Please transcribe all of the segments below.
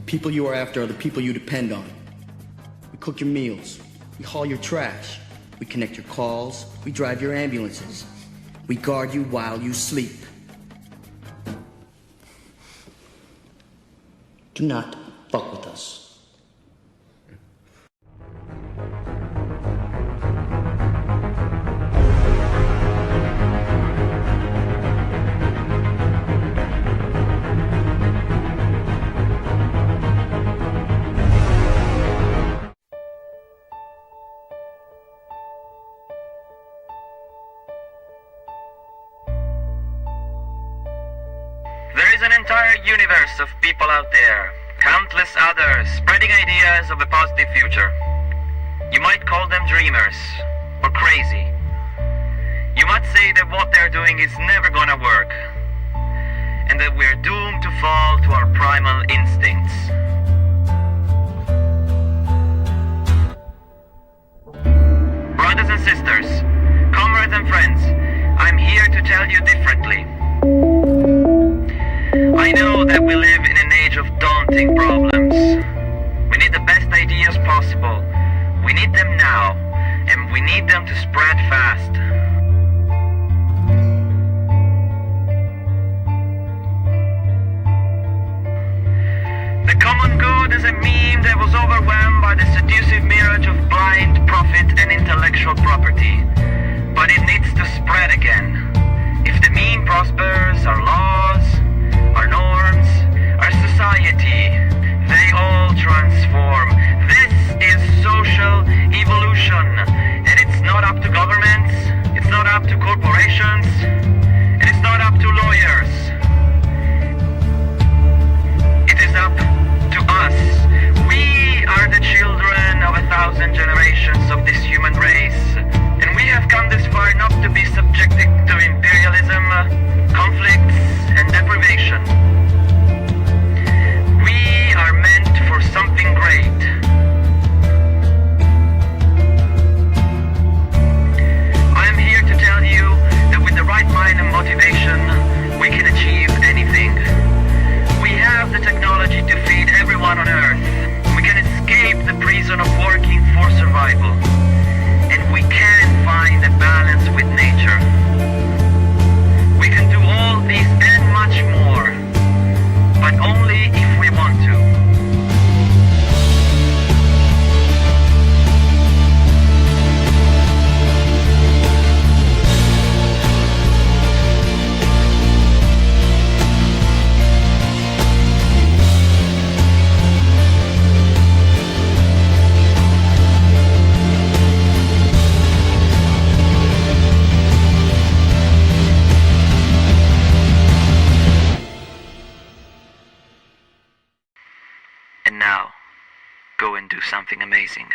The people you are after are the people you depend on. We cook your meals. We haul your trash. We connect your calls. We drive your ambulances. We guard you while you sleep. Do not fuck with us. There is an entire universe of people out there, countless others, spreading ideas of a positive future. You might call them dreamers, or crazy. You might say that what they're doing is never gonna work, and that we're doomed to fall to our primal instincts. Brothers and sisters, comrades and friends, I'm here to tell you differently. I know that we live in an age of daunting problems. We need the best ideas possible. We need them now, and we need them to spread fast. The common good is a meme that was overwhelmed by the seductive mirage of blind profit and intellectual property. But it needs to spread again. If the meme prospers, our laws, our norms, our society, they all transform. This is social evolution, and it's not up to governments, it's not up to corporations, and it's not up to lawyers. It is up to us. We are the children of 1,000 generations of this human race, and we have come this far not to be subjected to imperialism, conflicts, and deprivation. We are meant for something great. I am here to tell you that with the right mind and motivation, we can achieve anything. We have the technology to feed everyone on Earth. We can escape the prison of working for survival. And we can find a balance with nature. We can do all these and much more, but only if we want to. And now, go and do something amazing.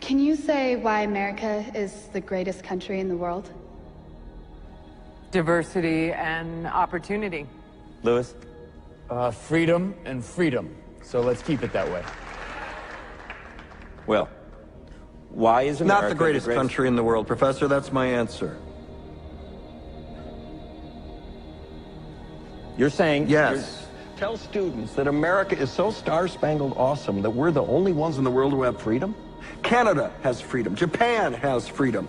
Can you say why America is the greatest country in the world? Diversity and opportunity. Lewis? Freedom and freedom. So let's keep it that way. Well, why is America Not the greatest country in the world, Professor. That's my answer. You're saying... Yes. Tell students that America is so star-spangled awesome that we're the only ones in the world who have freedom? Canada has freedom. Japan has freedom.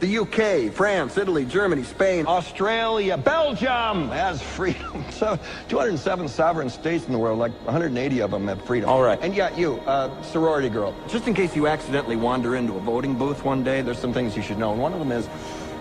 The UK, France, Italy, Germany, Spain, Australia, Belgium has freedom. So 207 sovereign states in the world, like 180 of them have freedom. All right. And yet you, sorority girl. Just in case you accidentally wander into a voting booth one day, There's some things you should know, and one of them is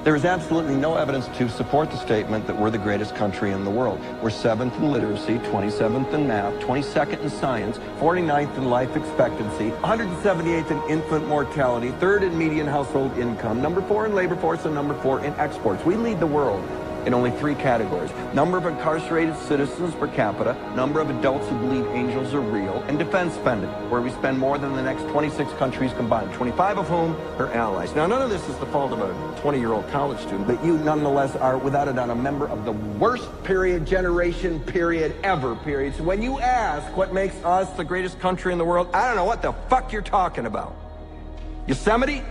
there is absolutely no evidence to support the statement that we're the greatest country in the world. We're 7th in literacy, 27th in math, 22nd in science, 49th in life expectancy, 178th in infant mortality, 3rd in median household income, number 4 in labor force, and number 4 in exports. We lead the world in only 3 categories: number of incarcerated citizens per capita, number of adults who believe angels are real, and defense spending, where we spend more than the next 26 countries combined, 25 of whom are allies. Now, none of this is the fault of a 20-year-old college student, but you nonetheless are, without a doubt, a member of the worst generation ever. So when you ask what makes us the greatest country in the world, I don't know what the fuck you're talking about. Yosemite?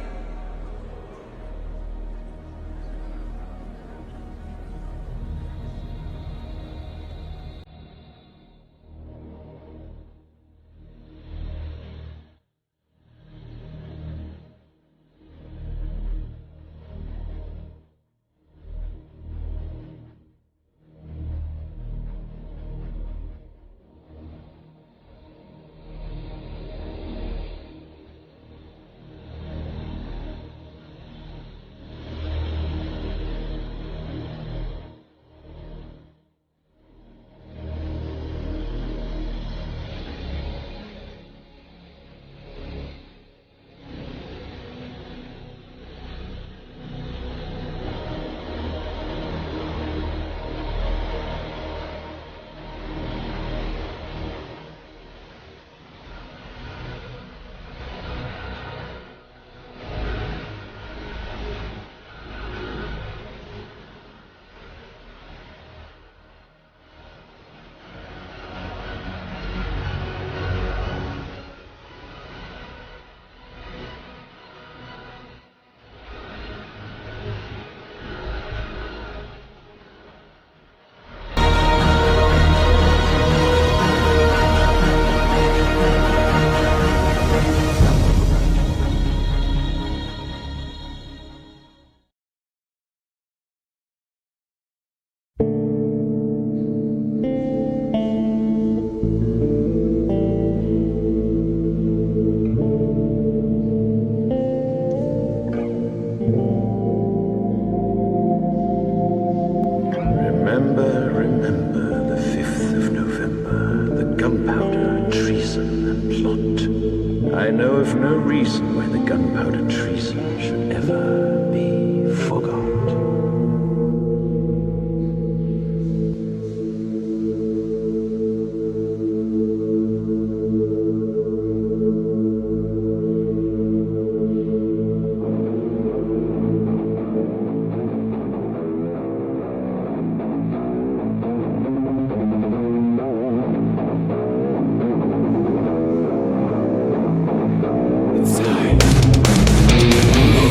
Remember the 5th of November, the gunpowder, treason, and plot. I know of no reason why the gunpowder treason should ever be forgot.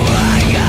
I got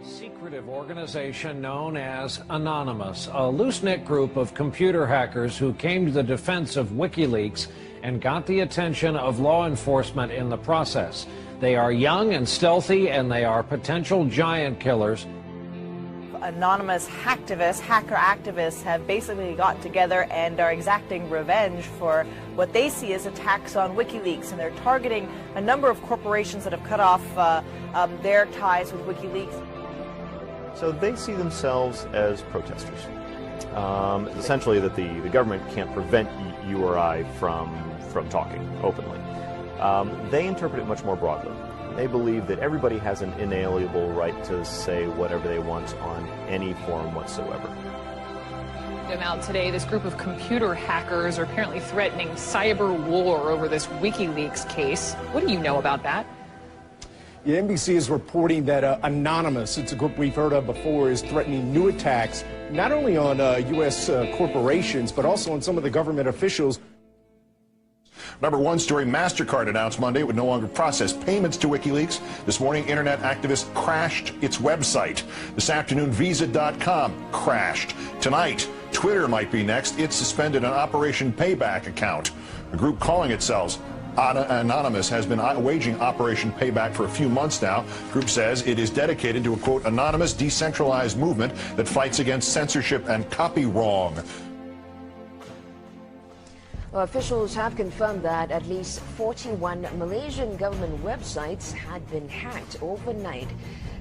Secretive organization known as Anonymous, a loose-knit group of computer hackers who came to the defense of WikiLeaks and got the attention of law enforcement in the process. They are young and stealthy, and they are potential giant killers. Anonymous hacker activists have basically got together and are exacting revenge for what they see as attacks on WikiLeaks, and they're targeting a number of corporations that have cut off their ties with WikiLeaks. So they see themselves as protesters. Essentially that the government can't prevent you or I from talking openly. They interpret it much more broadly. They believe that everybody has an inalienable right to say whatever they want on any forum whatsoever. Now today, this group of computer hackers are apparently threatening cyber war over this WikiLeaks case. What do you know about that? Yeah, NBC is reporting that Anonymous, it's a group we've heard of before, is threatening new attacks not only on U.S. corporations, but also on some of the government officials. Number one story, MasterCard announced Monday it would no longer process payments to WikiLeaks. This morning, internet activists crashed its website. This afternoon, Visa.com crashed. Tonight, Twitter might be next. It suspended an Operation Payback account. A group calling itself Anonymous has been waging Operation Payback for a few months now. The group says it is dedicated to a, quote, anonymous, decentralized movement that fights against censorship and copy wrong. Well, officials have confirmed that at least 41 Malaysian government websites had been hacked overnight.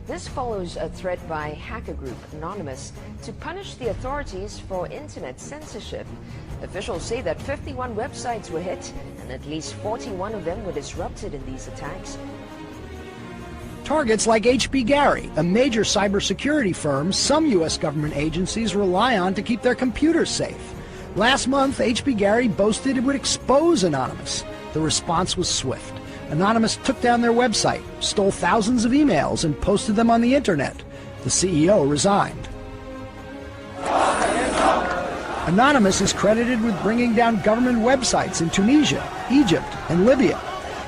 This follows a threat by hacker group Anonymous to punish the authorities for internet censorship. Officials say that 51 websites were hit and at least 41 of them were disrupted in these attacks. Targets like HB Gary, a major cybersecurity firm some U.S. government agencies rely on to keep their computers safe. Last month, HB Gary boasted it would expose Anonymous. The response was swift. Anonymous took down their website, stole thousands of emails, and posted them on the internet. The CEO resigned. Anonymous is credited with bringing down government websites in Tunisia, Egypt, and Libya.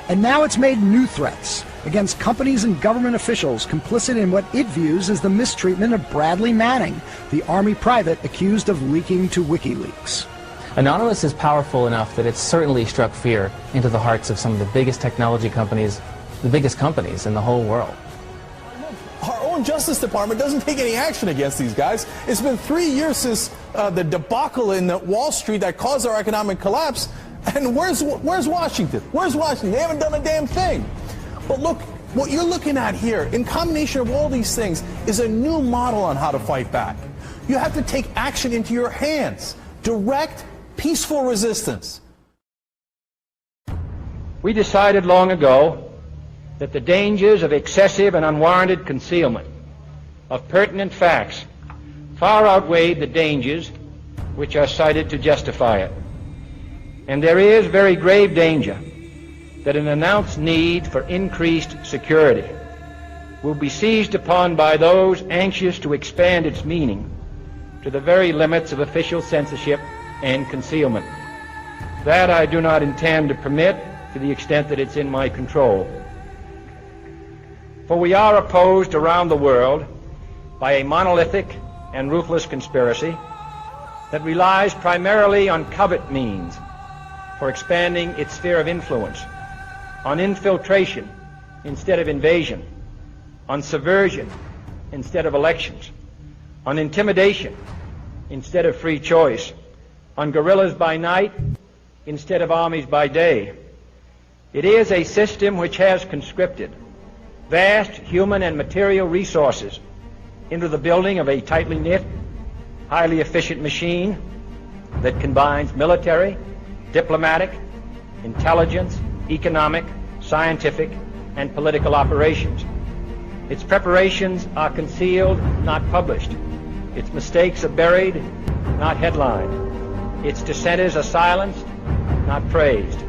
And now it's made new threats against companies and government officials complicit in what it views as the mistreatment of Bradley Manning, the Army private accused of leaking to WikiLeaks. Anonymous is powerful enough that it's certainly struck fear into the hearts of some of the biggest technology companies, the biggest companies in the whole world. Our own Justice Department doesn't take any action against these guys. It's been 3 years since the debacle in Wall Street that caused our economic collapse. And where's Washington? Where's Washington? They haven't done a damn thing. But look, what you're looking at here, in combination of all these things, is a new model on how to fight back. You have to take action into your hands. Direct, peaceful resistance. We decided long ago that the dangers of excessive and unwarranted concealment of pertinent facts far outweighed the dangers which are cited to justify it. And there is very grave danger that an announced need for increased security will be seized upon by those anxious to expand its meaning to the very limits of official censorship and concealment. That I do not intend to permit to the extent that it's in my control. For we are opposed around the world by a monolithic and ruthless conspiracy that relies primarily on covert means for expanding its sphere of influence, on infiltration instead of invasion, on subversion instead of elections, on intimidation instead of free choice, on guerrillas by night instead of armies by day. It is a system which has conscripted vast human and material resources into the building of a tightly knit, highly efficient machine that combines military, diplomatic, intelligence, economic, scientific, and political operations. Its preparations are concealed, not published. Its mistakes are buried, not headlined. Its dissenters are silenced, not praised.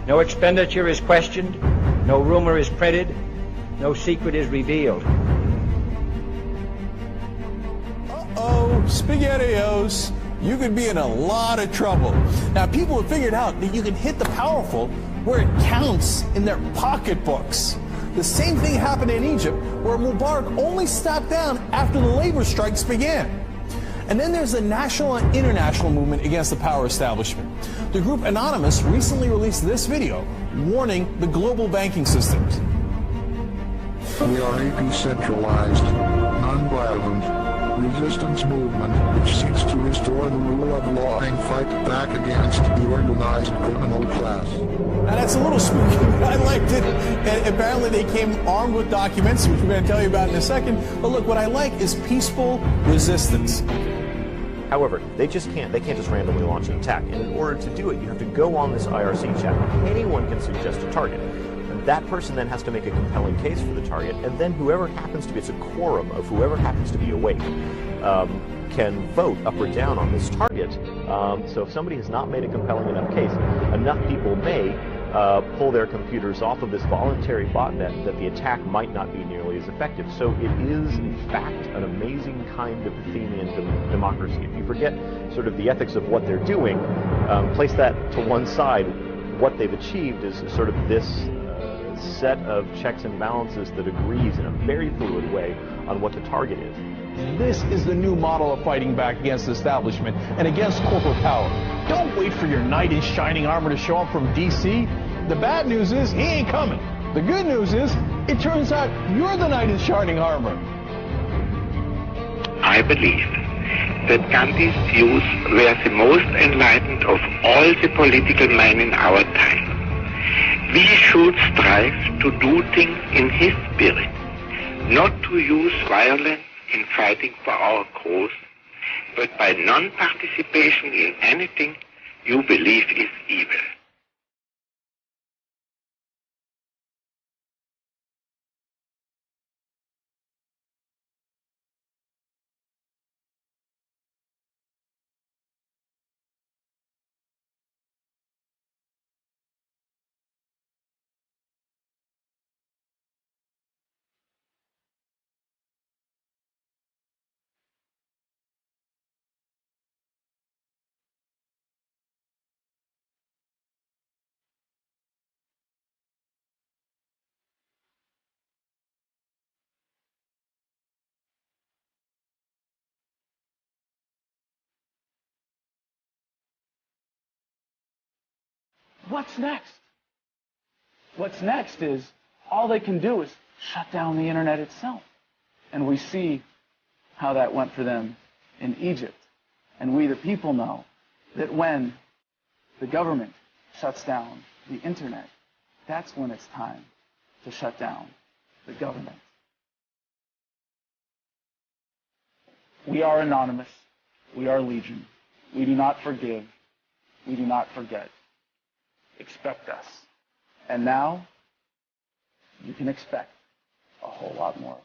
No expenditure is questioned, no rumor is printed, no secret is revealed. Uh-oh, SpaghettiOs. You could be in a lot of trouble. Now, people have figured out that you can hit the powerful where it counts in their pocketbooks. The same thing happened in Egypt, where Mubarak only stepped down after the labor strikes began. And then there's the national and international movement against the power establishment. The group Anonymous recently released this video warning the global banking systems. We are a decentralized, non-violent resistance movement which seeks to restore the rule of law and fight back against the organized criminal class. Now that's a little spooky, but I liked it. And apparently they came armed with documents, which we're going to tell you about in a second. But look, what I like is peaceful resistance. However, they can't just randomly launch an attack. And in order to do it, you have to go on this IRC chat. Anyone can suggest a target. That person then has to make a compelling case for the target, and then whoever happens to be, it's a quorum of whoever happens to be awake, can vote up or down on this target. So if somebody has not made a compelling enough case, enough people may pull their computers off of this voluntary botnet that the attack might not be nearly as effective. So it is, in fact, an amazing kind of Athenian democracy. If you forget sort of the ethics of what they're doing, place that to one side, what they've achieved is sort of this set of checks and balances that agrees in a very fluid way on what the target is. This is the new model of fighting back against the establishment and against corporate power. Don't wait for your knight in shining armor to show up from D.C. The bad news is he ain't coming. The good news is it turns out you're the knight in shining armor. I believe that Gandhi's views were the most enlightened of all the political men in our time. We should strive to do things in his spirit, not to use violence in fighting for our cause, but by non-participation in anything you believe is evil. What's next? What's next is all they can do is shut down the internet itself. And we see how that went for them in Egypt. And we, the people, know that when the government shuts down the internet, that's when it's time to shut down the government. We are Anonymous. We are Legion. We do not forgive. We do not forget. Expect us. And now, you can expect a whole lot more.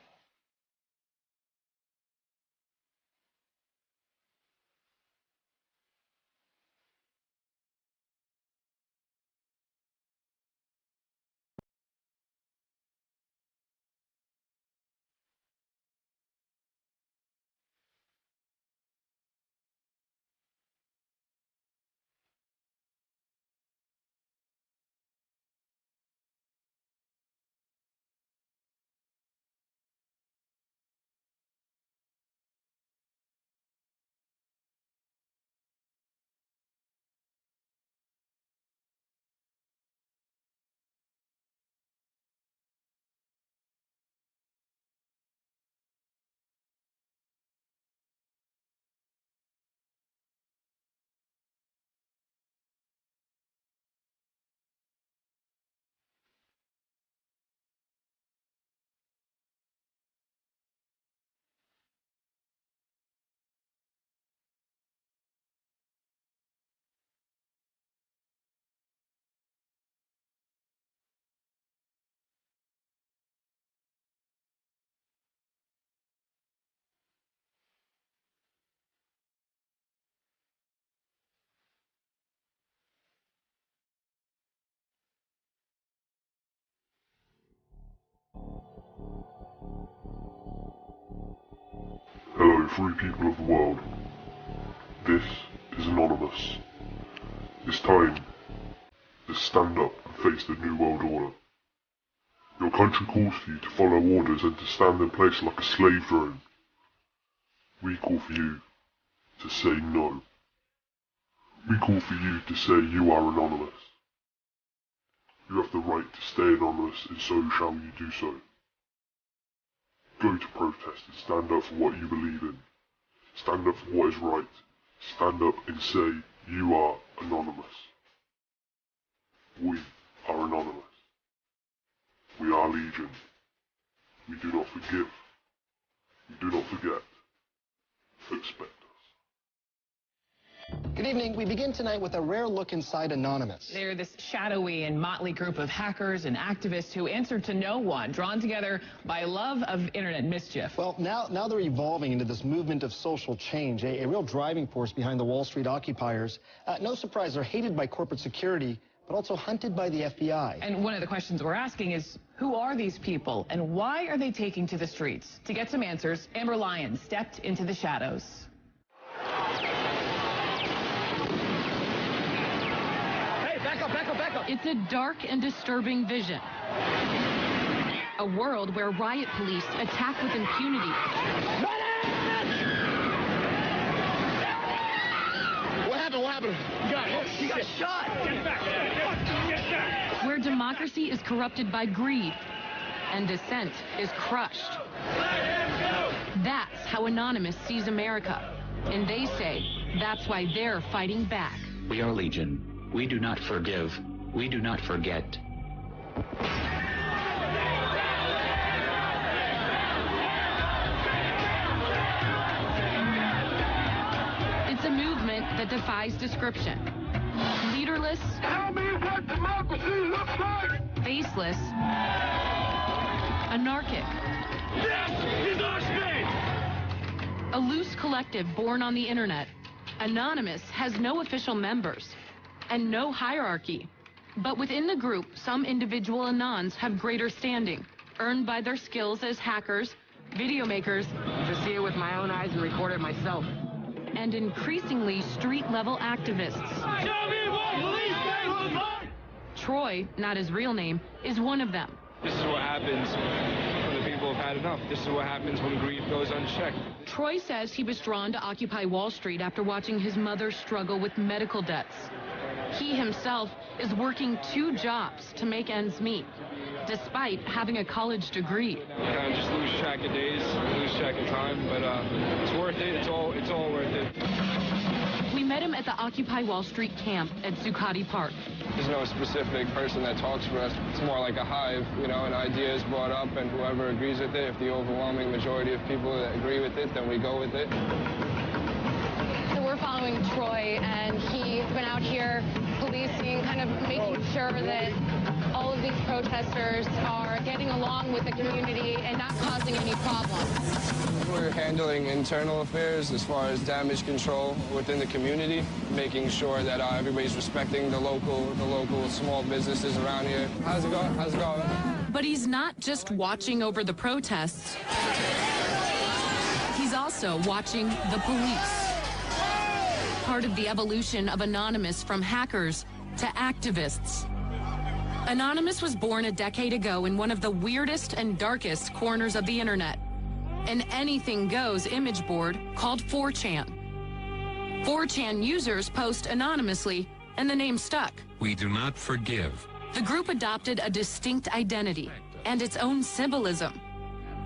free people of the world. This is Anonymous. It's time to stand up and face the New World Order. Your country calls for you to follow orders and to stand in place like a slave drone. We call for you to say no. We call for you to say you are anonymous. You have the right to stay anonymous, and so shall you do so. Go to protest and stand up for what you believe in. Stand up for what is right. Stand up and say you are anonymous. We are anonymous. We are Legion. We do not forgive. We do not forget. Expect us. Good evening. We begin tonight with a rare look inside Anonymous. They're this shadowy and motley group of hackers and activists who answer to no one, drawn together by love of internet mischief. Well, now they're evolving into this movement of social change, a real driving force behind the Wall Street occupiers. No surprise, they're hated by corporate security, but also hunted by the FBI. And one of the questions we're asking is, who are these people and why are they taking to the streets? To get some answers, Amber Lyons stepped into the shadows. Hey, back up, back up, back up. It's a dark and disturbing vision. A world where riot police attack with impunity. What happened? You got shot! Get back! Get back! Where democracy is corrupted by greed and dissent is crushed. That's how Anonymous sees America. And they say that's why they're fighting back. We are Legion. We do not forgive. We do not forget. It's a movement that defies description. Leaderless. Tell me what democracy looks like. Faceless. Anarchic. This is our space. A loose collective born on the internet, Anonymous has no official members and no hierarchy. But within the group, some individual Anons have greater standing, earned by their skills as hackers, video makers, to see it with my own eyes and record it myself, and increasingly street-level activists. Troy, not his real name, is one of them. This is what happens when the people have had enough. This is what happens when greed goes unchecked. Troy says he was drawn to Occupy Wall Street after watching his mother struggle with medical debts. He himself is working 2 jobs to make ends meet, despite having a college degree. You kind of just lose track of days, lose track of time, but it's worth it. It's all worth it. We met him at the Occupy Wall Street camp at Zuccotti Park. There's no specific person that talks for us. It's more like a hive, you know, an idea is brought up and whoever agrees with it, if the overwhelming majority of people that agree with it, then we go with it. So we're following Troy, and he's been out here policing, kind of making sure that all of these protesters are getting along with the community and not causing any problems. We're handling internal affairs as far as damage control within the community, making sure that everybody's respecting the local small businesses around here. How's it going? How's it going? But he's not just watching over the protests. He's also watching the police. Part of the evolution of Anonymous from hackers to activists. Anonymous was born a decade ago in one of the weirdest and darkest corners of the internet, an anything-goes image board called 4chan. 4chan users post anonymously, and the name stuck. We do not forgive. The group adopted a distinct identity and its own symbolism.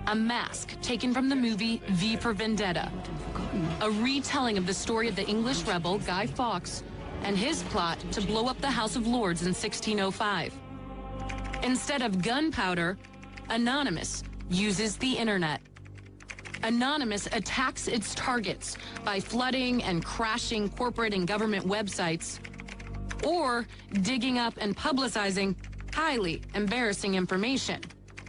A mask taken from the movie V for Vendetta, a retelling of the story of the English rebel Guy Fawkes and his plot to blow up the House of Lords in 1605. Instead of gunpowder, Anonymous uses the internet. Anonymous attacks its targets by flooding and crashing corporate and government websites, or digging up and publicizing highly embarrassing information.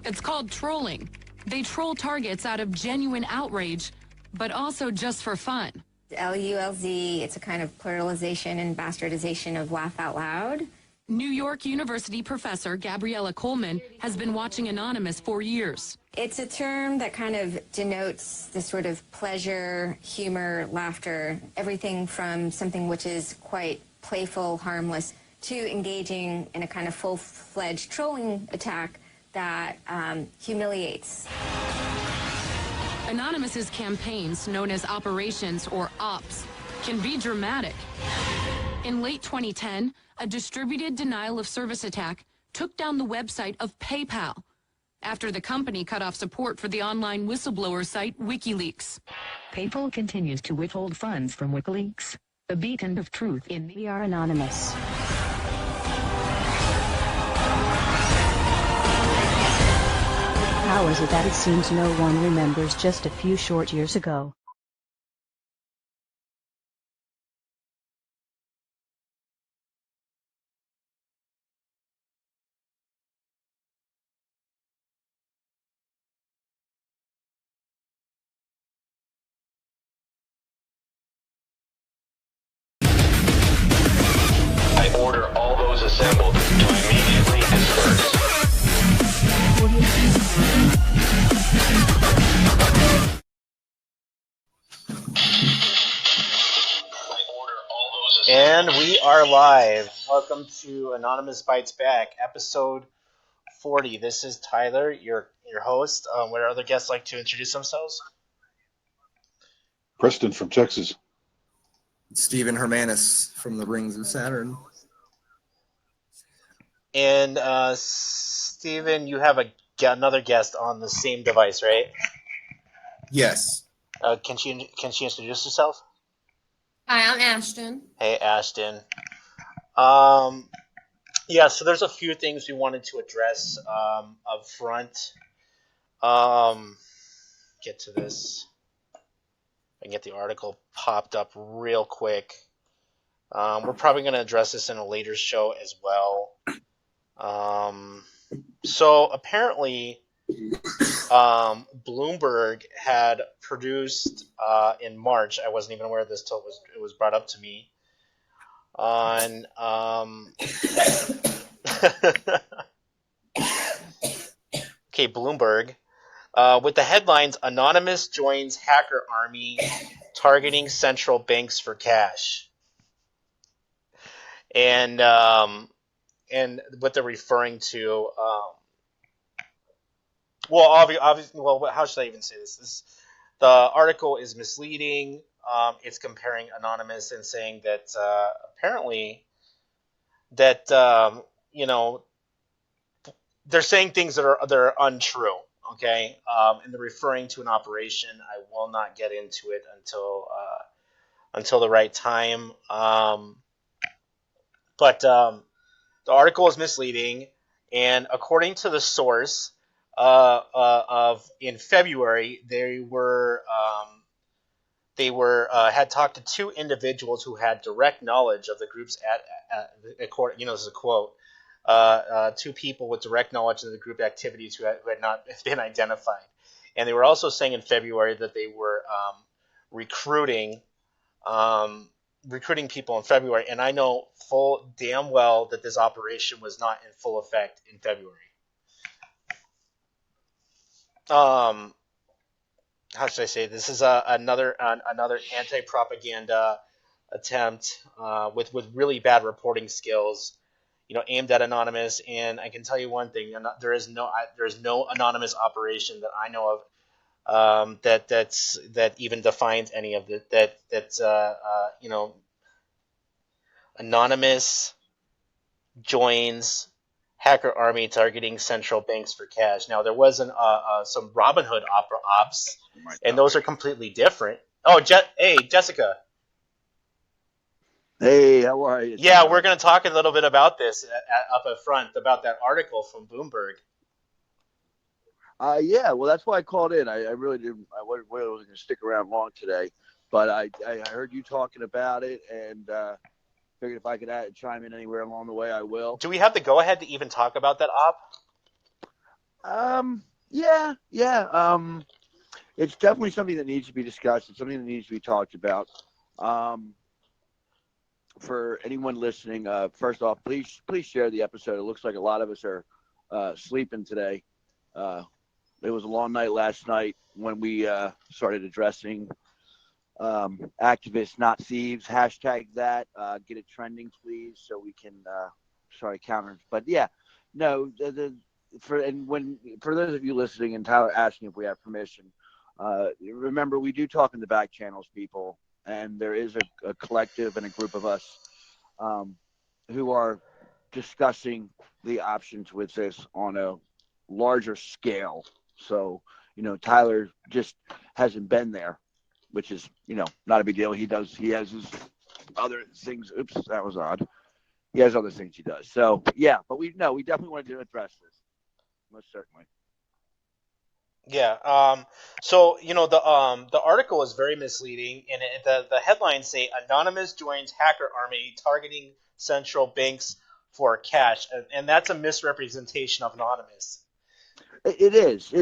It's called trolling. They troll targets out of genuine outrage, but also just for fun. LULZ, it's a kind of pluralization and bastardization of Laugh Out Loud. New York University professor Gabriella Coleman has been watching Anonymous for years. It's a term that kind of denotes the sort of pleasure, humor, laughter, everything from something which is quite playful, harmless, to engaging in a kind of full-fledged trolling attack that humiliates. Anonymous's campaigns, known as operations or ops, can be dramatic. In late 2010, a distributed denial of service attack took down the website of PayPal after the company cut off support for the online whistleblower site WikiLeaks. PayPal continues to withhold funds from WikiLeaks, the beacon of truth in We Are Anonymous. How is it that it seems no one remembers just a few short years ago? I order all those assembled to immediately disperse. And we are live. Welcome to Anonymous Bites Back, episode 40. This is Tyler, your host. Would our other guests like to introduce themselves? Preston from Texas. Stephen Hermanus from the Rings of Saturn. And Stephen, you have another guest on the same device, right? Yes. Can she introduce herself? Hi, I'm Ashton. Hey, Ashton. Yeah, so there's a few things we wanted to address up front. Get to this. I can get the article popped up real quick. We're probably going to address this in a later show as well. So apparently, Bloomberg had produced in March. I wasn't even aware of this till it was brought up to me. On okay, Bloomberg. With the headlines, Anonymous joins hacker army targeting central banks for cash. And what they're referring to, well, obviously, well, how should I even say this? The article is misleading. It's comparing Anonymous and saying that apparently that they're saying things that are untrue. Okay, and they're referring to an operation. I will not get into it until the right time. But the article is misleading, and according to the source, in February they had talked to two individuals who had direct knowledge of the group's this is a quote. Two people with direct knowledge of the group activities who had not been identified. And they were also saying in February that they were recruiting people in February. And I know full damn well that this operation was not in full effect in February. How should I say? This is another anti-propaganda attempt with really bad reporting skills. Aimed at Anonymous, and I can tell you one thing: there is no Anonymous operation that I know of that even defines any of that. Anonymous joins hacker army targeting central banks for cash. Now there was some Robinhood ops, and those are completely different. Oh, hey, Jessica. Hey, how are you? Yeah, we're going to talk a little bit about this up at front, about that article from Bloomberg. Yeah, well, that's why I called in. I really didn't. I wasn't going to stick around long today, but I heard you talking about it, and figured if I could chime in anywhere along the way, I will. Do we have the go-ahead to even talk about that op? Yeah. It's definitely something that needs to be discussed. It's something that needs to be talked about. for anyone listening, first off, please share the episode. It looks like a lot of us are sleeping today. It was a long night last night when we started addressing activists, not thieves. Hashtag that. Get it trending, please, so we can counter. But yeah, no. For those of you listening and Tyler asking if we have permission, remember we do talk in the back channels, people, and there is a collective and a group of us who are discussing the options with this on a larger scale. So, Tyler just hasn't been there, which is, not a big deal. He has his other things. Oops, that was odd. He has other things he does. So, yeah, but we definitely wanted to address this. Most certainly. Yeah. So the article is very misleading, and the headlines say Anonymous joins hacker army targeting central banks for cash, and that's a misrepresentation of Anonymous. It is.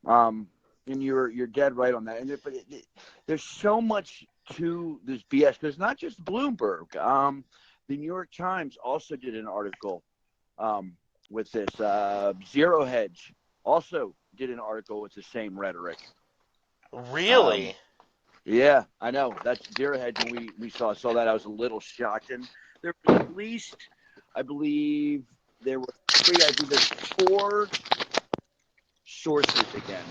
And you're dead right on that. But there's so much to this BS because it's not just Bloomberg. The New York Times also did an article with this. Zero Hedge also did an article with the same rhetoric. Really? Yeah, I know. That's Zero Hedge. When we saw that, I was a little shocked. And there was at least, I believe, there were three. I think there's four sources again.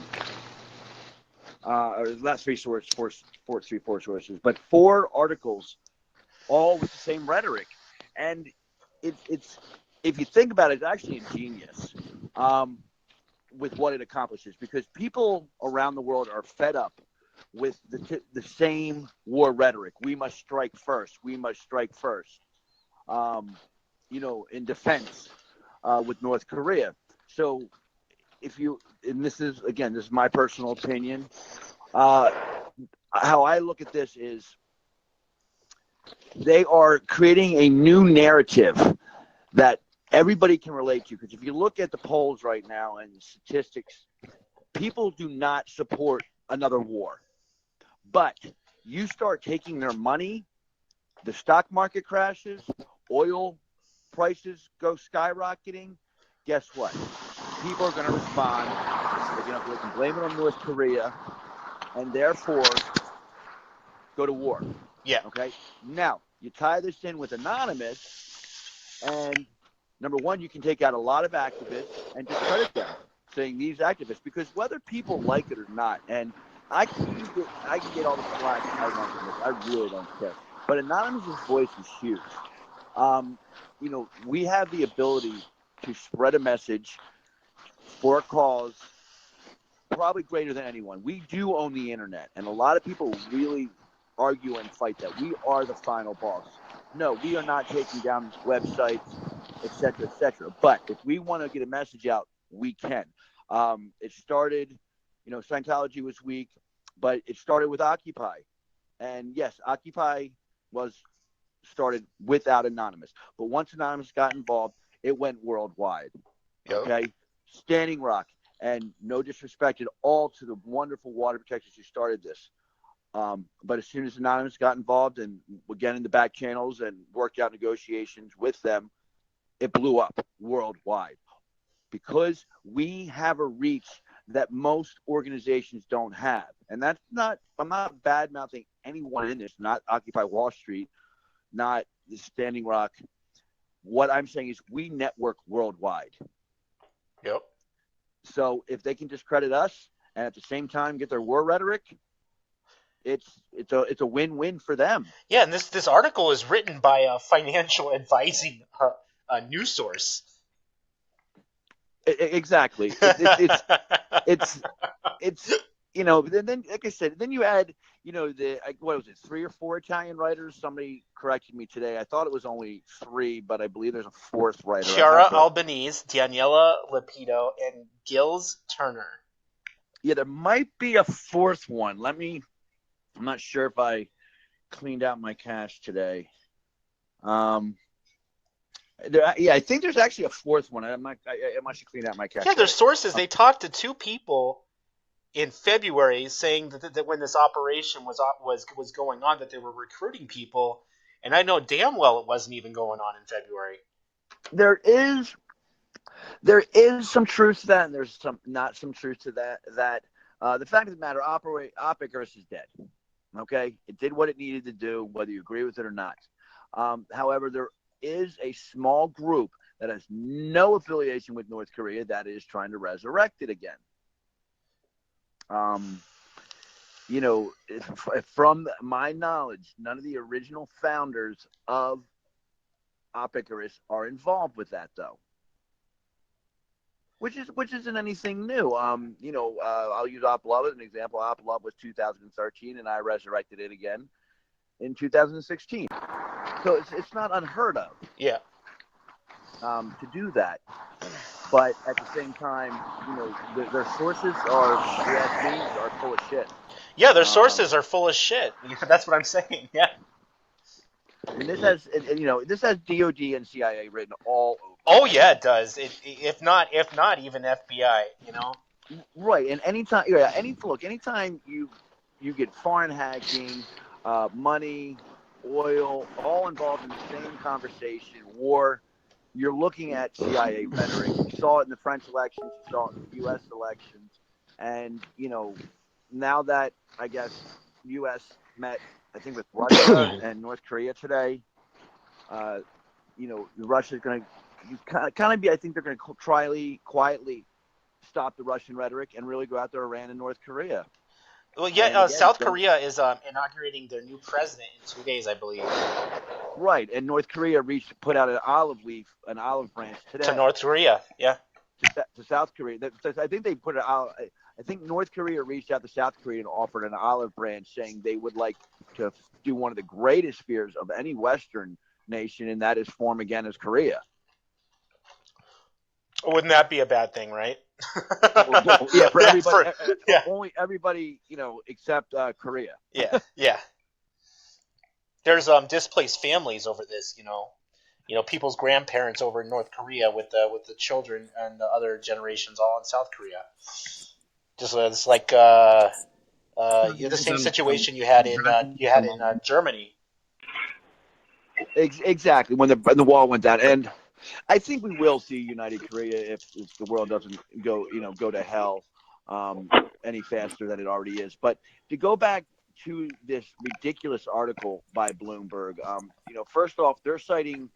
Or not three sources, four sources, but four articles, all with the same rhetoric. And it's if you think about it, it's actually ingenious with what it accomplishes, because people around the world are fed up with the same war rhetoric. We must strike first. We must strike first. In defense with North Korea. So and this is my personal opinion. How I look at this is they are creating a new narrative that everybody can relate to. Because if you look at the polls right now and statistics, people do not support another war. But you start taking their money, the stock market crashes, oil prices go skyrocketing. Guess what? People are going to respond. They can blame it on North Korea, and therefore go to war. Yeah. Okay. Now you tie this in with Anonymous, and number one, you can take out a lot of activists and discredit them, saying these activists, because whether people like it or not, and I can get all the flack I want from this. I really don't care. But Anonymous' voice is huge. We have the ability to spread a message for a cause probably greater than anyone. We do own the internet, and a lot of people really argue and fight that. We are the final boss. No, we are not taking down websites, et cetera, but if we want to get a message out, we can. It started, Scientology was weak, but it started with Occupy. And yes, Occupy was started without Anonymous. But once Anonymous got involved, it went worldwide. Yep. Okay? Standing Rock, and no disrespect at all to the wonderful water protectors who started this. But as soon as Anonymous got involved and again in the back channels and worked out negotiations with them, it blew up worldwide. Because we have a reach that most organizations don't have. And I'm not bad-mouthing anyone in this, not Occupy Wall Street, not the Standing Rock. What I'm saying is we network worldwide. Yep. So if they can discredit us and at the same time get their war rhetoric, it's a win-win for them. Yeah, and this article is written by a financial advising news source. Exactly. It's then like I said, then you add, what was it, 3 or 4 Italian writers? Somebody corrected me today. I thought it was only 3, but I believe there's a 4th writer. Chiara Albanese, Daniela Lepido, and Gilles Turner. Yeah, there might be a 4th one. I'm not sure if I cleaned out my cache today. I think there's actually a 4th one. I must have cleaned out my cache. Yeah, there's sources. They talked to 2 people in February saying that when this operation was going on, that they were recruiting people, And I know damn well it wasn't even going on in February. There is some truth to that, and there's not some truth to that. The fact of the matter, Op Icarus is dead. Okay, it did what it needed to do, whether you agree with it or not. However, there is a small group that has no affiliation with North Korea that is trying to resurrect it again. You know, from my knowledge, none of the original founders of Op Icarus are involved with that, though. Which isn't anything new. You know, I'll use Op Love as an example. Op Love was 2013, and I resurrected it again in 2016. So it's not unheard of. Yeah. To do that, but at the same time, you know, their sources are full of shit. Yeah, their sources are full of shit. That's what I'm saying. Yeah. And this has, you know, this has DOD and CIA written all over. Oh yeah, it does. If not even FBI. You know. Right, and anytime you get foreign hacking, money, oil, all involved in the same conversation, war. You're looking at CIA rhetoric. You saw it in the French elections. You saw it in the U.S. elections. And, you know, now that, I guess, U.S. met, I think, with Russia and North Korea today, you know, Russia's going to kind of be, I think they're going to quietly stop the Russian rhetoric and really go out there, Iran and North Korea. Well, yeah, South Korea is inaugurating their new president in 2 days, I believe. Right, and North Korea put out an olive branch today. To North Korea, yeah. To South Korea. I think they put it out. I think North Korea reached out to South Korea and offered an olive branch, saying they would like to do one of the greatest fears of any Western nation, and that is form again as Korea. Wouldn't that be a bad thing, right? Well, yeah, for everybody. Only everybody, you know, except Korea. Yeah. There's displaced families over this, you know, people's grandparents over in North Korea with the children and the other generations all in South Korea. Just it's like the same situation you had in Germany. Exactly, when the wall went down, and I think we will see United Korea if the world doesn't go to hell any faster than it already is. But to go back to this ridiculous article by Bloomberg, you know, first off, they're citing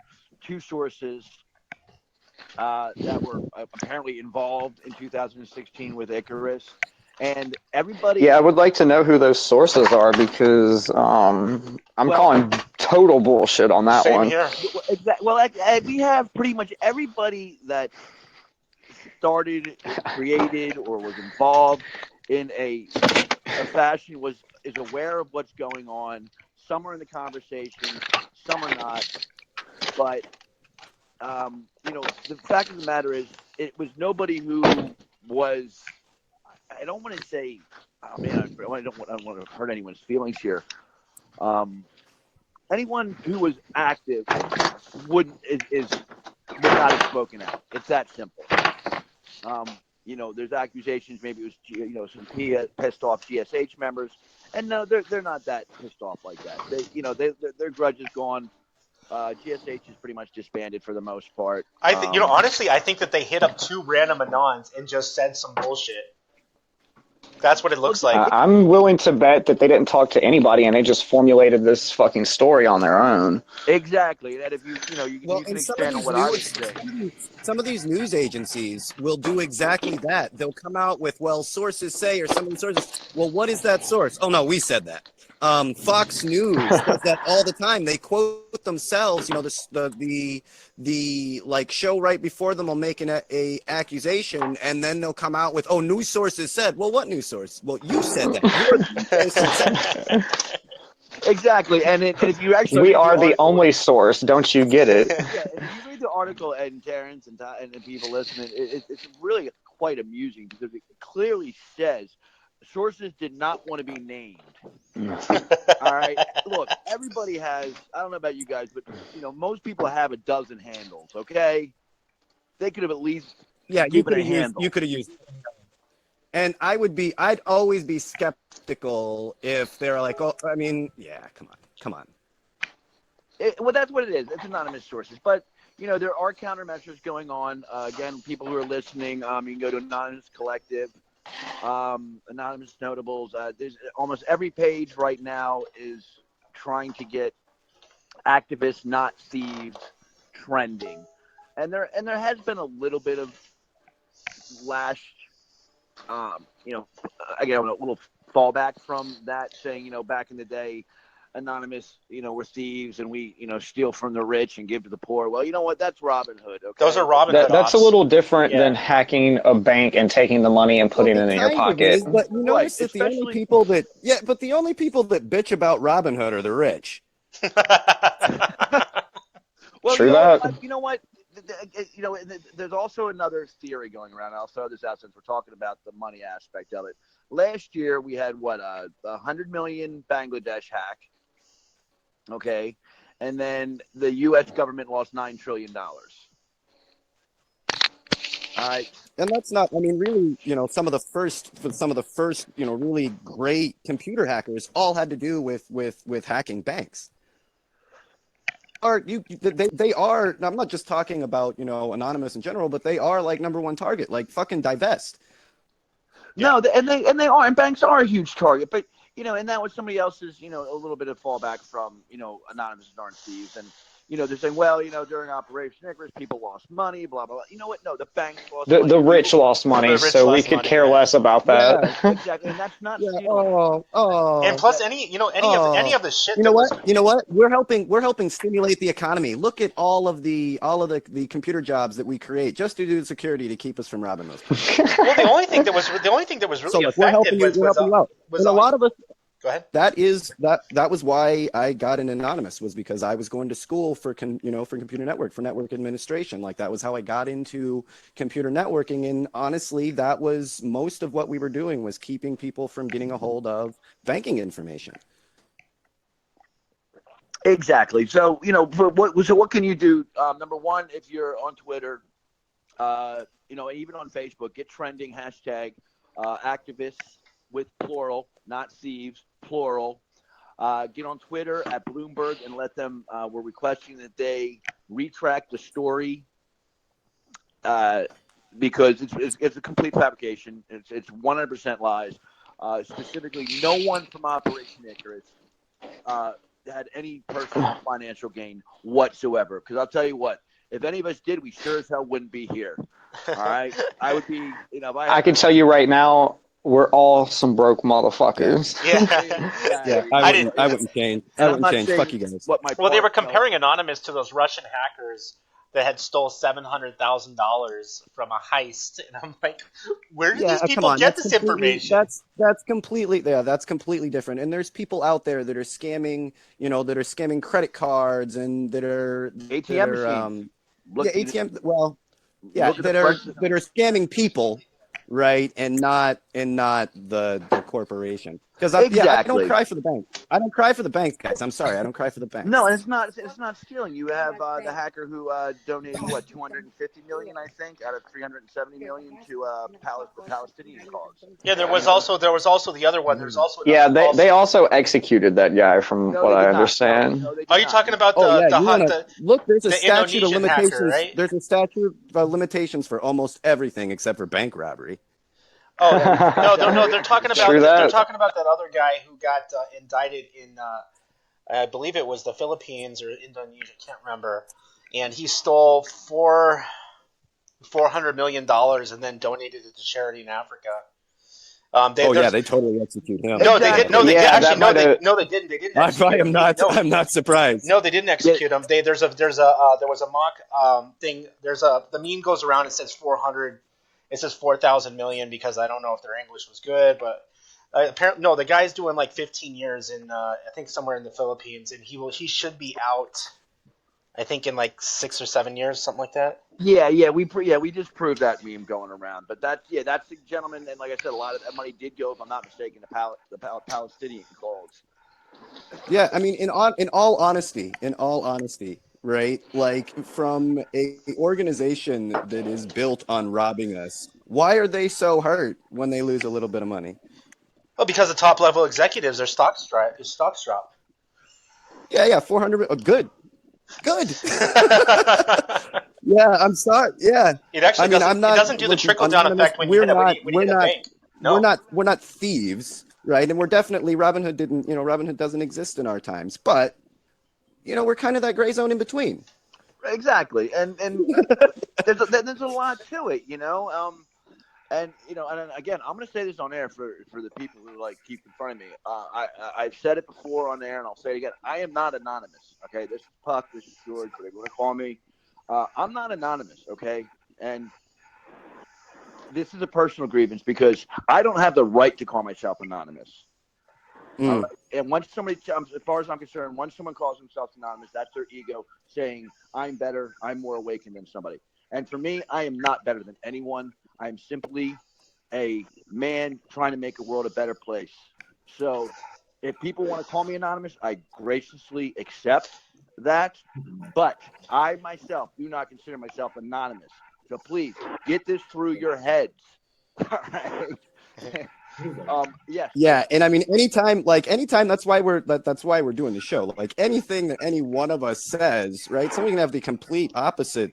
two sources that were apparently involved in 2016 with Icarus. And everybody... Yeah, I would like to know who those sources are, because I'm calling total bullshit on that one. Here. Well, we have pretty much everybody that started, created, or was involved in a fashion is aware of what's going on. Some are in the conversation, some are not. But, you know, the fact of the matter is, it was nobody who was... I don't want to say, oh man, I don't want to hurt anyone's feelings here. Anyone who was active would not have spoken out. It's that simple. You know, there's accusations. Maybe it was, you know, some pissed off GSH members, and no, they're not that pissed off like that. They, you know, their grudge is gone. GSH is pretty much disbanded for the most part. I think, you know, honestly, I think that they hit up two random anons and just said some bullshit. That's what it looks like. I'm willing to bet that they didn't talk to anybody and they just formulated this fucking story on their own. Exactly. That if you can expand on what I was saying. Some of these news agencies will do exactly that. They'll come out with, well, sources say, or some of the sources. Well, what is that source? Oh no, we said that. Fox News does that all the time. They quote themselves. You know, the like show right before them will make a accusation, and then they'll come out with, oh, news sources said. Well, what news source? Well, you said that. Exactly, and if you actually we are the only source. Don't you get it? Yeah, if you read the article, and Terrence and the people listening, it's really quite amusing because it clearly says sources did not want to be named. All right. Look, everybody has, I don't know about you guys, but you know, most people have a dozen handles, okay? They could have at least you could have used and I'd always be skeptical if they're like, oh, I mean, yeah, come on. Well, that's what it is. It's anonymous sources. But, there are countermeasures going on. Again, people who are listening, you can go to Anonymous Collective, Anonymous Notables. There's almost every page right now is trying to get activists, not thieves, trending. And there has been a little bit of again, a little fallback from that, saying, back in the day, Anonymous, we're thieves and we, steal from the rich and give to the poor. Well, you know what? That's Robin Hood. Okay? Those are Robin Hood. That's a little different than hacking a bank and taking the money and putting it in your pocket. Is, but you notice that the only people that bitch about Robin Hood are the rich. Well, True that. You know what? There's also another theory going around. I'll throw this out since we're talking about the money aspect of it. Last year we had a 100 million Bangladesh hack. Okay, and then the U.S. government lost $9 trillion. All right, and that's not. I mean, really, some of the first, really great computer hackers all had to do with hacking banks. They are. I'm not just talking about Anonymous in general, but they are like number one target. Like fucking divest. No, and they are, and banks are a huge target. But and that was somebody else's a little bit of fallback from Anonymous aren't thieves, and they're saying, well, during Operation Icarus, people lost money, blah blah blah. You know what? No, the banks lost money. The rich lost money, so we could care less about that. Yeah, exactly, and that's not stealing. And plus, any of the shit. You know what? We're helping stimulate the economy. Look at all of the computer jobs that we create just to do security to keep us from robbing those people. Well, the only thing that was really effective was a lot of us. Go ahead. That was why I got an Anonymous, was because I was going to school for computer network, for network administration. Like that was how I got into computer networking. And honestly, that was most of what we were doing, was keeping people from getting a hold of banking information. Exactly. So, what can you do? Number one, if you're on Twitter, even on Facebook, get trending hashtag activists with plural, not thieves, plural. Get on Twitter at Bloomberg and let them, we're requesting that they retract the story because it's a complete fabrication. It's 100% lies. Specifically, no one from Operation Icarus had any personal financial gain whatsoever. Because I'll tell you what, if any of us did, we sure as hell wouldn't be here. All right? I would be, I can tell you right now, we're all some broke motherfuckers. Yeah. I wouldn't change. Fuck you guys. Well, they were comparing Anonymous to those Russian hackers that had stole $700,000 from a heist, and I'm like, where did these people get this information? That's completely different. And there's people out there that are scamming, that are scamming credit cards and that are ATM machines. That are scamming people. Right, and not the corporation. Because I don't cry for the bank. I don't cry for the banks, guys. I'm sorry, I don't cry for the bank. No, and it's not stealing. You have the hacker who donated $250 million, I think, out of $370 million to the Palestinian cause. Yeah, there was also the other one. There's also they also executed that guy, from what I understand. Are you talking about look? There's a statute of Indonesian limitations. hacker, right? There's a statute of limitations for almost everything except for bank robbery. Oh no! They're talking about that other guy who got indicted in, I believe it was the Philippines or Indonesia, can't remember, and he stole $400 million and then donated it to charity in Africa. They totally execute him. No, they didn't. No, they didn't. I'm not surprised. No, they didn't execute him. There was a mock thing. The meme goes around. It says 400. It says 4,000 million because I don't know if their English was good, but apparently no. The guy's doing like 15 years in I think somewhere in the Philippines, and he should be out. I think in like 6 or 7 years, something like that. We just proved that meme going around, but that's the gentleman, and like I said, a lot of that money did go, if I'm not mistaken, to the Palestinian cause. Yeah, I mean, in all honesty. Right, like from a organization that is built on robbing us, why are they so hurt when they lose a little bit of money? Well, because the top level executives, their stocks drop. Yeah, 400. Good. Good. Yeah, I'm sorry. Yeah, It actually I mean, doesn't. I'm not. It doesn't do the Listen, trickle down Anonymous, effect when you hit a bank. No. We're not thieves, right? And we're definitely Robin Hood didn't. Robin Hood doesn't exist in our times, but we're kind of that gray zone in between. Exactly, and there's a lot to it, and and again, I'm going to say this on air for the people who keep in front of me. I've said it before on air, and I'll say it again. I am not anonymous. Okay, this is Puck, this is George, whatever you want to call me. I'm not anonymous. Okay, and this is a personal grievance because I don't have the right to call myself anonymous. Mm. And once somebody, as far as I'm concerned, once someone calls themselves anonymous, that's their ego saying, I'm better, I'm more awakened than somebody. And for me, I am not better than anyone. I'm simply a man trying to make the world a better place. So if people want to call me anonymous, I graciously accept that. But I myself do not consider myself anonymous. So please get this through your heads. All right. Yes. Yeah, and I mean, anytime that's why we're doing the show. Like anything that any one of us says, right? Somebody can have the complete opposite,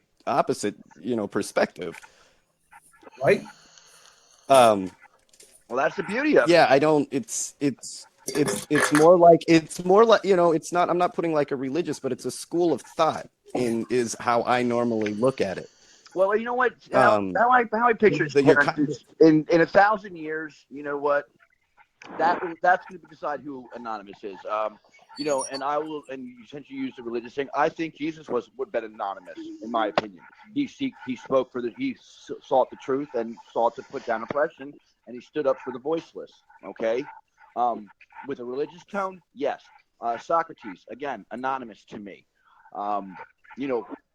perspective. Right. Well, that's the beauty of it. Yeah, I don't. It's more like it's not. I'm not putting like a religious, but it's a school of thought. Is how I normally look at it. Well, you know what? How I picture it is in 1,000 years. You know what? That's going to decide who anonymous is. And I will. And since you used the religious thing, I think Jesus would have been anonymous, in my opinion. He spoke he sought the truth and sought to put down oppression, and he stood up for the voiceless. Okay, with a religious tone, yes. Socrates, again, anonymous to me.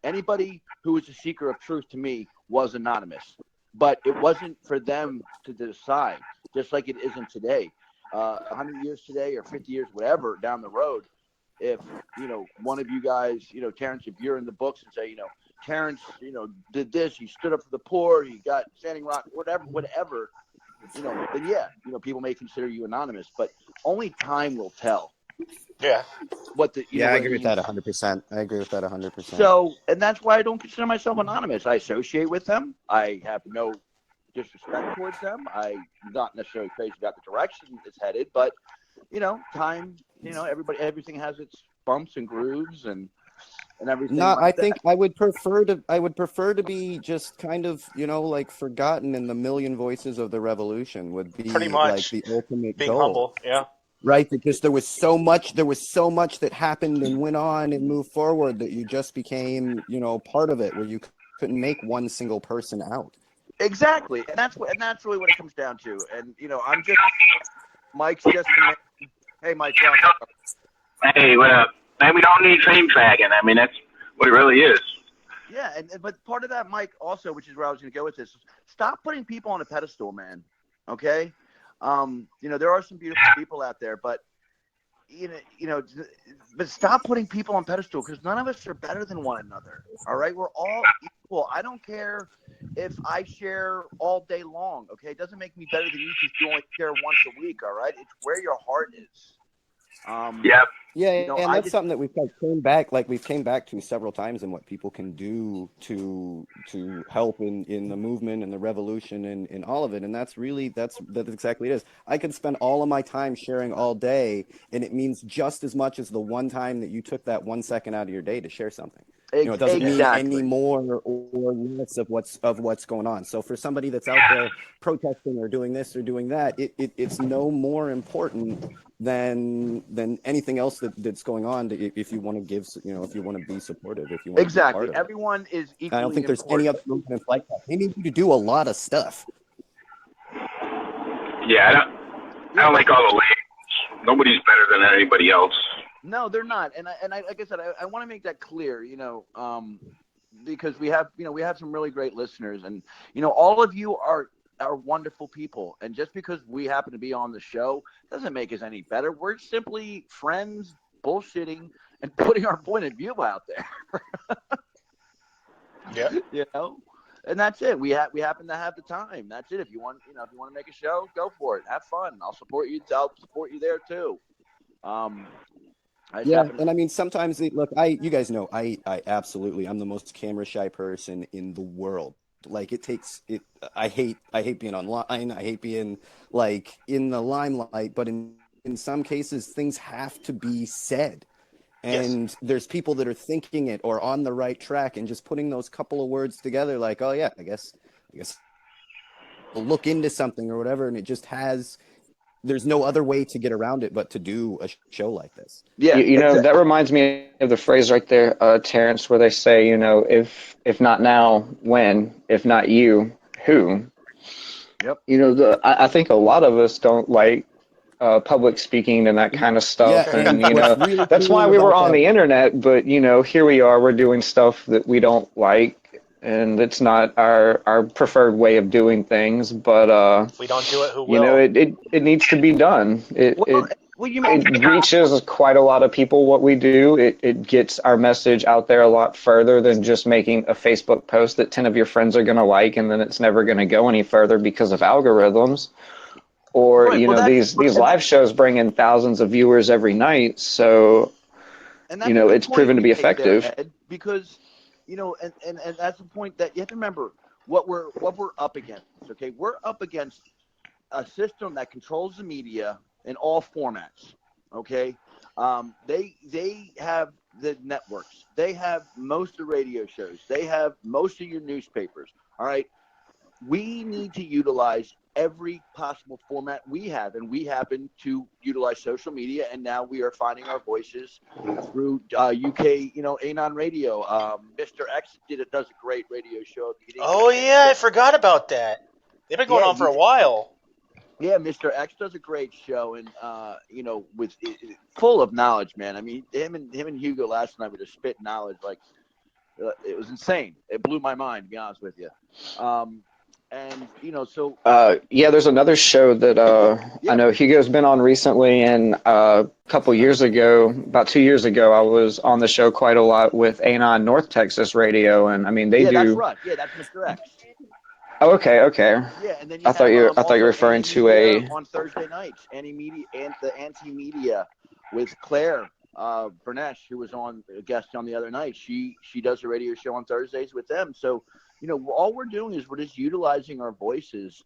Anybody who was a seeker of truth to me was anonymous, but it wasn't for them to decide, just like it isn't today. 100 years today or 50 years, whatever, down the road, if, one of you guys, Terrence, if you're in the books and say, Terrence, did this, he stood up for the poor, he got Standing Rock, whatever, then yeah, people may consider you anonymous, but only time will tell. Yeah. I agree with that 100%. I agree with that 100%. So, and that's why I don't consider myself anonymous. I associate with them. I have no disrespect towards them. I'm not necessarily crazy about the direction it's headed, but time. Everything has its bumps and grooves and everything. No, like I that. think I would prefer to be just kind of forgotten in the million voices of the revolution would be pretty much like the ultimate being goal. humble. Yeah. Right, because there was so much that happened and went on and moved forward that you just became, part of it, where you couldn't make one single person out. Exactly, and that's really what it comes down to. And Mike's just hey, Mike. Hey, what up? Man, we don't need fame dragging. I mean, that's what it really is. Yeah, but part of that, Mike, also, which is where I was going to go with this, stop putting people on a pedestal, man. Okay. There are some beautiful people out there, but but stop putting people on pedestal because none of us are better than one another. All right, we're all equal. I don't care if I share all day long. Okay, it doesn't make me better than you because you only share once a week. All right, it's where your heart is. Yep. Yeah, and that's something that we've came back to several times, and what people can do to help in the movement and the revolution and in all of it, and that's exactly it is. I could spend all of my time sharing all day, and it means just as much as the one time that you took that 1 second out of your day to share something. It doesn't mean any more or less of what's going on. So for somebody that's out there protesting or doing this or doing that, it's no more important than anything else that's going on. If you want to give, if you want to be supportive, if you want to be part of it. Everyone is equally. I don't think there's any other movements like that. They need you to do a lot of stuff. Yeah, I don't like all the labels. Nobody's better than anybody else. No, they're not, and I like I said, I want to make that clear, because we have some really great listeners, and all of you are wonderful people, and just because we happen to be on the show doesn't make us any better. We're simply friends, bullshitting, and putting our point of view out there. Yeah, and that's it. We happen to have the time. That's it. If you want, if you want to make a show, go for it. Have fun. I'll support you. I'll support you there too. Yeah, and I mean sometimes look, you guys know I absolutely I'm the most camera shy person in the world. Like it takes it. I hate being online. I hate being like in the limelight. But in some cases, things have to be said, and there's people that are thinking it or on the right track, and just putting those couple of words together, like, oh yeah, I guess we'll look into something or whatever, and it just has. There's no other way to get around it but to do a show like this. Yeah, you know, that reminds me of the phrase right there, Terrence, where they say, you know, if not now, when? If not you, who? Yep. You know, I think a lot of us don't like public speaking and that kind of stuff, Yeah, and you what's know, really that's cool why we were about on that- the internet. But you know, here we are, we're doing stuff that we don't like, and it's not our preferred way of doing things. But If we don't do it, who will? you know, it needs to be done. It reaches quite a lot of people. What we do, it gets our message out there a lot further than just making a Facebook post that 10 of your friends are going to like, and then it's never going to go any further because of algorithms. Or Right, you well, know, that's- these live shows bring in thousands of viewers every night, so And that's you a know good it's point proven to you be make there, effective. Ed, because you know, and that's the point that you have to remember what we're up against. Okay, we're up against a system that controls the media in all formats. Okay, they have the networks, they have most of the radio shows, they have most of your newspapers. All right, we need to utilize every possible format we have, and we happen to utilize social media, and now we are finding our voices through UK, you know, Anon Radio. Mr. X does a great radio show. Oh yeah, I forgot about that. They've been going on for a while. Yeah, Mr. X does a great show, and you know, with full of knowledge, man. I mean, him and Hugo last night were just spit knowledge, like it was insane. It blew my mind, to be honest with you. And you know, so Yeah, there's another show that I know Hugo's been on recently, and a couple years ago, about 2 years ago, I was on the show quite a lot with Anon North Texas Radio, and I mean they do. that's right. Yeah, that's Mr. X. Oh, okay. Yeah, and then I thought you were referring to a. on Thursday nights, the Anti-Media with Claire Bernesh, who was on a guest on the other night. She does a radio show on Thursdays with them. So, you know, all we're doing is we're just utilizing our voices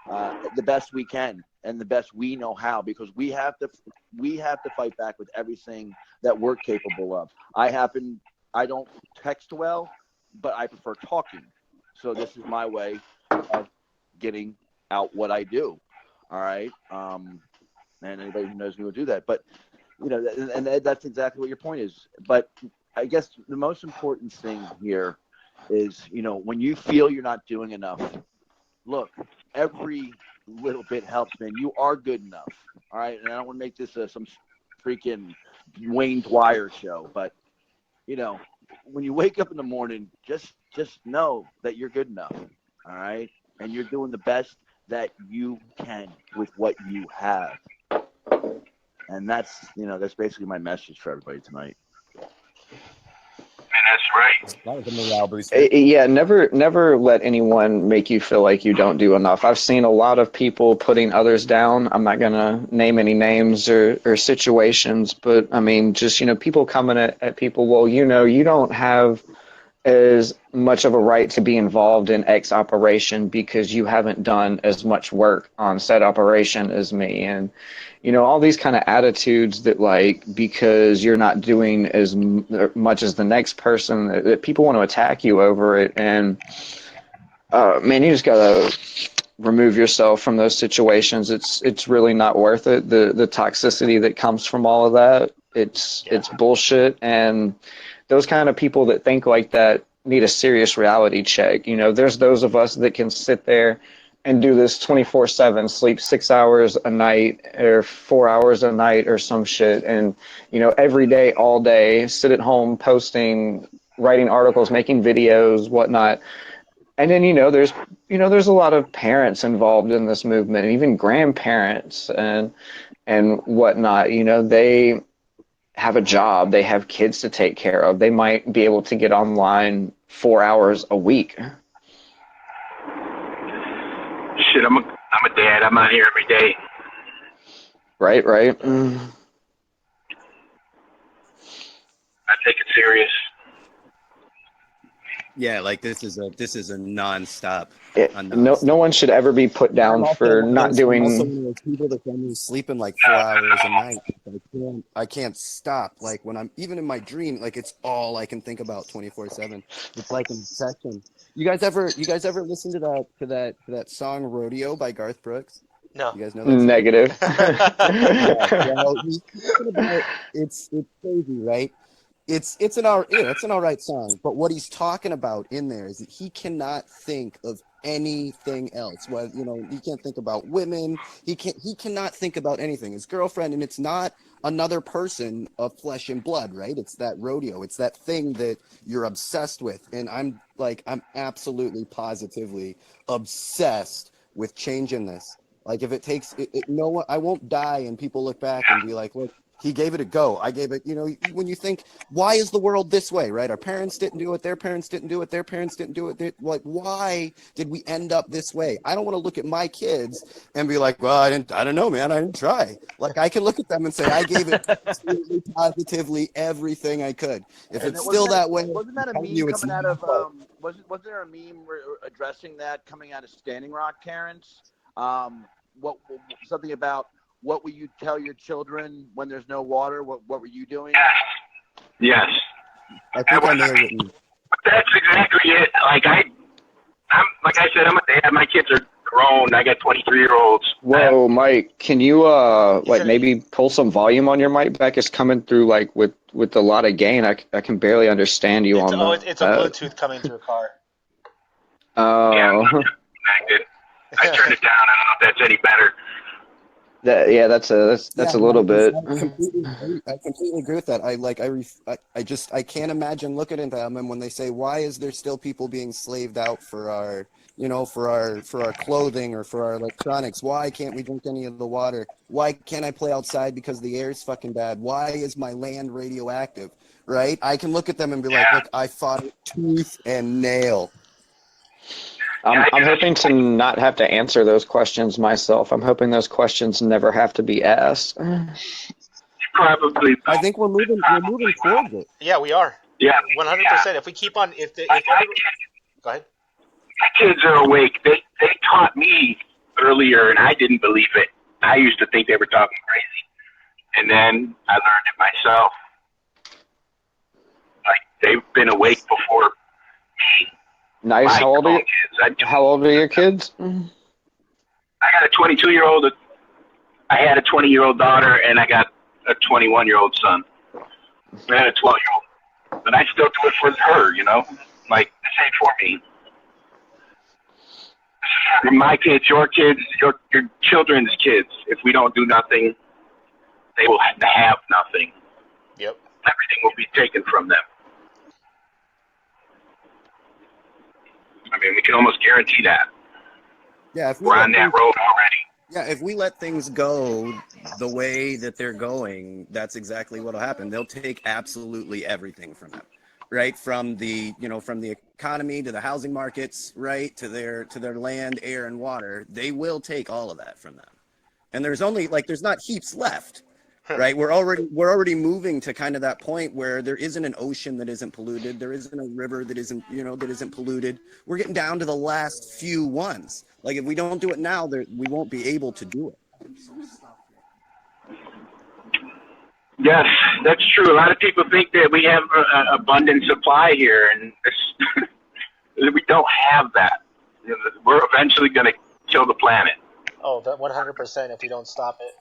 the best we can and the best we know how, because we have to fight back with everything that we're capable of. I don't text well, but I prefer talking. So this is my way of getting out what I do. All right. And anybody who knows me will do that. But, you know, and that's exactly what your point is. But I guess the most important thing here is, you know, when you feel you're not doing enough, look, every little bit helps, man. You are good enough. All right. And I don't want to make this some freaking Wayne Dwyer show, but, you know, when you wake up in the morning, just know that you're good enough, all right? And you're doing the best that you can with what you have. And that's basically my message for everybody tonight. And that's right. That was a morale booster. Yeah, never let anyone make you feel like you don't do enough. I've seen a lot of people putting others down. I'm not gonna name any names or situations, but I mean, just, you know, people coming at people. Well, you know, you don't have as much of a right to be involved in X operation because you haven't done as much work on said operation as me, and you know, all these kind of attitudes that, like, because you're not doing as much as the next person, that people want to attack you over it. And man, you just gotta remove yourself from those situations. It's really not worth it. The toxicity that comes from all of that, it's bullshit. And those kind of people that think like that need a serious reality check. You know, there's those of us that can sit there and do this 24/7, sleep 6 hours a night or 4 hours a night or some shit, and, you know, every day, all day, sit at home posting, writing articles, making videos, whatnot. And then, you know, there's a lot of parents involved in this movement, and even grandparents and whatnot. You know, they have a job, they have kids to take care of. They might be able to get online 4 hours a week. Shit, I'm a dad. I'm out here every day. Right. I take it serious. Yeah, like this is a nonstop. No one should ever be put down for not I'm also doing. one of those people that can be sleeping like 4 hours a night. I can't stop. Like when I'm even in my dream, like it's all I can think about 24/7. It's like an obsession. You guys ever listen to that song "Rodeo" by Garth Brooks? No. You guys know that song? Negative. Well, he's talking about it's crazy, right? It's an all right song, but what he's talking about in there is that he cannot think of anything else. Well, he can't think about women. He cannot think about anything. His girlfriend, and it's not another person of flesh and blood, right? It's that rodeo. It's that thing that you're obsessed with. And I'm absolutely positively obsessed with changing this. Like if it takes I won't die and people look back and be like, look, he gave it a go. I gave it, when you think, why is the world this way, right? Our parents didn't do it. Their parents didn't do it. Their parents didn't do it. Like, why did we end up this way? I don't want to look at my kids and be like, well, I don't know, man. I didn't try. Like, I can look at them and say, I gave it absolutely, positively everything I could. If it's still that way. Wasn't that a meme coming out of, wasn't there a meme addressing that coming out of Standing Rock parents? Something about, what will you tell your children when there's no water? What were you doing? Yes. I think I may have written. That's exactly it. Like I'm like I said, I'm a dad. My kids are grown. I got 23-year-olds. Whoa, Mike, can you maybe pull some volume on your mic back? It's coming through like with a lot of gain. I can barely understand you on that. It's a Bluetooth coming through a car. Oh. Yeah, I'm not connected. I turned it down. I don't know if that's any better. That's a little bit. I completely agree with that. I can't imagine looking at them and when they say, why is there still people being slaved out for our clothing or for our electronics? Why can't we drink any of the water? Why can't I play outside because the air is fucking bad? Why is my land radioactive? Right? I can look at them and be like, look, I fought it tooth and nail. I'm hoping to not have to answer those questions myself. I'm hoping those questions never have to be asked. Probably. I think we're moving towards it. Yeah, we are. Yeah. 100%. If we keep on, go ahead. My kids are awake. They taught me earlier, and I didn't believe it. I used to think they were talking crazy, and then I learned it myself. Like they've been awake before me. Nice. How old are your kids? I got a 22-year-old. I had a 20-year-old daughter, and I got a 21-year-old son. I had a 12-year-old, but I still do it for her. Like this ain't for me. For my kids, your kids, your children's kids. If we don't do nothing, they will have nothing. Yep. Everything will be taken from them. I mean, we can almost guarantee that. Yeah, if we're on that road already. Yeah, if we let things go the way that they're going, that's exactly what'll happen. They'll take absolutely everything from them, right? From the economy to the housing markets, right? To their land, air, and water. They will take all of that from them. And there's not heaps left. Right, we're already moving to kind of that point where there isn't an ocean that isn't polluted, there isn't a river that isn't polluted. We're getting down to the last few ones. Like if we don't do it now, we won't be able to do it. Yes, that's true. A lot of people think that we have an abundant supply here, and we don't have that. We're eventually going to kill the planet. Oh, 100% if we don't stop it.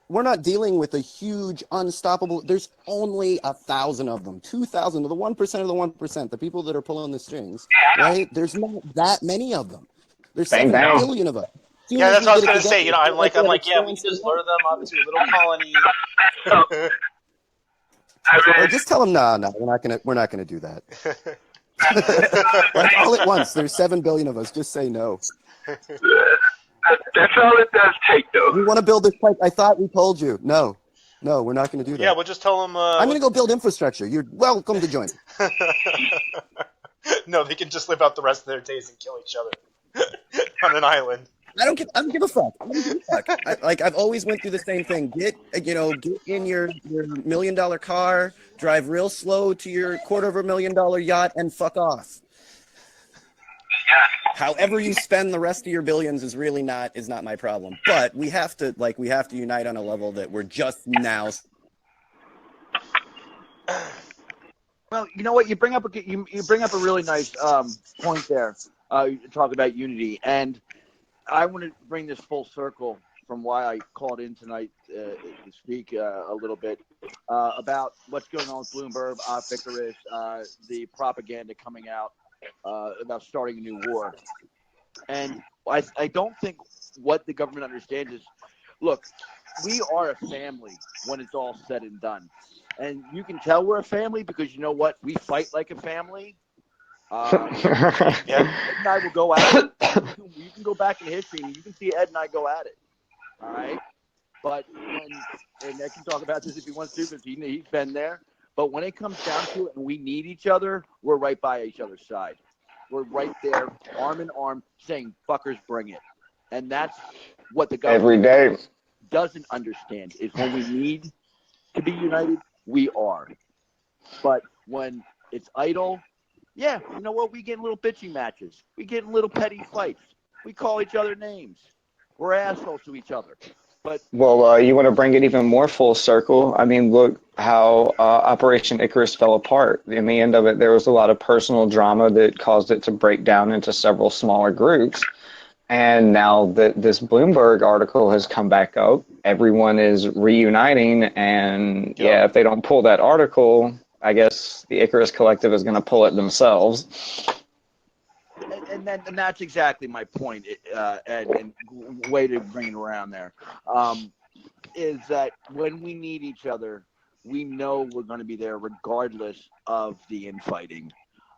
We're not dealing with a huge unstoppable. There's only 1,000 of them, 2,000 of the 1% of the 1%, the people that are pulling the strings, right? There's not that many of them. There's 7 billion of them. Yeah, that's what I was gonna say. I'm like, yeah, we can just lure them up to a little colony. Or just tell them, no, we're not gonna do that. Like all at once, there's 7 billion of us. Just say no. That's all it does take, though. We want to build this pipe. I thought we told you. No, we're not going to do that. Yeah, we'll just tell them. I'm going to go build infrastructure. You're welcome to join. No, they can just live out the rest of their days and kill each other on an island. I don't give a fuck. I don't give a fuck. I've always went through the same thing. Get in your $1 million car, drive real slow to your $250,000 yacht, and fuck off. However you spend the rest of your billions is not my problem. But we have to unite on a level that we're just now. Well, you know what? You bring up a really nice point there. You talk about unity, and I want to bring this full circle from why I called in tonight to speak a little bit about what's going on with Bloomberg, Icarus, the propaganda coming out about starting a new war. And I don't think what the government understands is, look, we are a family when it's all said and done. And you can tell we're a family because you know what? We fight like a family. Ed and I will go at it. You can go back in history and you can see Ed and I go at it. All right? But and Ed can talk about this if he wants to because he's been there. But when it comes down to it and we need each other, we're right by each other's side. We're right there, arm in arm, saying, fuckers, bring it. And that's what the government every day doesn't understand is when we need to be united, we are. But when it's idle, yeah, you know what? We get in little bitching matches. We get in little petty fights. We call each other names. We're assholes to each other. But you want to bring it even more full circle. I mean, look how Operation Icarus fell apart. In the end of it, there was a lot of personal drama that caused it to break down into several smaller groups. And now that this Bloomberg article has come back up, everyone is reuniting. And yeah, if they don't pull that article, I guess the Icarus Collective is going to pull it themselves. And that's exactly my point, Ed, and way to bring it around there, is that when we need each other, we know we're going to be there regardless of the infighting.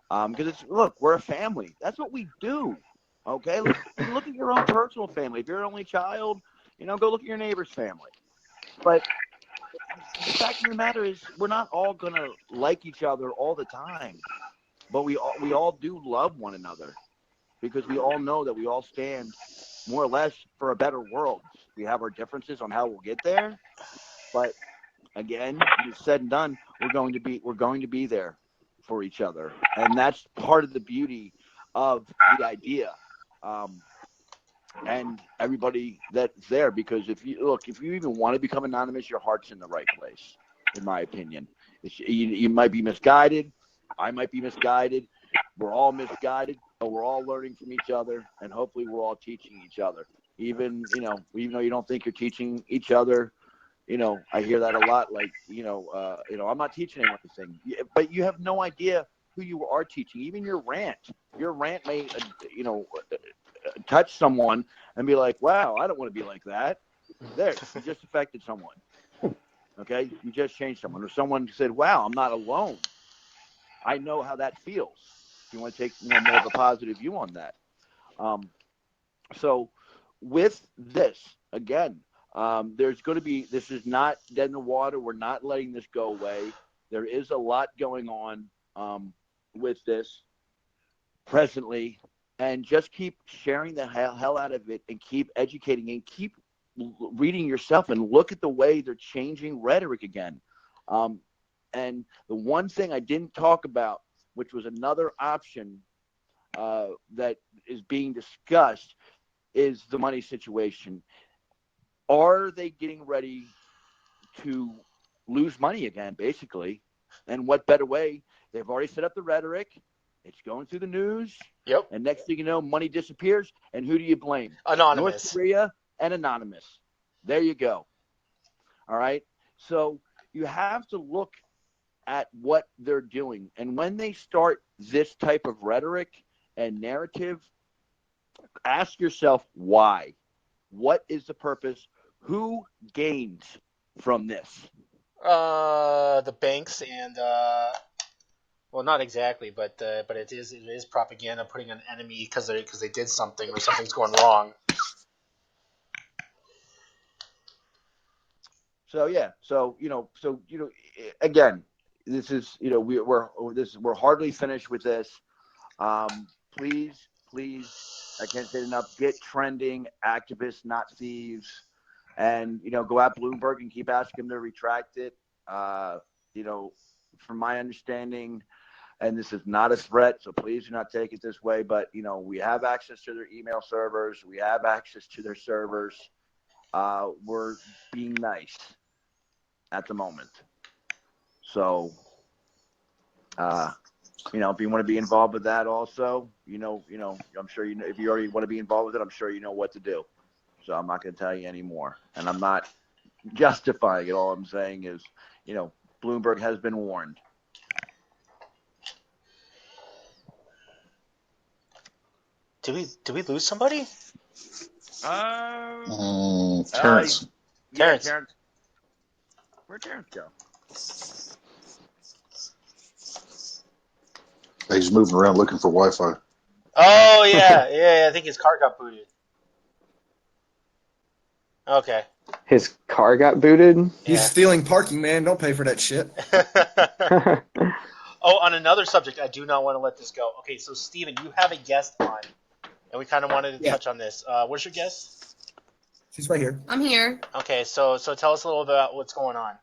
Because we're a family. That's what we do. Okay? Look at your own personal family. If you're an only child, go look at your neighbor's family. But the fact of the matter is we're not all going to like each other all the time. But we all do love one another because we all know that we all stand more or less for a better world. We have our differences on how we'll get there, but again, it's said and done, we're going to be there for each other, and that's part of the beauty of the idea. And everybody that's there, because if you even want to become anonymous, your heart's in the right place, in my opinion. You might be misguided. I might be misguided. We're all misguided, but we're all learning from each other, and hopefully we're all teaching each other. Even though you don't think you're teaching each other, I hear that a lot. Like, I'm not teaching anyone anything, but you have no idea who you are teaching. Even your rant may, touch someone and be like, wow, I don't want to be like that. There, you just affected someone. Okay, you just changed someone, or someone said, wow, I'm not alone. I know how that feels. You want to take more of a positive view on that. So with this, again, there's going to be, this is not dead in the water. We're not letting this go away. There is a lot going on with this presently, and just keep sharing the hell out of it and keep educating and keep reading yourself and look at the way they're changing rhetoric again. And the one thing I didn't talk about, which was another option that is being discussed, is the money situation. Are they getting ready to lose money again, basically? And what better way? They've already set up the rhetoric. It's going through the news. Yep. And next thing you know, money disappears. And who do you blame? Anonymous. North Korea and Anonymous. There you go. All right? So you have to look at what they're doing. And when they start this type of rhetoric and narrative, ask yourself why. What is the purpose? Who gains from this? The banks and well, not exactly, but it is propaganda, putting an enemy because they did something or something's going wrong. So yeah, again, this is we're hardly finished with this. Please please, I can't say it enough, get trending, activists, not thieves. And, go at Bloomberg and keep asking him to retract it. From my understanding, and this is not a threat, so please do not take it this way, but, we have access to their email servers. We have access to their servers. We're being nice at the moment. So, if you want to be involved with that also, I'm sure if you already want to be involved with it, I'm sure you know what to do. So I'm not going to tell you anymore. And I'm not justifying it. All I'm saying is, Bloomberg has been warned. Did we lose somebody? Terrence. Yeah, Terrence. Where'd Terrence go? He's moving around looking for Wi-Fi. Oh, yeah. I think his car got booted. Okay. His car got booted? He's stealing parking, man. Don't pay for that shit. Oh, on another subject, I do not want to let this go. Okay, so Steven, you have a guest on, and we kind of wanted to touch on this. Where's your guest? She's right here. I'm here. Okay, so tell us a little bit about what's going on.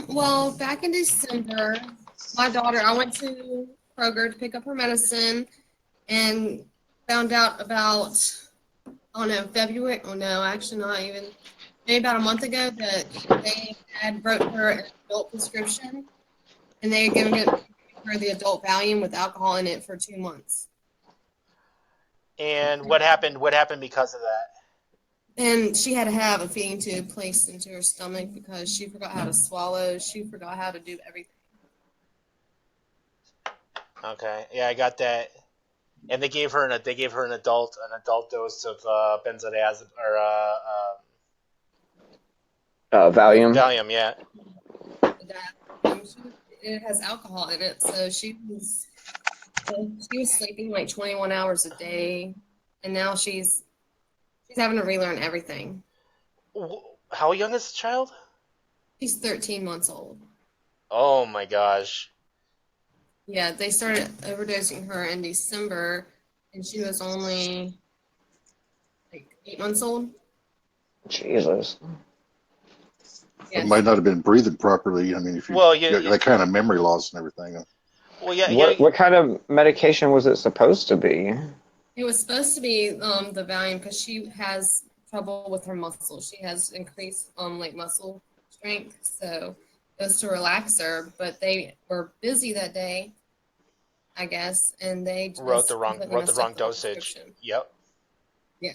Well, back in December, my daughter, I went to Kroger to pick up her medicine and found out about, February, actually not even, maybe about a month ago that they had wrote her an adult prescription and they had given her the adult Valium with alcohol in it for 2 months. And what happened? What happened because of that? And she had to have a feeding tube placed into her stomach because she forgot how to swallow. She forgot how to do everything. Okay, yeah, I got that. And they gave her an adult dose of benzodiazepine or Valium. Valium, yeah. It has alcohol in it, so she was sleeping like 21 hours a day, and now she's having to relearn everything. How young is the child? She's 13 months old. Oh my gosh. Yeah, they started overdosing her in December, and she was only like 8 months old. Jesus. Yeah. It might not have been breathing properly. I mean, if you got that kind of memory loss and everything. Well, yeah. What kind of medication was it supposed to be? It was supposed to be the Valium because she has trouble with her muscles. She has increased muscle strength, so it was to relax her. But they were busy that day, I guess, and they just wrote the wrong dosage. Yep. Yeah.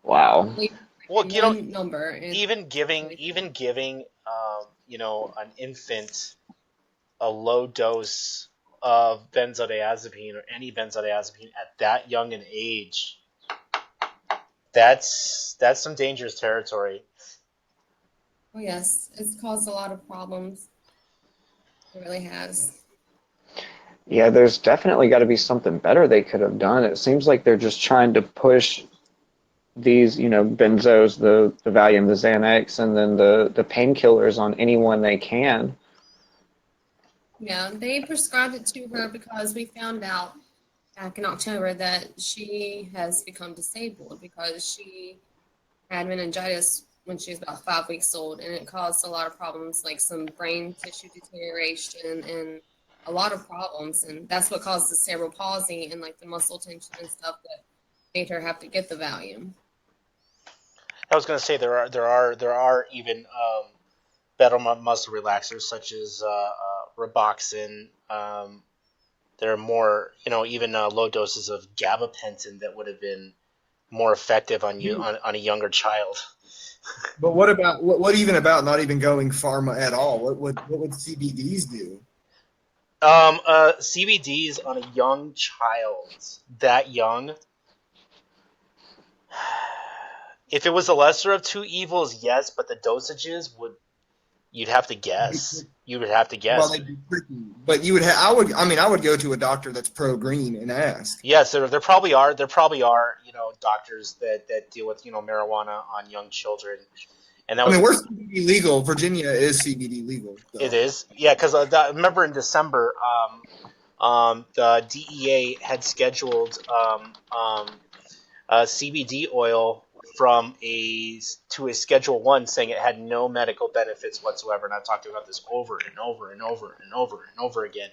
Wow. Well, number even giving an infant a low dose of benzodiazepine or any benzodiazepine at that young an age, that's some dangerous territory. Oh yes, it's caused a lot of problems. It really has. Yeah, there's definitely got to be something better they could have done. It seems like they're just trying to push these, benzos, the Valium, the Xanax, and then the painkillers on anyone they can. Yeah, they prescribed it to her because we found out back in October that she has become disabled because she had meningitis when she was about 5 weeks old, and it caused a lot of problems, like some brain tissue deterioration and a lot of problems, and that's what caused the cerebral palsy and the muscle tension and stuff that made her have to get the Valium. I was going to say there are even better muscle relaxers such as Roboxin. There are more, even low doses of gabapentin that would have been more effective on a younger child. But what even about not even going pharma at all? What would CBDs do? CBDs on a young child, that young. If it was the lesser of two evils, yes, but the dosages you'd have to guess. You would have to guess. Well, they'd be tricky. But you would I would go to a doctor that's pro-green and ask. Yes, there probably are. There probably are, doctors that deal with, marijuana on young children. And that we're CBD legal. Virginia is CBD legal. So. It is, yeah. Because I remember in December, the DEA had scheduled CBD oil to a Schedule 1, saying it had no medical benefits whatsoever. And I've talked about this over and over and over and over and over again,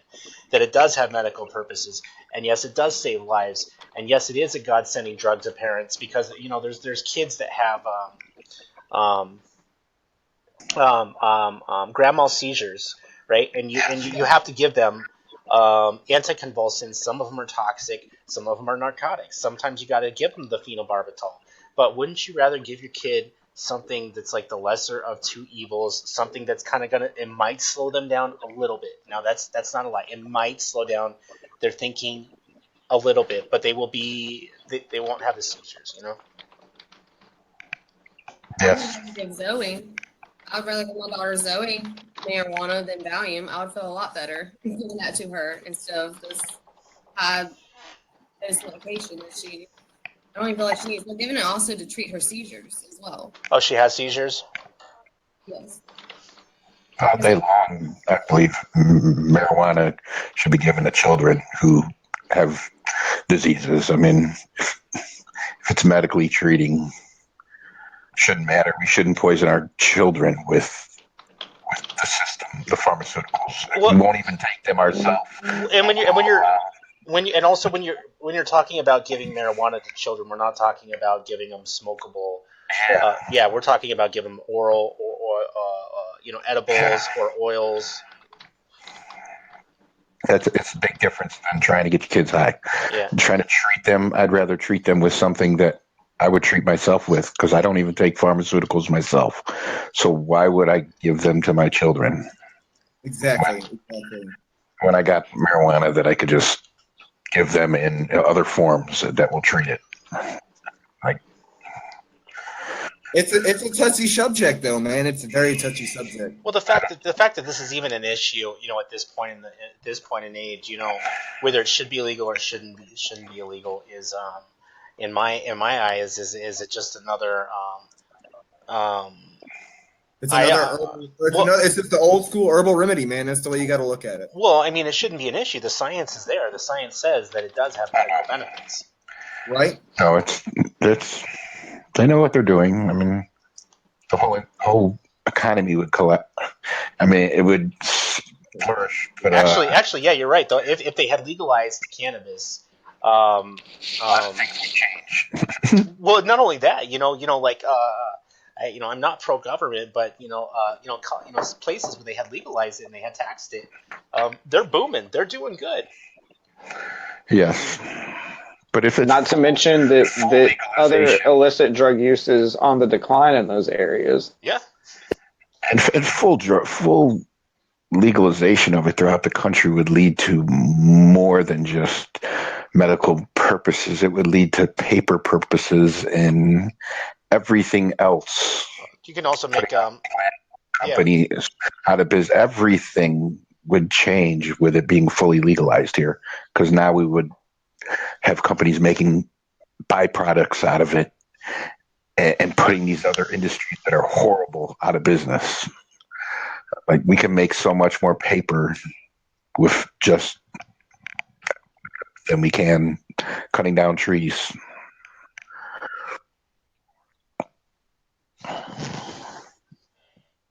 that it does have medical purposes. And yes, it does save lives. And yes, it is a God-sending drug to parents, because, you know, there's kids that have grand mal seizures, right? And you have to give them anticonvulsants. Some of them are toxic. Some of them are narcotics. Sometimes you got to give them the phenobarbital. But wouldn't you rather give your kid something that's like the lesser of two evils, something that's kind of it might slow them down a little bit. Now that's not a lie. It might slow down their thinking a little bit, but they won't have the seizures, you know? Yes. Give Zoe. I'd rather give my daughter Zoe marijuana than Valium. I would feel a lot better giving that to her instead of this high dose medication that I don't even feel like she needs. We're giving it also to treat her seizures as well. Oh, she has seizures? Yes. All day long, I believe marijuana should be given to children who have diseases. I mean, if it's medically treating, shouldn't matter. We shouldn't poison our children with the system, the pharmaceuticals. Well, we won't even take them ourselves. And when you're talking about giving marijuana to children, we're not talking about giving them smokable. We're talking about giving them oral or edibles or oils. It's a big difference than trying to get your kids high. Yeah. Trying to treat them, I'd rather treat them with something that I would treat myself with, because I don't even take pharmaceuticals myself. So why would I give them to my children? Exactly. When I got marijuana that I could just give them in other forms that will treat it. It's a touchy subject, though, man. It's a very touchy subject. Well, the fact that this is even an issue, at this point in age, whether it should be illegal or shouldn't be illegal is, in my eyes, is it just another. It's just the old school herbal remedy, man. That's the way you got to look at it. Well, I mean, it shouldn't be an issue. The science is there. The science says that it does have medical benefits. Right? No, it's. They know what they're doing. I mean, the whole economy would collapse. I mean, it would flourish. But actually, yeah, you're right. Though, if they had legalized cannabis, things would change. Well, not only that, I'm not pro-government, but places where they had legalized it and they had taxed it, they're booming. They're doing good. Yes. But if it's not to mention that the other illicit drug use is on the decline in those areas. Yeah. And full legalization of it throughout the country would lead to more than just medical purposes. It would lead to paper purposes and everything else. You can also make companies out of business. Everything would change with it being fully legalized here, because now we would have companies making byproducts out of it and putting these other industries that are horrible out of business. Like, we can make so much more paper with just than we can cutting down trees.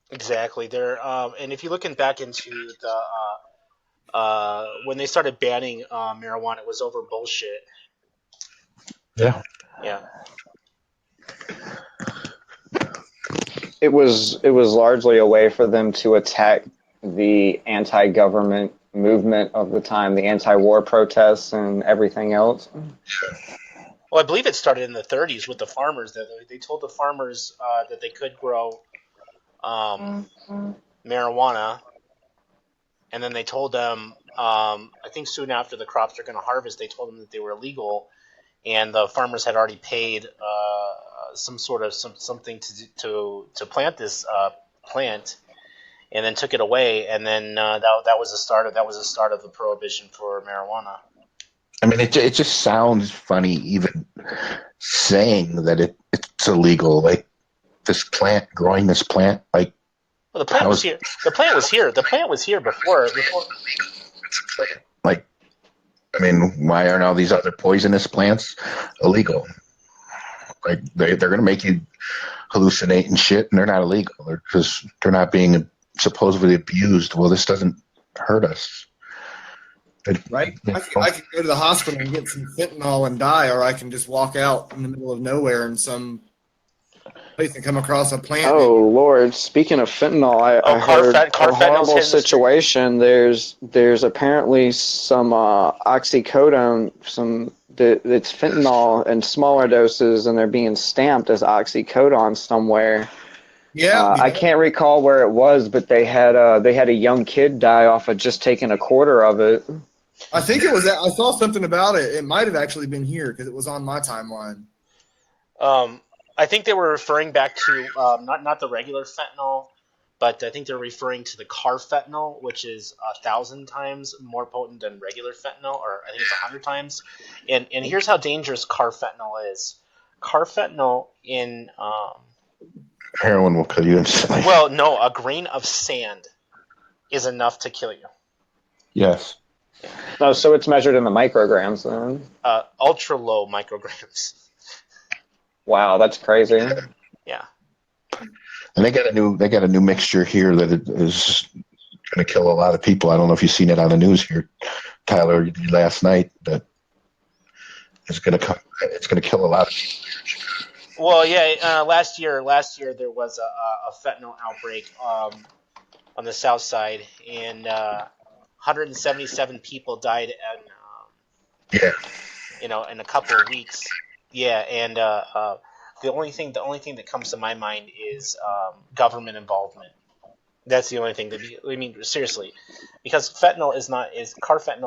Exactly. There, and if you're looking back into the when they started banning marijuana, it was over bullshit. Yeah. Yeah. It was largely a way for them to attack the anti-government movement of the time, the anti-war protests and everything else. Well, I believe it started in the 30s with the farmers. That they told the farmers that they could grow marijuana. And then they told them, I think soon after the crops are going to harvest, they told them that they were illegal, and the farmers had already paid something to plant this plant, and then took it away, and then that was the start of the prohibition for marijuana. I mean, it just sounds funny even saying that it's illegal. Like, growing this plant, like. Well, the plant was here. The plant was here. The plant was here before. Like, I mean, why aren't all these other poisonous plants illegal? Like they're going to make you hallucinate and shit, and they're not illegal. They're not being supposedly abused. Well, this doesn't hurt us. Right? I can go to the hospital and get some fentanyl and die, or I can just walk out in the middle of nowhere in some place and come across a plant. Oh Lord! Speaking of fentanyl, I heard a horrible situation. There's apparently some oxycodone, it's fentanyl in smaller doses, and they're being stamped as oxycodone somewhere. Yeah, I can't recall where it was, but they had a young kid die off of just taking a quarter of it. I think it was that. I saw something about it. It might have actually been here because it was on my timeline. I think they were referring back to not the regular fentanyl, but I think they're referring to the carfentanil, which is 1,000 times more potent than regular fentanyl, or I think it's 100 times. And here's how dangerous carfentanil is. Carfentanil in heroin will kill you instantly. Well, no, a grain of sand is enough to kill you. Yes. Oh, so it's measured in the micrograms then? Ultra low micrograms. Wow, that's crazy. Yeah. And they got a new mixture here that is going to kill a lot of people. I don't know if you've seen it on the news here, Tyler, last night. That is going to come. It's going to kill a lot of people. Well, yeah. Last year there was a fentanyl outbreak on the south side, and 177 people died, in a couple of weeks. Yeah, and the only thing that comes to my mind is government involvement. That's the only thing seriously, because carfentanil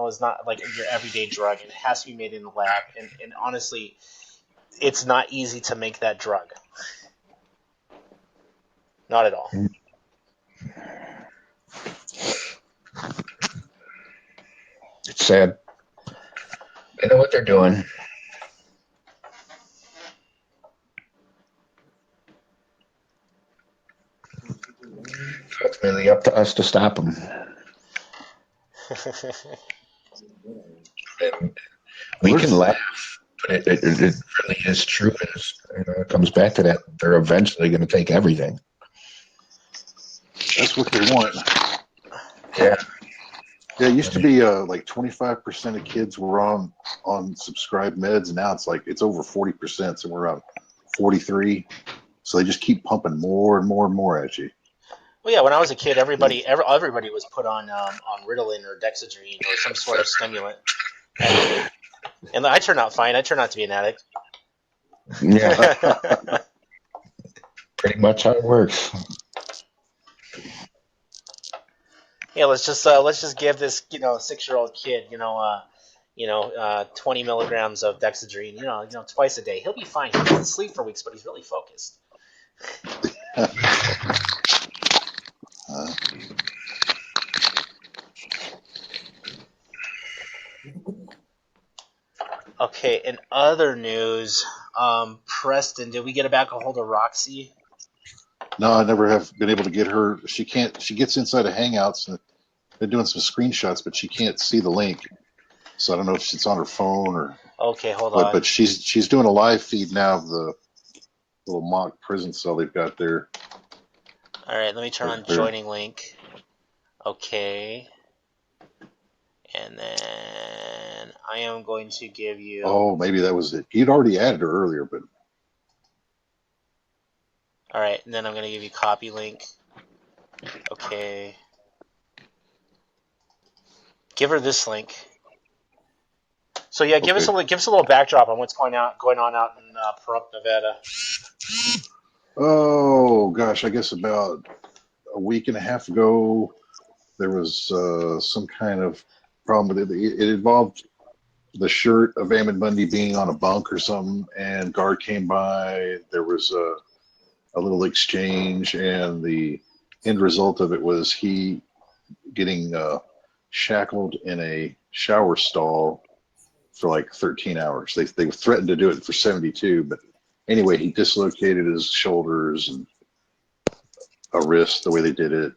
is not like your everyday drug, and it has to be made in the lab. And honestly, it's not easy to make that drug. Not at all. It's sad. They know what they're doing. So it's really up to us to stop them. And we can laugh, but it really is true. It comes back to that. They're eventually going to take everything. That's what they want. Yeah. Yeah, it used to be like 25% of kids were on subscribed meds, and now it's over 40%, so we're around 43. So they just keep pumping more and more and more at you. Well, yeah, when I was a kid, everybody was put on Ritalin or Dexedrine or some sort of stimulant, and I turned out fine. I turned out to be an addict. Yeah, pretty much how it works. Yeah, let's just give this 6-year-old kid 20 milligrams of Dexedrine twice a day. He'll be fine. He doesn't sleep for weeks, but he's really focused. Okay, in other news, Preston, did we get back a hold of Roxy? No, I never have been able to get her. She gets inside of Hangouts, and they're doing some screenshots, but she can't see the link. So I don't know if it's on her phone or. Okay, hold on. But she's doing a live feed now of the little mock prison cell they've got there. All right, let me turn on joining link. Okay. And then I am going to give you... Oh, maybe that was it. He'd already added her earlier, but... All right, and then I'm going to give you copy link. Okay. Give her this link. So yeah, give us a little backdrop on what's going on out in Pahrump, Nevada. Oh gosh, I guess about a week and a half ago, there was some kind of problem with it. It involved the shirt of Ammon Bundy being on a bunk or something, and guard came by. There was a little exchange, and the end result of it was he getting shackled in a shower stall for like 13 hours. They threatened to do it for 72, but anyway, he dislocated his shoulders and a wrist the way they did it.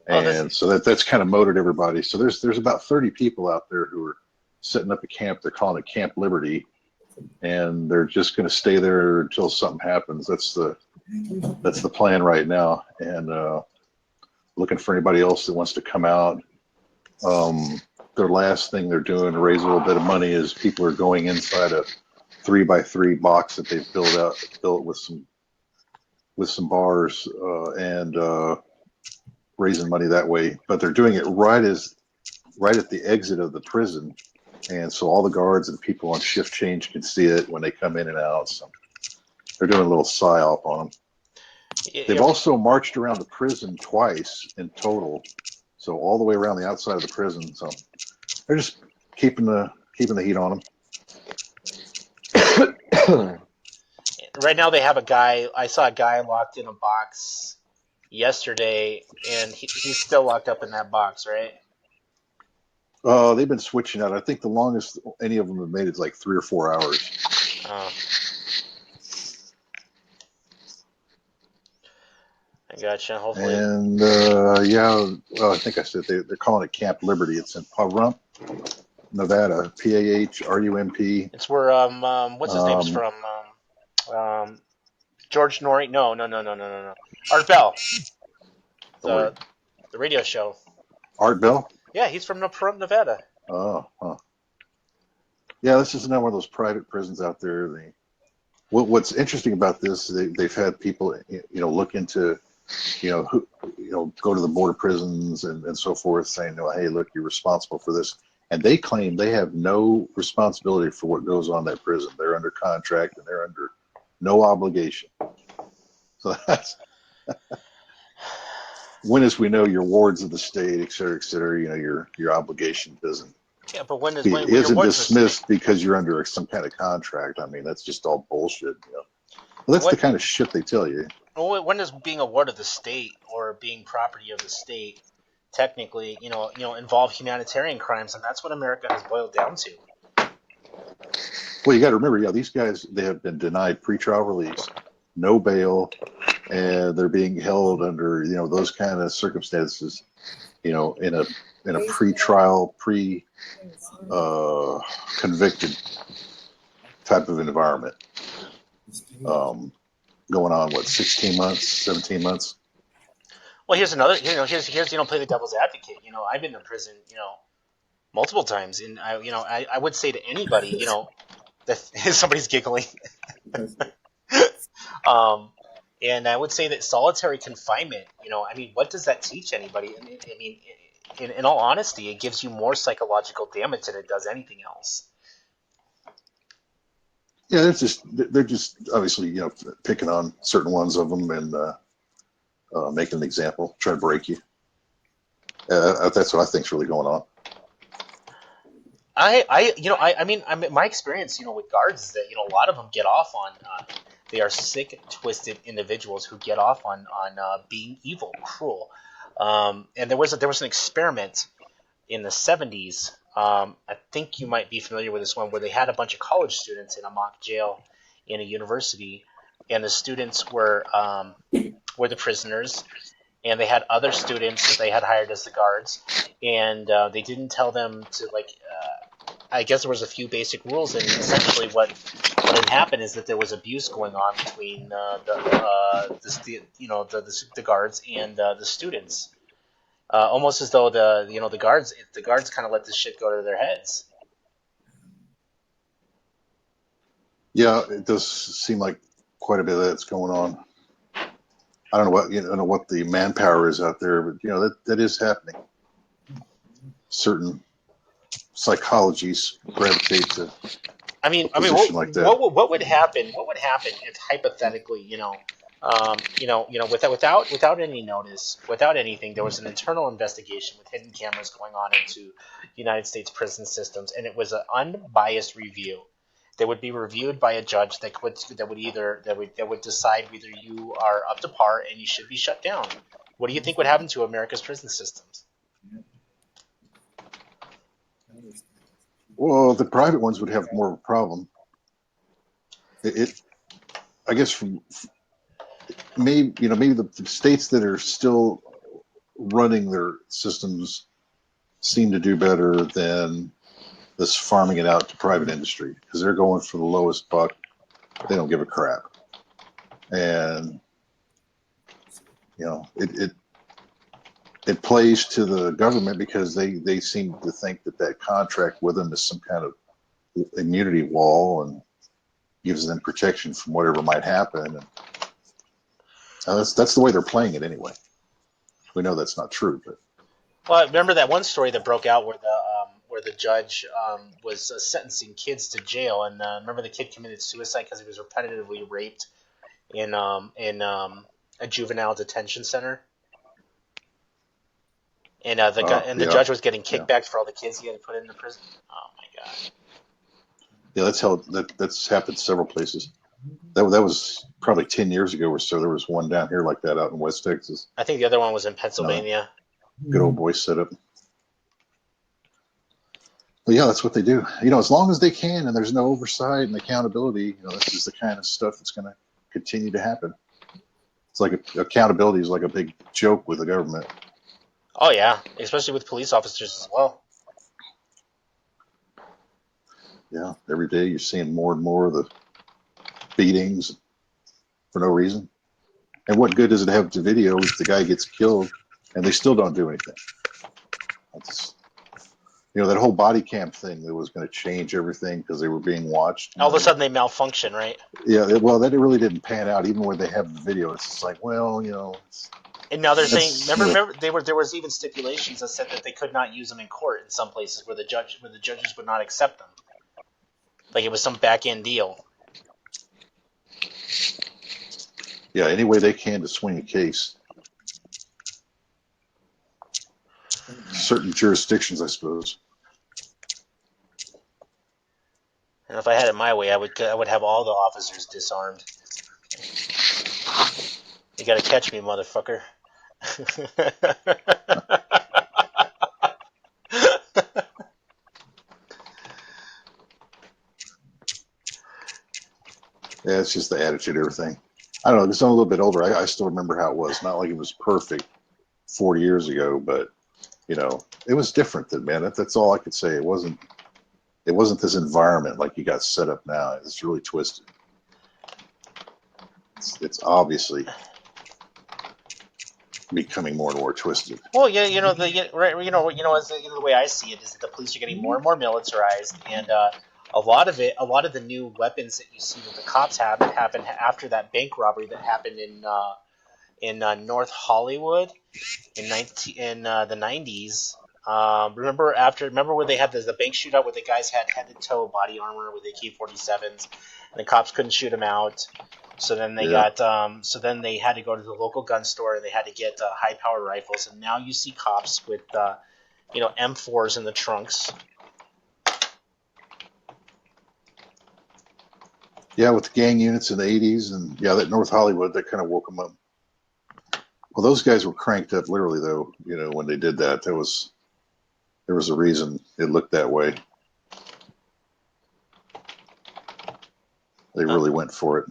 And so that's kind of motivated everybody. So there's about 30 people out there who are setting up a camp. They're calling it Camp Liberty, and they're just going to stay there until something happens. That's the plan right now, and looking for anybody else that wants to come out. Their last thing they're doing to raise a little bit of money is people are going inside a 3x3 box that they've built with some bars and raising money that way. But they're doing it right at the exit of the prison, and so all the guards and people on shift change can see it when they come in and out. So they're doing a little psyop on them. They've also marched around the prison twice in total, so all the way around the outside of the prison. So they're just keeping the heat on them. Right now they have a guy. I saw a guy locked in a box yesterday, and he's still locked up in that box, right? They've been switching out. I think the longest any of them have made is like 3 or 4 hours. I gotcha. Hopefully. And I think I said they're calling it Camp Liberty. It's in Pahrump, Nevada. Pahrump. It's where what's his name's from? George Norrie? No. Art Bell. The radio show. Art Bell? Yeah, he's from Nevada. Oh, huh. Yeah, this is another one of those private prisons out there. What's interesting about this? They've had people, look into, go to the border prisons and so forth, saying, hey, look, you're responsible for this. And they claim they have no responsibility for what goes on in that prison. They're under contract and they're under no obligation. So that's when, as we know, you're wards of the state, et cetera, your obligation doesn't. Yeah, but when isn't dismissed because you're under some kind of contract. I mean, that's just all bullshit. Well, that's the kind of shit they tell you. Well, when does being a ward of the state or being property of the state technically, involve humanitarian crimes, and that's what America has boiled down to. Well, you got to remember, these guys, they have been denied pretrial release, no bail, and they're being held under, those kind of circumstances, in a pre-trial, convicted type of environment. Going on, 16 months, 17 months? Well, here's another, here's play the devil's advocate. I've been in prison, multiple times, and I would say to anybody, that somebody's giggling. And I would say that solitary confinement, what does that teach anybody? In all honesty, it gives you more psychological damage than it does anything else. Yeah, they're just obviously, picking on certain ones of them and making an example, trying to break you. That's what I think's really going on. My experience, with guards is that, a lot of them get off on, they are sick, twisted individuals who get off on being evil, cruel. And there was an experiment in the 70s. I think you might be familiar with this one, where they had a bunch of college students in a mock jail in a university, and the students were the prisoners, and they had other students that they had hired as the guards, and they didn't tell them to I guess there was a few basic rules, and essentially what had happened is that there was abuse going on between the guards and the students. Almost as though the guards kind of let this shit go to their heads. Yeah, it does seem like quite a bit of that's going on. I don't know what the manpower is out there, but that is happening. Certain psychologies gravitate to. Like that. What would happen? What would happen if hypothetically, without any notice, without anything, there was an internal investigation with hidden cameras going on into United States prison systems, and it was an unbiased review that would be reviewed by a judge that would decide whether you are up to par and you should be shut down. What do you think would happen to America's prison systems? Well, the private ones would have more of a problem. I guess maybe the states that are still running their systems seem to do better than that's farming it out to private industry because they're going for the lowest buck. They don't give a crap, and it plays to the government because they seem to think that contract with them is some kind of immunity wall and gives them protection from whatever might happen. And that's the way they're playing it anyway. We know that's not true, but Well, I remember that one story that broke out where the judge was sentencing kids to jail, and remember the kid committed suicide because he was repetitively raped in a juvenile detention center, and the judge was getting kickbacks for all the kids he had to put into prison. Oh my god! Yeah, that's happened several places. That was probably 10 years ago or so. There was one down here like that out in West Texas. I think the other one was in Pennsylvania. Good old boy setup. But yeah, that's what they do. As long as they can and there's no oversight and accountability, this is the kind of stuff that's going to continue to happen. It's like accountability is like a big joke with the government. Oh yeah, especially with police officers as well. Yeah, every day you're seeing more and more of the beatings for no reason. And what good does it have to video if the guy gets killed and they still don't do anything? That whole body cam thing that was going to change everything because they were being watched. All of a sudden they malfunction, right? Yeah, well, that really didn't pan out. Even when they have the video, it's just like, well, And now they're saying, remember, there was even stipulations that said that they could not use them in court in some places where the judges would not accept them. Like it was some back end deal. Yeah, any way they can to swing a case. Certain jurisdictions, I suppose. And if I had it my way, I would have all the officers disarmed. You gotta catch me, motherfucker. Yeah, it's just the attitude, everything. I don't know, because I'm a little bit older. I still remember how it was. Not like it was perfect 40 years ago, but it was different then, man. That's all I could say. It wasn't this environment like you got set up now. It's really twisted. It's obviously becoming more and more twisted. Well, yeah, the way I see it is that the police are getting more and more militarized, and a lot of the new weapons that you see that the cops have happened after that bank robbery that happened in North Hollywood in the 90s. Remember when they had the bank shootout where the guys had head to toe body armor with AK-47s, and the cops couldn't shoot them out. So then they had to go to the local gun store and they had to get high-powered rifles. And now you see cops with M4s in the trunks. Yeah, with the gang units in the 80s, and that North Hollywood, that kind of woke them up. Well, those guys were cranked up literally, though. When they did that, there was a reason it looked that way. They really went for it.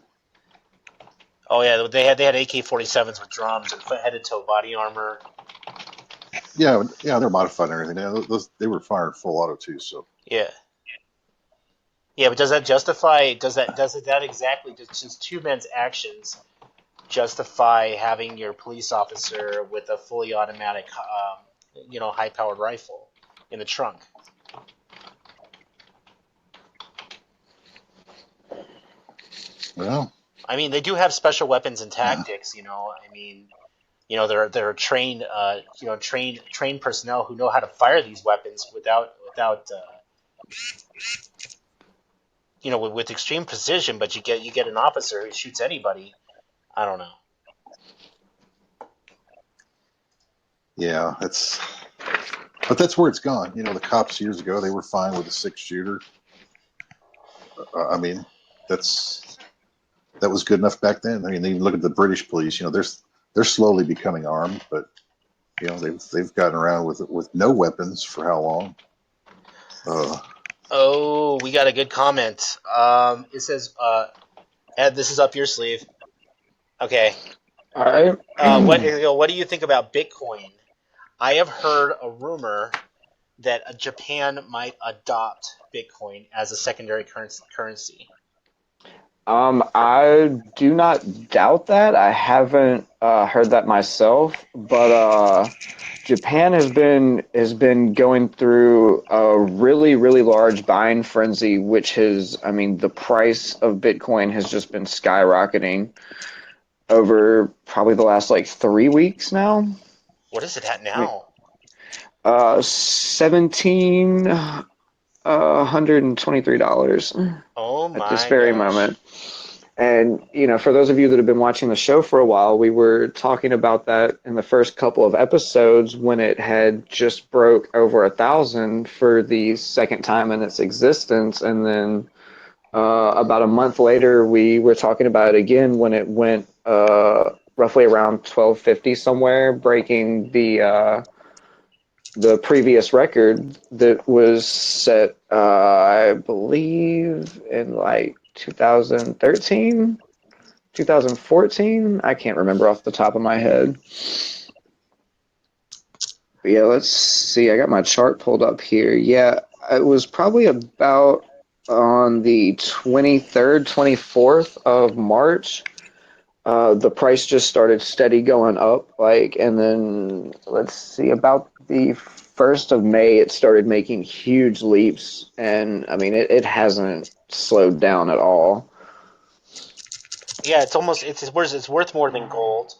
Oh yeah, they had AK-47s with drums and head-to-toe body armor. Yeah, they're modified and everything. They were firing full auto too. So yeah, but does that justify? Does two men's actions justify having your police officer with a fully automatic, high-powered rifle in the trunk? Well, I mean, they do have special weapons and tactics. They're trained, trained personnel who know how to fire these weapons with extreme precision. But you get an officer who shoots anybody. I don't know. Yeah, that's where it's gone. The cops years ago, they were fine with a 6-shooter. That was good enough back then. I mean, even look at the British police. They're slowly becoming armed, but they've gotten around with no weapons for how long? Oh, we got a good comment. It says, Ed, this is up your sleeve. Okay. All right. What do you think about Bitcoin? I have heard a rumor that Japan might adopt Bitcoin as a secondary currency? I do not doubt that. I haven't heard that myself, but Japan has been going through a really large buying frenzy, which has, I mean, the price of Bitcoin has just been skyrocketing over probably the last like 3 weeks now. What is it at now? 1,723 dollars Oh my at this very gosh. moment. And, for those of you that have been watching the show for a while, we were talking about that in the first couple of episodes when it had just broke over 1,000 for the second time in its existence. And then about a month later, we were talking about it again when it went roughly around 1,250 somewhere, breaking the previous record that was set, I believe, in like 2013, 2014. I can't remember off the top of my head. But yeah, let's see. I got my chart pulled up here. Yeah, it was probably about on the 23rd, 24th of March. The price just started steady going up, and then let's see, about the 1st of May, it started making huge leaps, and I mean, it hasn't slowed down at all. Yeah, it's worth more than gold.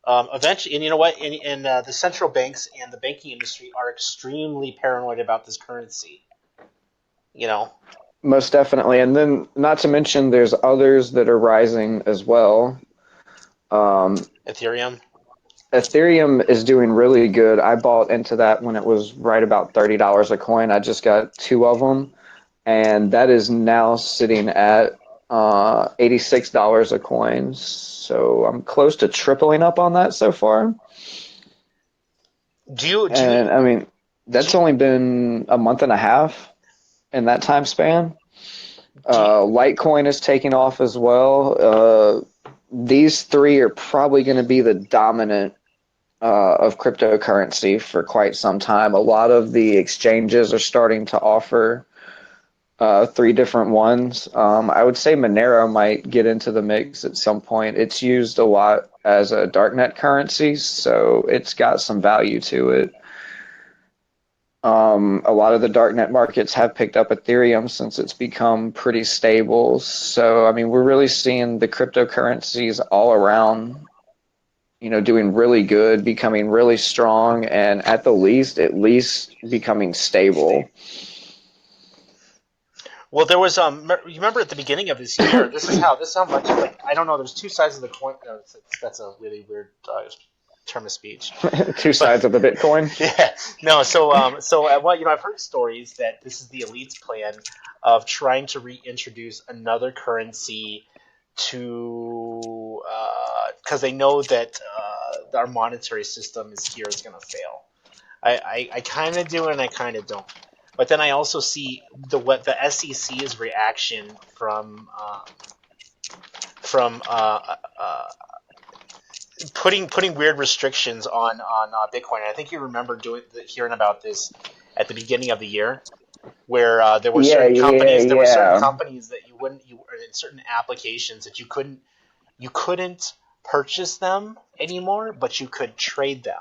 Eventually, and you know what? And the central banks and the banking industry are extremely paranoid about this currency. Most definitely, and then not to mention, there's others that are rising as well. Ethereum is doing really good. I bought into that when it was right about $30 a coin. I just got 2 of them, and that is now sitting at $86 a coin. So I'm close to tripling up on that so far. I mean, that's only been a month and a half in that time span. Litecoin is taking off as well. These three are probably going to be the dominant of cryptocurrency for quite some time. A lot of the exchanges are starting to offer 3 different ones. I would say Monero might get into the mix at some point. It's used a lot as a darknet currency, so it's got some value to it. A lot of the darknet markets have picked up Ethereum since it's become pretty stable. So, I mean, we're really seeing the cryptocurrencies all around, doing really good, becoming really strong, and at least becoming stable. Well, there was you remember at the beginning of this year. This is how much, like, I don't know. There's 2 sides of the coin. No, that's a really weird term of speech. 2 sides of the Bitcoin. Yeah. No. So I've heard stories that this is the elite's plan of trying to reintroduce another currency to because they know that our monetary system is going to fail. I kind of do and I kind of don't. But then I also see what the SEC's reaction from putting weird restrictions on Bitcoin. I think you remember hearing about this at the beginning of the year, where there were certain companies. There were certain companies that in certain applications that you couldn't purchase them anymore, but you could trade them.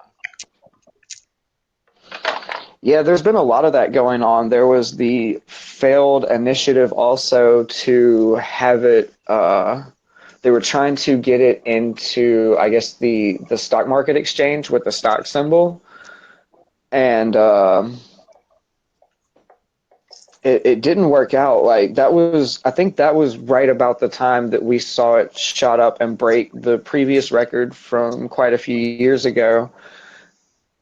Yeah, there's been a lot of that going on. There was the failed initiative also to have it. They were trying to get it into, I guess, the stock market exchange with the stock symbol, and it didn't work out. I think that was right about the time that we saw it shot up and break the previous record from quite a few years ago.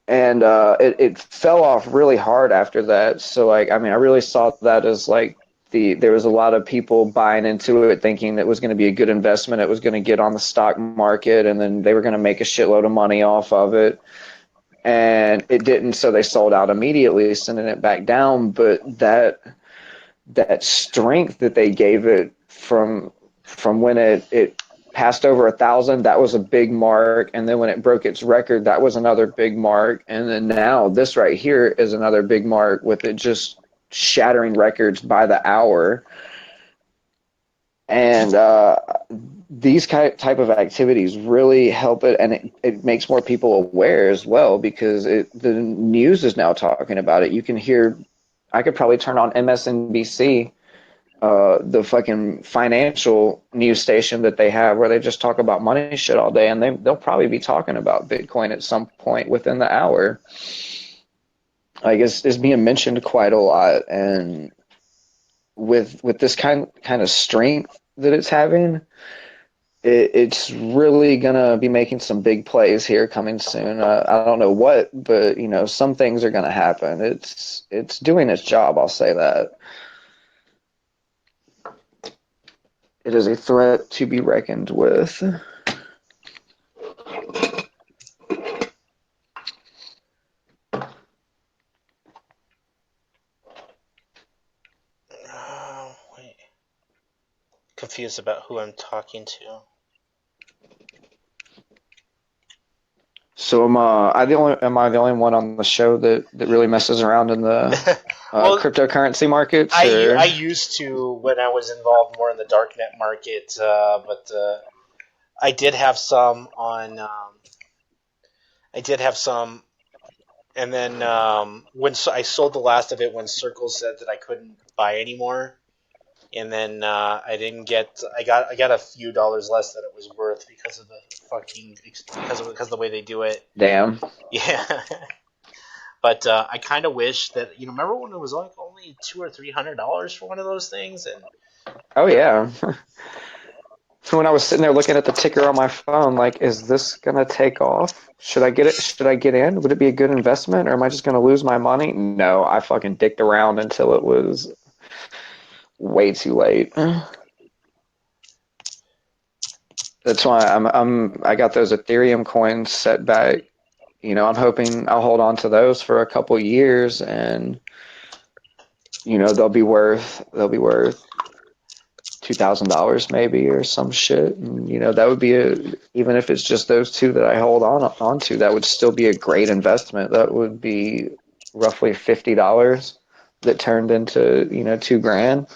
And it fell off really hard after that. So, I really saw that as there was a lot of people buying into it, thinking that it was going to be a good investment. It was going to get on the stock market, and then they were going to make a shitload of money off of it. And it didn't, so they sold out immediately, sending it back down. But that strength that they gave it from when it passed over 1,000, that was a big mark. And then when it broke its record, that was another big mark. And then now this right here is another big mark, with it just shattering records by the hour. And these type of activities really help it, and it makes more people aware as well, because the news is now talking about it. You can hear, I could probably turn on MSNBC, the fucking financial news station that they have, where they just talk about money shit all day, and they'll probably be talking about Bitcoin at some point within the hour. I guess it's being mentioned quite a lot, and with this kind of strength that it's having, it's really gonna be making some big plays here coming soon. I don't know what, but some things are gonna happen. It's doing its job, I'll say that. It is a threat to be reckoned with. Wait. Confused about who I'm talking to. So am I the only one on the show that really messes around in the cryptocurrency markets? I used to when I was involved more in the darknet market, but I did have some on. I did have some, and then when I sold the last of it when Circle said that I couldn't buy anymore, and then I didn't get. I got a few dollars less than it was worth because of the fucking because of the way they do it. Damn. Yeah. But I kind of wish that remember when it was like only $200 or $300 for one of those things, and oh yeah. So when I was sitting there looking at the ticker on my phone, like, is this gonna take off? Should I get it? Should I get in? Would it be a good investment, or am I just gonna lose my money? No, I fucking dicked around until it was way too late. That's why I got those Ethereum coins set back. I'm hoping I'll hold on to those for a couple years, and they'll be worth $2,000 maybe, or some shit. And that would be even if it's just those two that I hold on to, that would still be a great investment. That would be roughly $50 that turned into $2,000.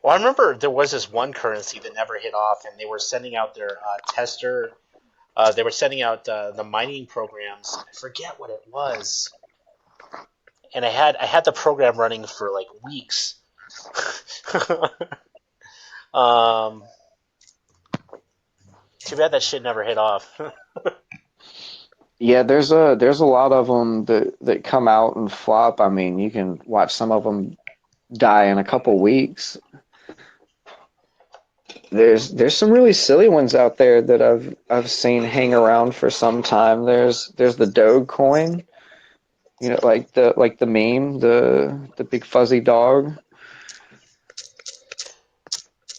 Well, I remember there was this one currency that never hit off, and they were sending out their tester. They were sending out the mining programs. I forget what it was, and I had the program running for like weeks. Too bad that shit never hit off. Yeah, there's a lot of them that come out and flop. I mean, you can watch some of them die in a couple weeks. There's some really silly ones out there that I've seen hang around for some time. There's the Dogecoin, like the meme, the big fuzzy dog.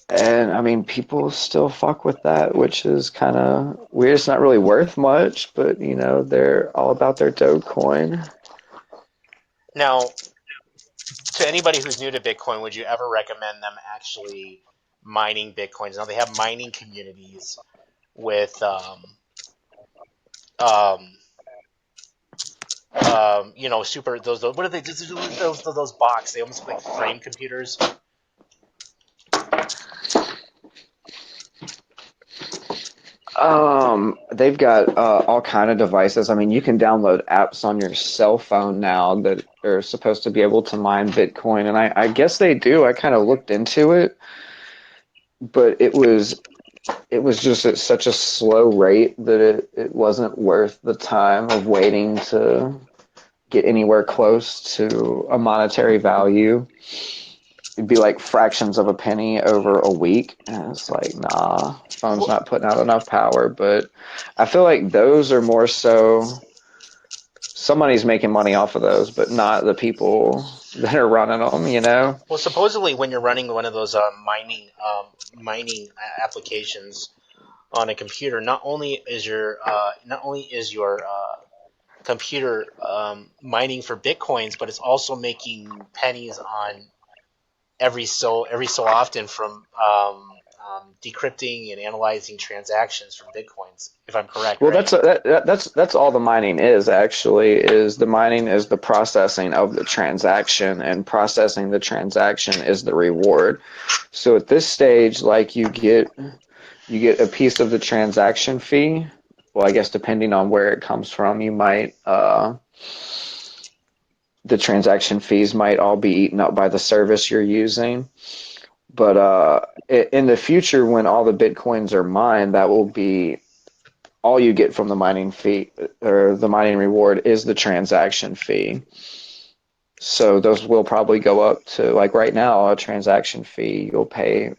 And I mean, people still fuck with that, which is kind of weird. It's not really worth much, but they're all about their Dogecoin. Now, to anybody who's new to Bitcoin, would you ever recommend them actually mining Bitcoins? Now they have mining communities with super those what are they those box? They almost look like frame computers. They've got all kind of devices. I mean, you can download apps on your cell phone now that are supposed to be able to mine Bitcoin, and I guess they do. I kind of looked into it, but it was just at such a slow rate that it wasn't worth the time of waiting to get anywhere close to a monetary value. It'd be like fractions of a penny over a week, and it's like, nah, phone's not putting out enough power. But I feel like those are more so somebody's making money off of those, but not the people that are running them, Well, supposedly when you're running one of those mining applications on a computer, not only is your computer mining for Bitcoins, but it's also making pennies on every so often from decrypting and analyzing transactions from bitcoins, if I'm correct. Well, right? that's all the mining is actually. Is the mining is the processing of the transaction, and processing the transaction is the reward. So at this stage, like you get a piece of the transaction fee. Well, I guess depending on where it comes from, you might the transaction fees might all be eaten up by the service you're using. But in the future, when all the bitcoins are mined, that will be all you get from the mining fee, or the mining reward is the transaction fee. So those will probably go up to, like right now, a transaction fee, you'll pay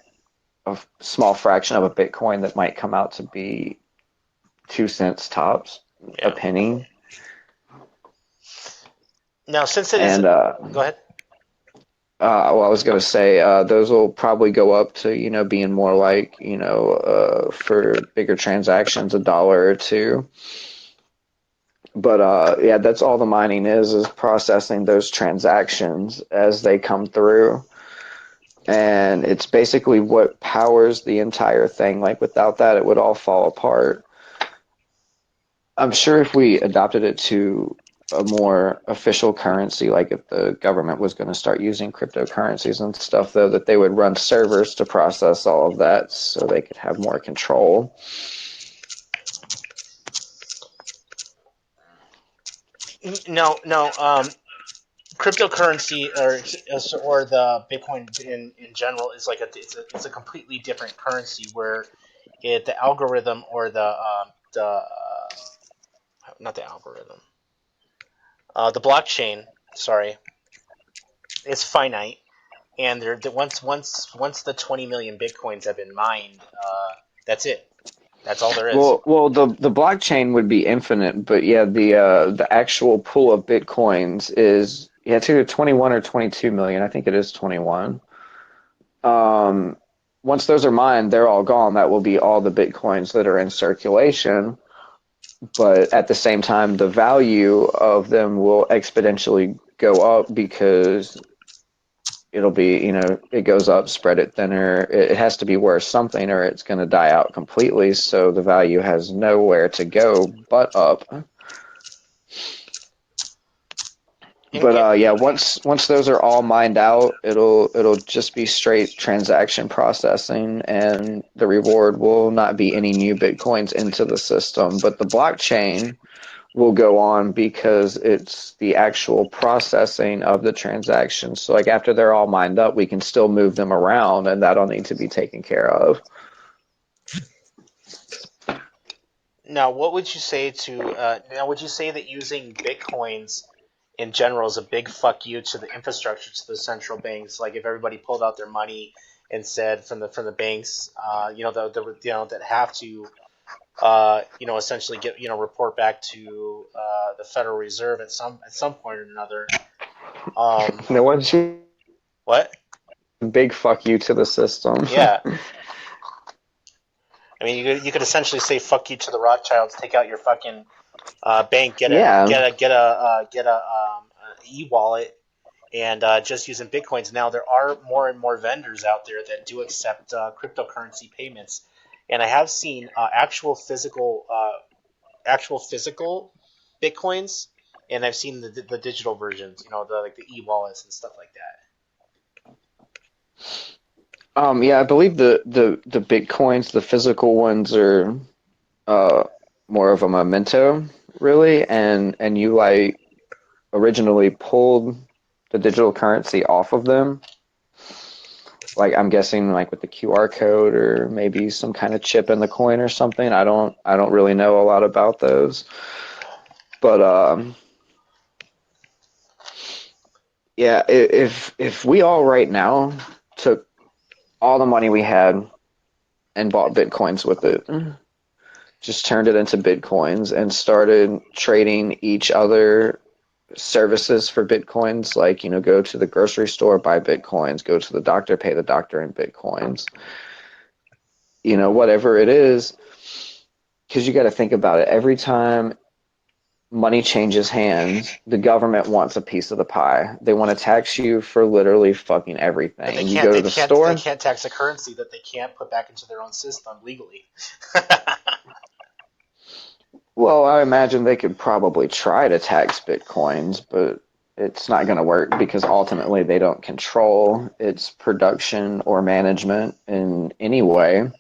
a small fraction of a Bitcoin that might come out to be 2 cents tops, a penny. Now, since it is, go ahead. Well, I was going to say those will probably go up to, being more like, for bigger transactions, $1 or $2. But yeah, that's all the mining is processing those transactions as they come through. And it's basically what powers the entire thing. Like without that, it would all fall apart. I'm sure if we adopted it to a more official currency, like if the government was going to start using cryptocurrencies and stuff, though, that they would run servers to process all of that so they could have more control. No, cryptocurrency or the Bitcoin in general is like it's a completely different currency where the algorithm or not the algorithm, the blockchain, sorry, is finite, and once the 20 million bitcoins have been mined, that's it. That's all there is. Well, the blockchain would be infinite, but yeah, the actual pool of bitcoins is it's either 21 or 22 million. I think it is 21. Once those are mined, they're all gone. That will be all the bitcoins that are in circulation. But at the same time, the value of them will exponentially go up because it'll be, it goes up, spread it thinner. It has to be worth something or it's going to die out completely. So the value has nowhere to go but up. But yeah, once those are all mined out, it'll just be straight transaction processing, and the reward will not be any new bitcoins into the system. But the blockchain will go on because it's the actual processing of the transactions. So like after they're all mined up, we can still move them around, and that'll need to be taken care of. Now, what would you say would you say that using bitcoins in general is a big fuck you to the infrastructure, to the central banks? Like if everybody pulled out their money and said from the banks, that have to, essentially get, report back to the Federal Reserve at some point or another. No one's what? Big fuck you to the system. Yeah. I mean, you could essentially say fuck you to the Rothschilds, take out your fucking bank, get a e-wallet, and just using bitcoins. Now there are more and more vendors out there that do accept cryptocurrency payments, and I have seen actual physical bitcoins, and I've seen the digital versions, the e-wallets and stuff like that. Yeah, I believe the bitcoins, the physical ones, are more of a memento, really, and you like originally pulled the digital currency off of them. Like I'm guessing, like with the QR code or maybe some kind of chip in the coin or something. I don't really know a lot about those, but yeah, if we all right now took all the money we had and bought bitcoins with it, just turned it into bitcoins and started trading each other services for bitcoins, like go to the grocery store, buy bitcoins, go to the doctor, pay the doctor in bitcoins, whatever it is, because you got to think about it. Every time money changes hands. The government wants a piece of the pie. They want to tax you for literally fucking But everything. You go to the they store. can't tax a currency that they can't put back into their own system legally. Well, I imagine they could probably try to tax bitcoins, but it's not going to work because ultimately they don't control its production or management in any way.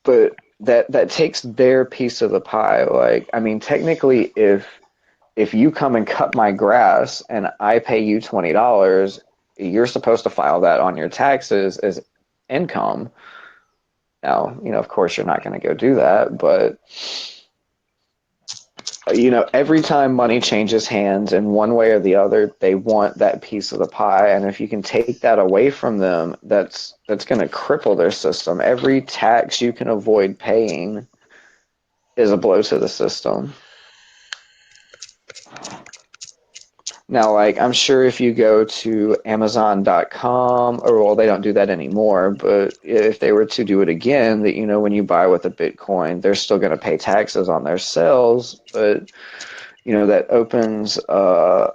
But that takes their piece of the pie. Like, I mean, technically, if you come and cut my grass and I pay you $20, you're supposed to file that on your taxes as income. Now, of course, you're not going to go do that, but every time money changes hands in one way or the other, they want that piece of the pie. And if you can take that away from them, that's going to cripple their system. Every tax you can avoid paying is a blow to the system. Now, like, I'm sure if you go to Amazon.com, or well, they don't do that anymore, but if they were to do it again, that, when you buy with a Bitcoin, they're still going to pay taxes on their sales, but, that opens a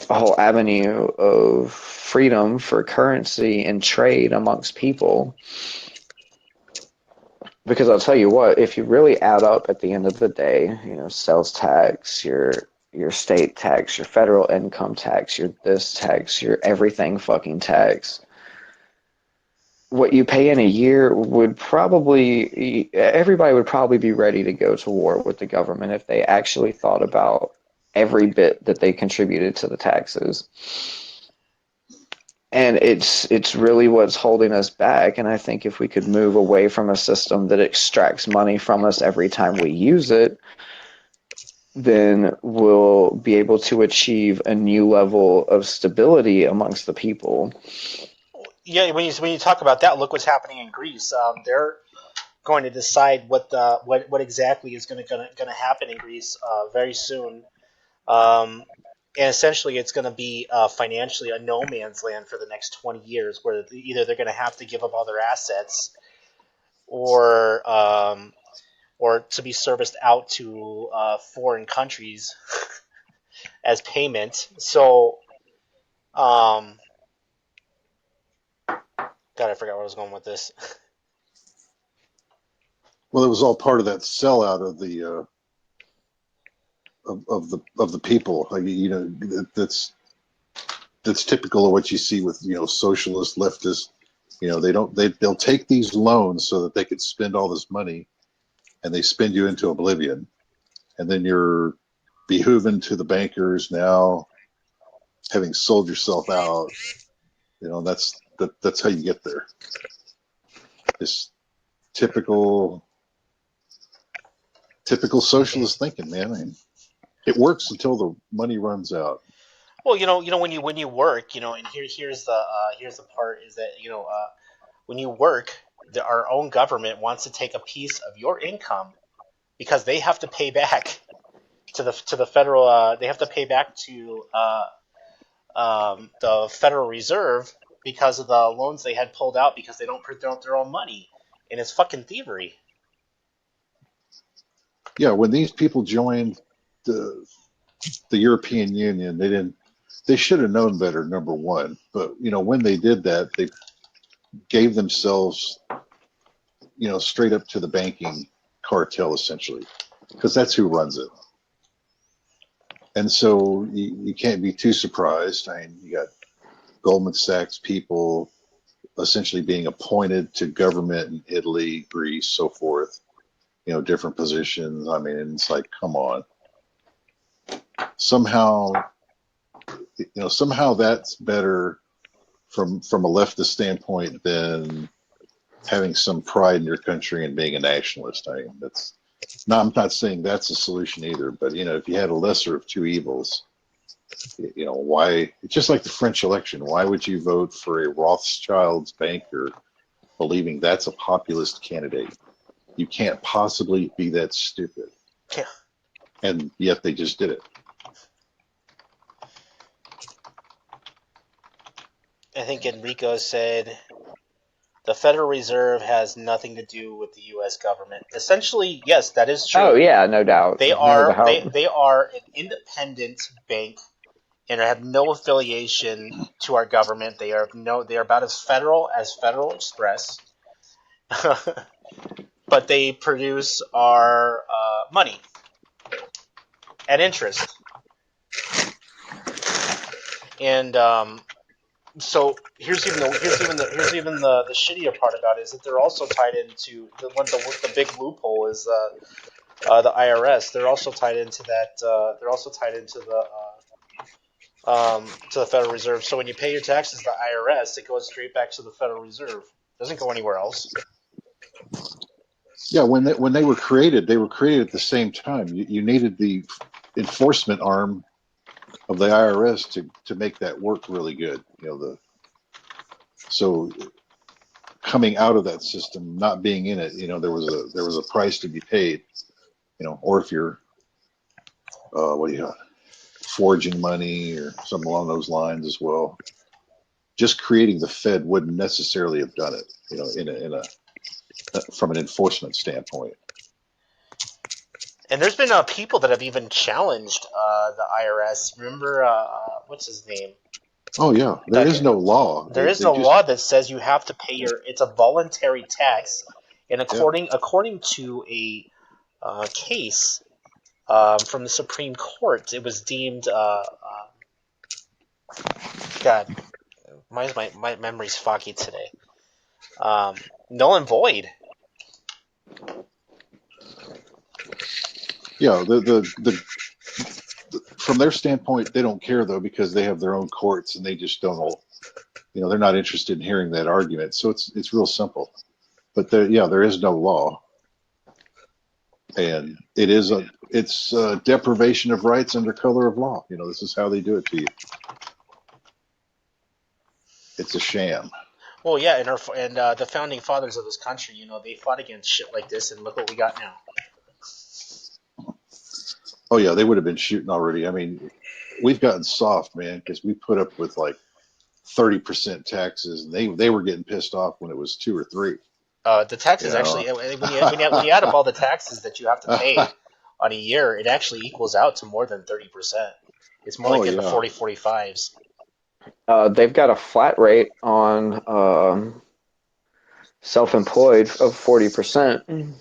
whole avenue of freedom for currency and trade amongst people. Because I'll tell you what, if you really add up at the end of the day, sales tax, your state tax, your federal income tax, your this tax, your everything fucking tax, what you pay in a year everybody would probably be ready to go to war with the government if they actually thought about every bit that they contributed to the taxes. And it's really what's holding us back. And I think if we could move away from a system that extracts money from us every time we use it, then we'll be able to achieve a new level of stability amongst the people. Yeah, when you talk about that, look what's happening in Greece. They're going to decide what exactly is going to happen in Greece very soon. And essentially, it's going to be financially a no man's land for the next 20 years, where either they're going to have to give up all their assets, or to be serviced out to foreign countries as payment. So, God, I forgot where I was going with this. Well, it was all part of that sellout of the of the people. Like, that's typical of what you see with socialist, leftist. They'll take these loans so that they could spend all this money, and they spend you into oblivion, and then you're behooving to the bankers now, having sold yourself out. That's how you get there. This typical socialist thinking, man. I mean, it works until the money runs out. Well, when you work, and here's the part is that when you work, our own government wants to take a piece of your income because they have to pay back to the federal. They have to pay back to the Federal Reserve because of the loans they had pulled out because they don't print their own money, and it's fucking thievery. Yeah, when these people joined the European Union, they should have known better, number one. But when they did that, they gave themselves straight up to the banking cartel, essentially, because that's who runs it. And so you can't be too surprised. I mean, you got Goldman Sachs people essentially being appointed to government in Italy, Greece, so forth. Different positions. I mean, it's like, come on. Somehow that's better from a leftist standpoint than having some pride in your country and being a nationalist. I mean, I'm not saying that's a solution either, but if you had a lesser of two evils, why? It's just like the French election. Why would you vote for a Rothschild's banker, believing that's a populist candidate? You can't possibly be that stupid. Yeah. And yet they just did it. I think Enrico said The Federal Reserve has nothing to do with the U.S. government. Essentially, yes, that is true. Oh yeah, no doubt. They No are doubt. they are an independent bank and have no affiliation to our government. They are about as Federal Express, but they produce our money at interest. And so here's even the shittier part about it is that they're also tied into the big loophole is the IRS. They're also tied into that. They're also tied into to the Federal Reserve. So when you pay your taxes to the IRS, it goes straight back to the Federal Reserve. It doesn't go anywhere else. Yeah, when they were created at the same time. You needed the enforcement arm of the IRS to make that work really good. So coming out of that system, not being in it, there was a price to be paid. Or if you're forging money or something along those lines as well. Just creating the Fed wouldn't necessarily have done it, from an enforcement standpoint. And there's been people that have even challenged the IRS. Remember, what's his name? Oh yeah, there is no law. There is no law that says you have to pay it's a voluntary tax, and according to a case from the Supreme Court, it was deemed. God, my memory's foggy today. Null and void. Yeah, the from their standpoint, they don't care though because they have their own courts and they just don't. They're not interested in hearing that argument. So it's real simple. But there is no law, and it's a deprivation of rights under color of law. This is how they do it to you. It's a sham. Well, yeah, and the founding fathers of this country, they fought against shit like this, and look what we got now. Oh yeah, they would have been shooting already. I mean, we've gotten soft, man, because we put up with like 30% taxes, and they were getting pissed off when it was 2 or 3. The taxes actually, when you add up all the taxes that you have to pay on a year, it actually equals out to more than 30%. It's more like in the 40-45s. They've got a flat rate on self-employed of 40%.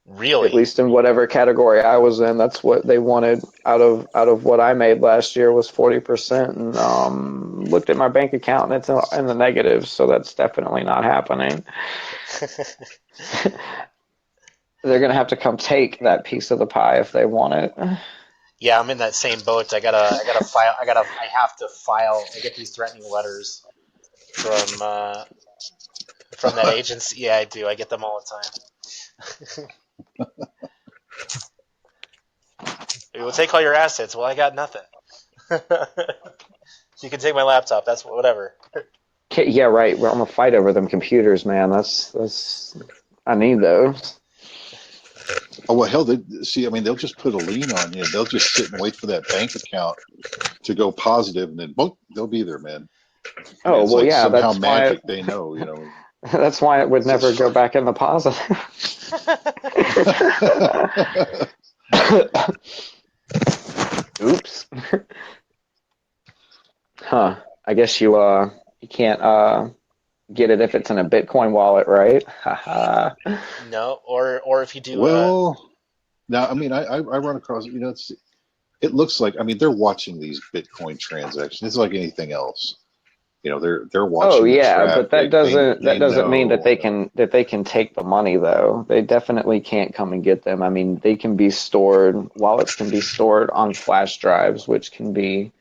Really? At least in whatever category I was in, that's what they wanted out of what I made last year was 40%. And looked at my bank account and it's in the negative, so that's definitely not happening. They're gonna have to come take that piece of the pie if they want it. Yeah, I'm in that same boat. I have to file. I get these threatening letters from that agency. Yeah, I do. I get them all the time. We'll take all your assets. Well, I got nothing. You can take my laptop. That's whatever. Yeah, right. We're on a fight over them computers, man. That's. I need those. Oh well, hell, they'll just put a lien on you. They'll just sit and wait for that bank account to go positive, and then boom, they'll be there, man. Oh well, like yeah. Somehow That's magic, why they know. That's why it would never go back in the positive. Oops. Huh. I guess you can't get it if it's in a Bitcoin wallet, right? No, or if you do. Well, now I run across it looks like they're watching these Bitcoin transactions. It's like anything else. They're watching. Oh yeah, but that doesn't mean that they know. can take the money though. They definitely can't come and get them. I mean, they can be stored. Wallets can be stored on flash drives, which can be,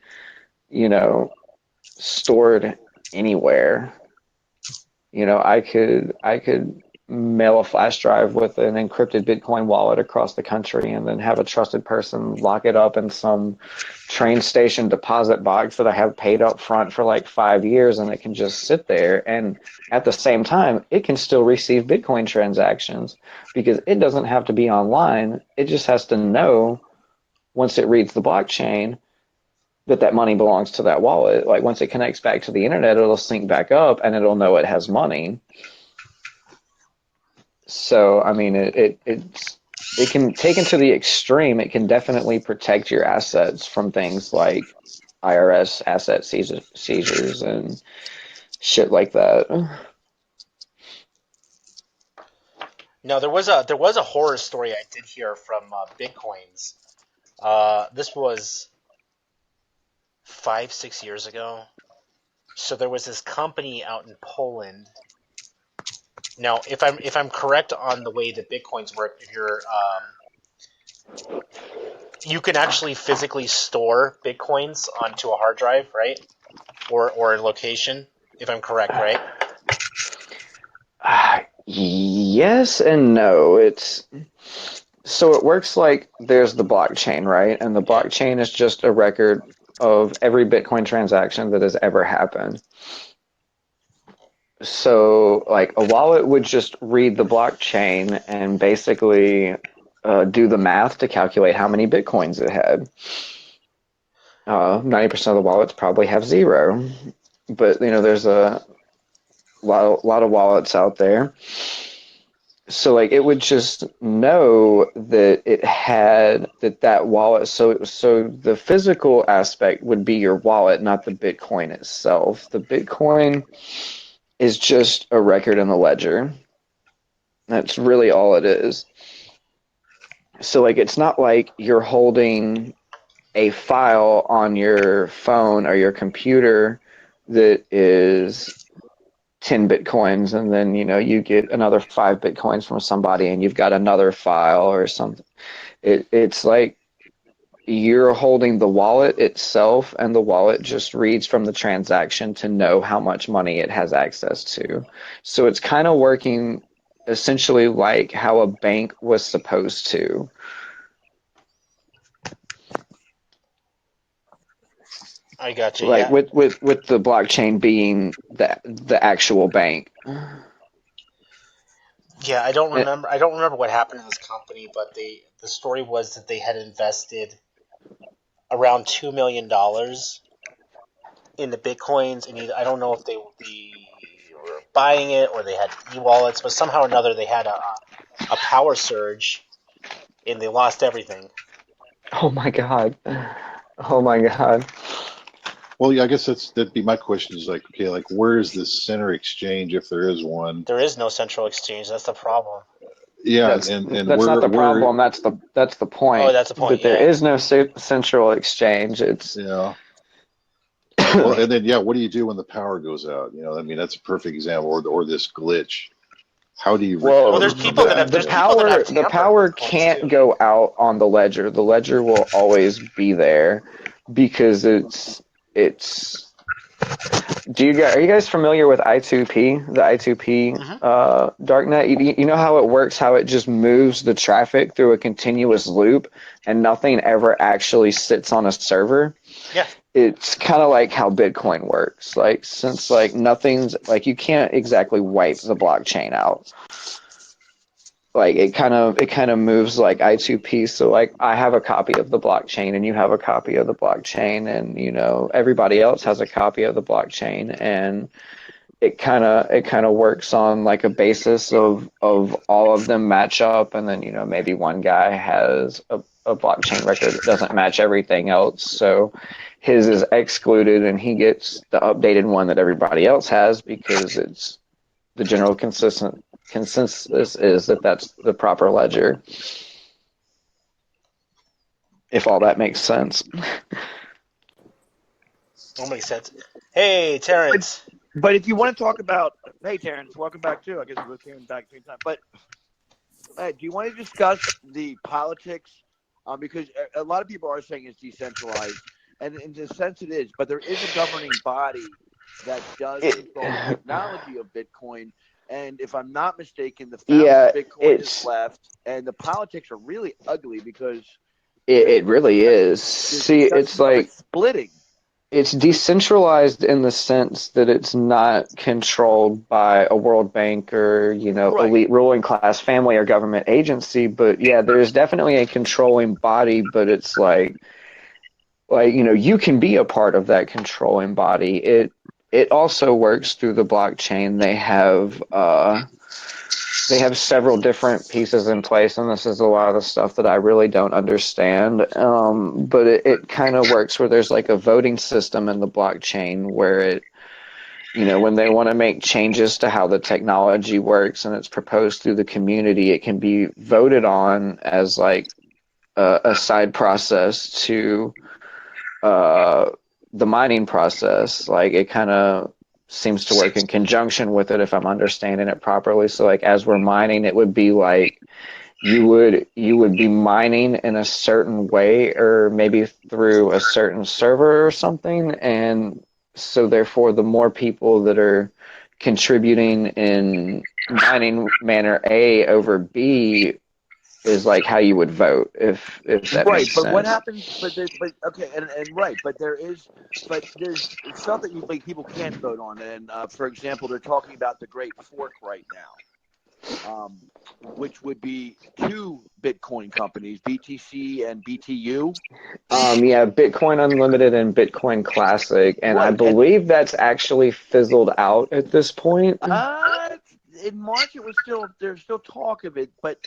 stored anywhere. I could mail a flash drive with an encrypted Bitcoin wallet across the country and then have a trusted person lock it up in some train station deposit box that I have paid up front for like 5 years, and it can just sit there. And at the same time, it can still receive Bitcoin transactions because it doesn't have to be online. It just has to know once it reads the blockchain that money belongs to that wallet. Like once it connects back to the internet, it'll sync back up and it'll know it has money. So I mean, it can taken to the extreme. It can definitely protect your assets from things like IRS asset seizures and shit like that. No, there was a horror story I did hear from Bitcoins. This was 5-6 years ago. So there was this company out in Poland. Now, if I'm correct on the way that Bitcoins work, if you're you can actually physically store Bitcoins onto a hard drive, right? Or a location, if I'm correct, right? Yes and no. So it works like there's the blockchain, right? And the blockchain is just a record of every Bitcoin transaction that has ever happened. So, like, a wallet would just read the blockchain and basically do the math to calculate how many Bitcoins it had. 90% of the wallets probably have 0. But, there's a lot of wallets out there. So, like, it would just know that it had that wallet. So the physical aspect would be your wallet, not the Bitcoin itself. The Bitcoin is just a record in the ledger. That's really all it is. So, like, it's not like you're holding a file on your phone or your computer that is 10 Bitcoins, and then, you get another 5 Bitcoins from somebody and you've got another file or something. It's like you're holding the wallet itself, and the wallet just reads from the transaction to know how much money it has access to. So it's kind of working essentially like how a bank was supposed to. I got you. Like Yeah. with the blockchain being the actual bank. Yeah, I don't remember what happened in this company, but the story was that they had invested around $2 million in the Bitcoins, and I don't know if they were buying it or they had e-wallets, but somehow or another they had a power surge, and they lost everything. Oh my god. Oh my god. Well, yeah, I guess that'd be my question is like, okay, like where is the center exchange if there is one? There is no central exchange. That's the problem. Yeah, that's and not the problem. That's the point. Oh, that's the point. That there is no central exchange. It's Well, and then what do you do when the power goes out? I mean, that's a perfect example. Or this glitch. How do you? Well, there's people that have the power can't go out on the ledger. The ledger will always be there because it's. Are you guys familiar with I2P? The I2P darknet. You know how it works? How it just moves the traffic through a continuous loop, and nothing ever actually sits on a server. Yeah. It's kind of like how Bitcoin works. Like, since nothing's you can't exactly wipe the blockchain out. Like it kind of moves like I2P. So I have a copy of the blockchain and you have a copy of the blockchain, and everybody else has a copy of the blockchain, and it kind of works on a basis of all of them match up, and then maybe one guy has a blockchain record that doesn't match everything else, so his is excluded and he gets the updated one that everybody else has because it's the general consensus is that that's the proper ledger. If all that makes sense. All makes sense. Hey, Terrence. But if you want to talk about, hey, Terrence, welcome back too. I guess we both came back at the same time. But do you want to discuss the politics? Because a lot of people are saying it's decentralized, and in a sense it is. But there is a governing body that does control the technology of Bitcoin. And if I'm not mistaken, the founder of Bitcoin is left, and the politics are really ugly because it really is. See, it's like splitting. It's decentralized in the sense that it's not controlled by a World Bank or elite ruling class family or government agency. But yeah, there's definitely a controlling body. But it's you can be a part of that controlling body. It also works through the blockchain. They have they have several different pieces in place, and this is a lot of the stuff that I really don't understand. But it kind of works where there's like a voting system in the blockchain where it, when they want to make changes to how the technology works and it's proposed through the community, it can be voted on as like a side process to the mining process. Like it kind of seems to work in conjunction with it if I'm understanding it properly. So like as we're mining, it would be like you would be mining in a certain way or maybe through a certain server or something, and so therefore the more people that are contributing in mining manner A over B is like how you would vote, if that Right, makes but what sense. happens? But okay, and right, but there's stuff that like people can't vote on, and for example, they're talking about the Great Fork right now, which would be two Bitcoin companies, BTC and BTU. Yeah, Bitcoin Unlimited and Bitcoin Classic, and I Right, and believe that's actually fizzled out at this point. in March there's still talk of it, but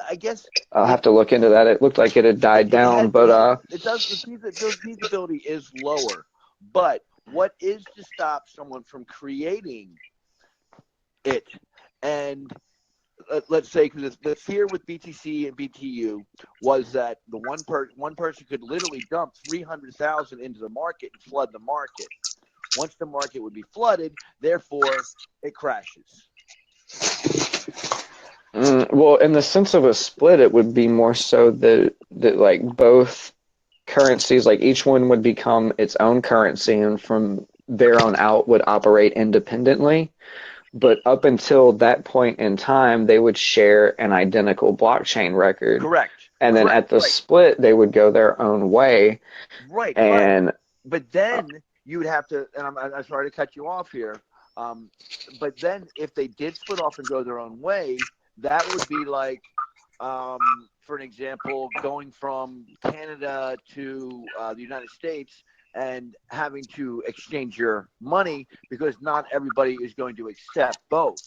I guess I'll have to look into that. It looked like it had died down, but it does. The feasibility is lower, but what is to stop someone from creating it? And let's say, because the fear with BTC and BTU was that the one person could literally dump 300,000 into the market and flood the market. Once the market would be flooded, therefore it crashes. Well, in the sense of a split, it would be more so that like both currencies, like each one would become its own currency, and from there on out would operate independently. But up until that point in time, they would share an identical blockchain record. Correct. And then at the split, they would go their own way. Right. And but then you would have to, and I'm sorry to cut you off here, but then if they did split off and go their own way, that would be like, for an example, going from Canada to the United States and having to exchange your money, because not everybody is going to accept both.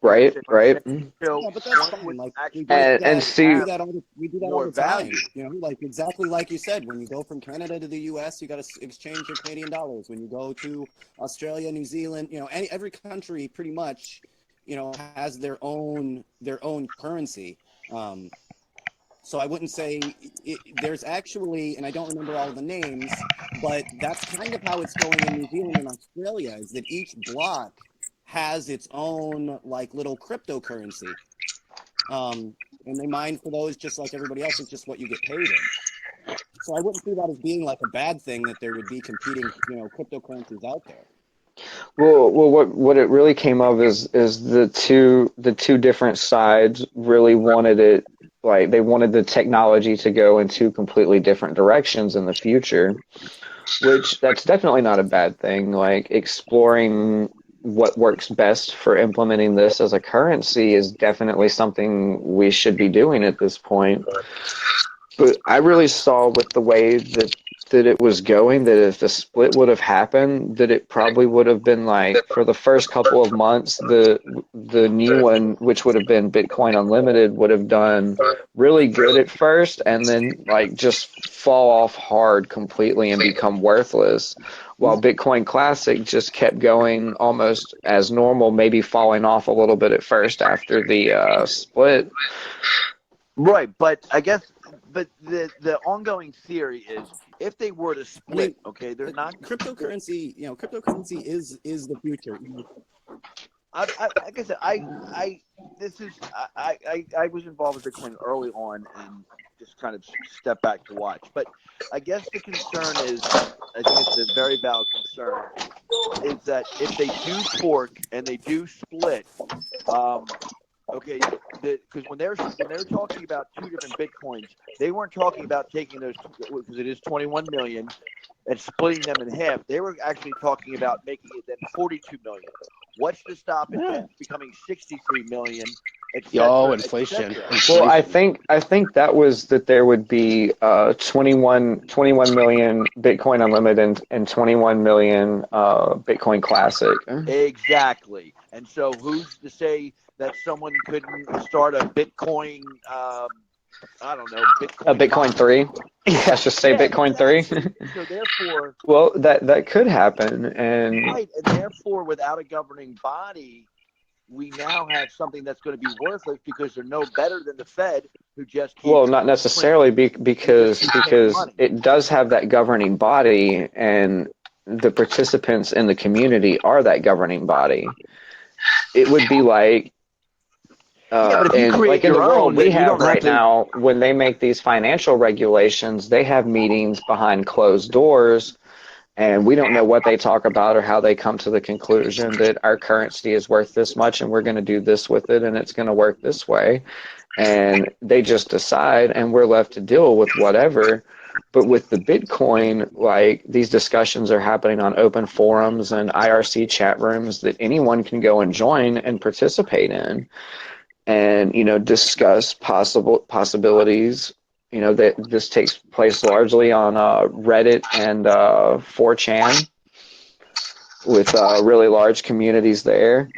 Right. So, Yeah, but that's fine. Like we do and that, see, we do that all the time. value. Like exactly like you said, when you go from Canada to the U.S., you got to exchange your Canadian dollars. When you go to Australia, New Zealand, every country pretty much, has their own currency. So I wouldn't say there's actually, and I don't remember all the names, but that's kind of how it's going in New Zealand and Australia, is that each block has its own like little cryptocurrency. And they mine for those just like everybody else. It's just what you get paid in. So I wouldn't see that as being like a bad thing, that there would be competing, cryptocurrencies out there. Well, what it really came of is the two different sides really wanted it, like they wanted the technology to go in two completely different directions in the future, which that's definitely not a bad thing. Like exploring what works best for implementing this as a currency is definitely something we should be doing at this point. But I really saw with the way that it was going, that if the split would have happened, that it probably would have been like, for the first couple of months, the new one, which would have been Bitcoin Unlimited, would have done really good at first, and then like just fall off hard completely and become worthless, while Bitcoin Classic just kept going almost as normal, maybe falling off a little bit at first after the split. Right, but I guess, the ongoing theory is, if they were to split, okay, they're not cryptocurrency. Cryptocurrency is the future. like I said, I was involved with Bitcoin early on and just kind of stepped back to watch. But I guess the concern is, I think it's a very valid concern, is that if they do fork and they do split, okay, because when they're talking about two different Bitcoins, they weren't talking about taking those, because it is 21 million, and splitting them in half. They were actually talking about making it then 42 million. What's to stop it then becoming 63 million? Inflation. Well, I think that was that there would be 21 million Bitcoin Unlimited and 21 million Bitcoin Classic. Exactly. And so who's to say that someone couldn't start a Bitcoin, I don't know, A Bitcoin 3? Yeah, let's just say Bitcoin 3. So therefore, Well, that could happen, and right, and therefore, without a governing body, we now have something that's going to be worthless because they're no better than the Fed, who just keeps well, not necessarily because money. it does have that governing body, and the participants in the community are that governing body. It would be like, but if you and create like in the your world own, we then you have don't have right to. now, when they make these financial regulations, they have meetings behind closed doors. And we don't know what they talk about or how they come to the conclusion that our currency is worth this much and we're going to do this with it and it's going to work this way. And they just decide and we're left to deal with whatever. But with the Bitcoin, like, these discussions are happening on open forums and IRC chat rooms that anyone can go and join and participate in and, you know, discuss possibilities. You know, that this takes place largely on Reddit and 4chan with really large communities there.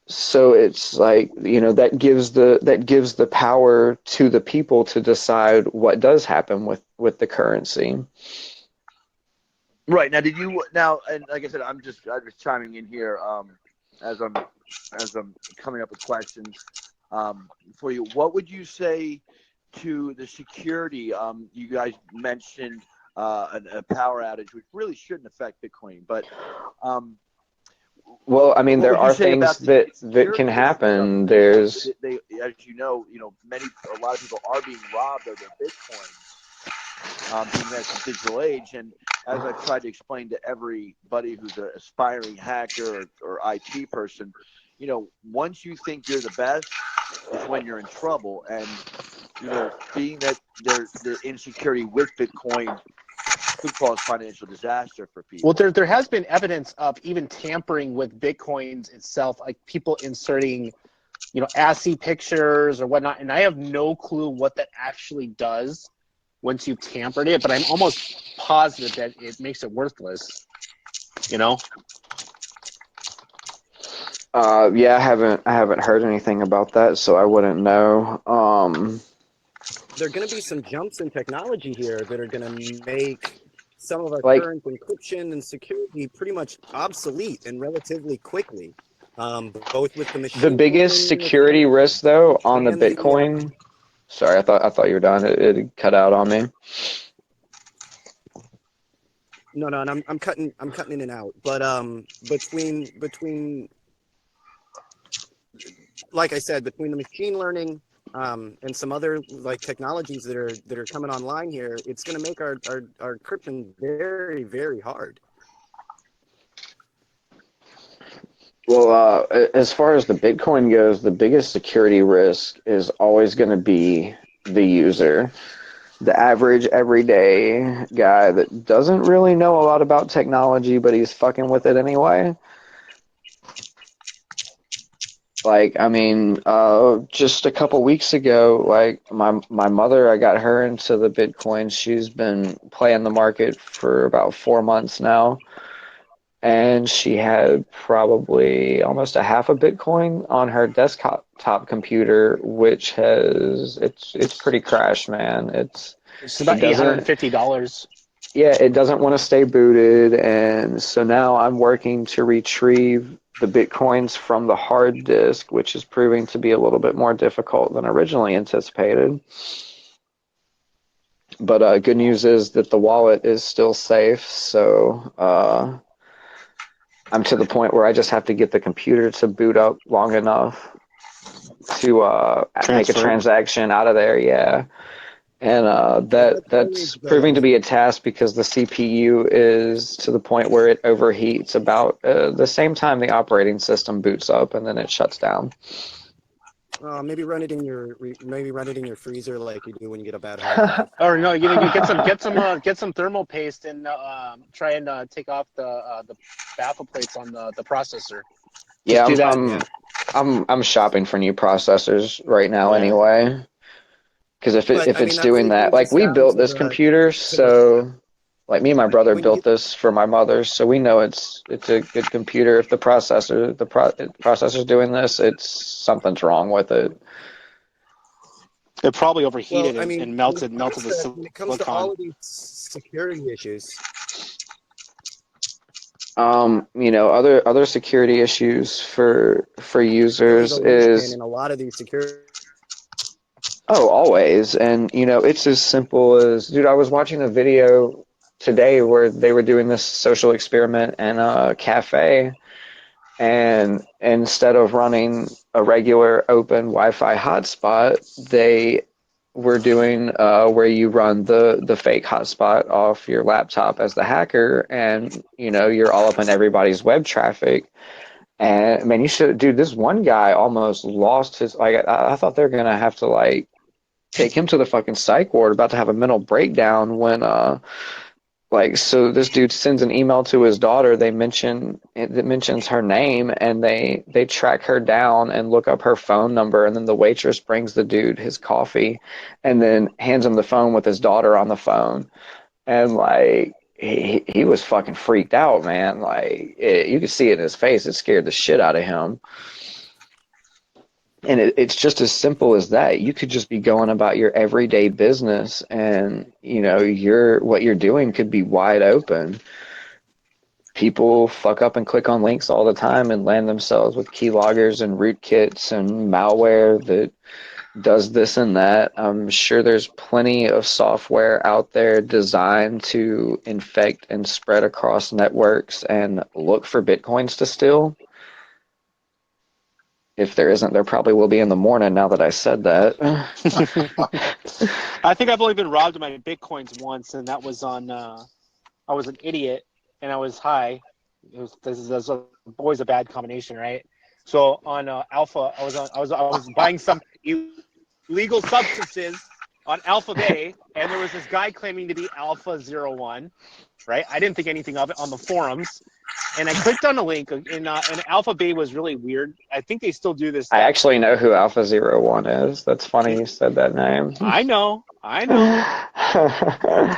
So it's like, you know, that gives the power to the people to decide what does happen with the currency. Right now, and like I said, I'm just chiming in here as I'm coming up with questions for you. What would you say to the security? You guys mentioned a power outage, which really shouldn't affect Bitcoin, but well, I mean, there are things that can happen. There's they, as you know, a lot of people are being robbed of their Bitcoin, being that digital age. And as I've tried to explain to everybody who's an aspiring hacker or IT person, you know, once you think you're the best is when you're in trouble. And, you know, being that the insecurity with Bitcoin could cause financial disaster for people. Well, there has been evidence of even tampering with Bitcoins itself, like people inserting, you know, ASCII pictures or whatnot. And I have no clue what that actually does once you've tampered it, but I'm almost positive that it makes it worthless, you know? Yeah, I haven't heard anything about that, so I wouldn't know. There are going to be some jumps in technology here that are going to make some of our Like- current encryption and security pretty much obsolete and relatively quickly. Both with the machine. The biggest learning security risk, though, on the and the, Bitcoin. Sorry, I thought you were done. It cut out on me. No, and I'm cutting in and out. But between like I said, between the machine learning and some other like technologies that are coming online here, it's going to make our encryption very, very hard. Well, as far as the Bitcoin goes, the biggest security risk is always going to be the user, the average everyday guy that doesn't really know a lot about technology, but he's fucking with it anyway. Like, I mean, just a couple weeks ago, like my mother, I got her into the Bitcoin. She's been playing the market for about 4 months now. And she had probably almost a half a Bitcoin on her desktop computer, which it's pretty crashed, man. It's about $850. Yeah, it doesn't want to stay booted, and so now I'm working to retrieve the Bitcoins from the hard disk, which is proving to be a little bit more difficult than originally anticipated. But good news is that the wallet is still safe, so I'm to the point where I just have to get the computer to boot up long enough to make a transaction out of there, yeah. And that's proving to be a task because the CPU is to the point where it overheats about the same time the operating system boots up, and then it shuts down. Maybe run it in your freezer like you do when you get a bad hard drive. Or no, you get some thermal paste and try and take off the baffle plates on the processor. Yeah, do that. I'm shopping for new processors right now anyway. Because if it's doing that, like we built this computer, so Like me and my brother When built this for my mother, so we know it's a good computer. If the processor's doing this, it's something's wrong with it. It probably overheated Well, I mean, and when melted the when it comes to all silicon. of these security issues, Other security issues for really users the linchpin is in a lot of these security. always, and it's as simple as, dude, I was watching a video today where they were doing this social experiment in a cafe, and instead of running a regular open Wi-Fi hotspot, they were doing where you run the fake hotspot off your laptop as the hacker, and you're all up in everybody's web traffic. And man, dude, this one guy almost lost his, like, I thought they were gonna have to like take him to the fucking psych ward, about to have a mental breakdown when so this dude sends an email to his daughter. It mentions her name, and they track her down and look up her phone number, and then the waitress brings the dude his coffee and then hands him the phone with his daughter on the phone. And like he was fucking freaked out, man. Like you could see it in his face. It scared the shit out of him. And it's just as simple as that. You could just be going about your everyday business, and what you're doing could be wide open. People fuck up and click on links all the time and land themselves with keyloggers and rootkits and malware that does this and that. I'm sure there's plenty of software out there designed to infect and spread across networks and look for Bitcoins to steal. If there isn't, there probably will be in the morning, now that I said that. I think I've only been robbed of my Bitcoins once, and that was on. I was an idiot, and I was high. This is always a bad combination, right? So on Alpha, I was buying some illegal substances on Alpha Bay, and there was this guy claiming to be Alpha 01, right? I didn't think anything of it on the forums. And I clicked on a link, and Alpha Bay was really weird. I think they still do this. I actually know who Alpha 01 is. That's funny you said that name. I know. Yeah,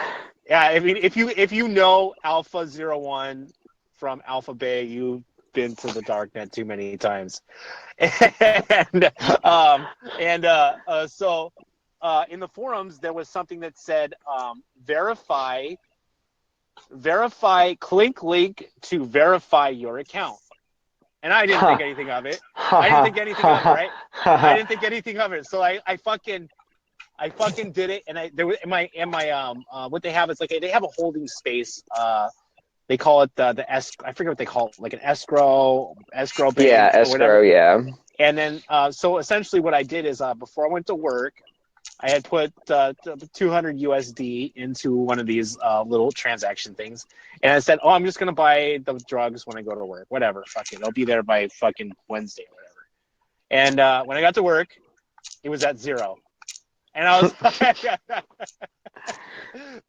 I mean, if you know Alpha 01 from Alpha Bay, you've been to the darknet too many times. So in the forums there was something that said click link to verify your account. And I didn't think anything of it. Right? I didn't think anything of it. So I fucking did it, and what they have is like they have a holding space. They call it the I forget what they call it, like an escrow bank. Yeah, escrow, yeah. And then so essentially what I did is before I went to work, I had put 200 USD into one of these little transaction things, and I said, "Oh, I'm just gonna buy the drugs when I go to work. Whatever, fuck it, I'll be there by fucking Wednesday or whatever." And when I got to work, it was at zero, and I was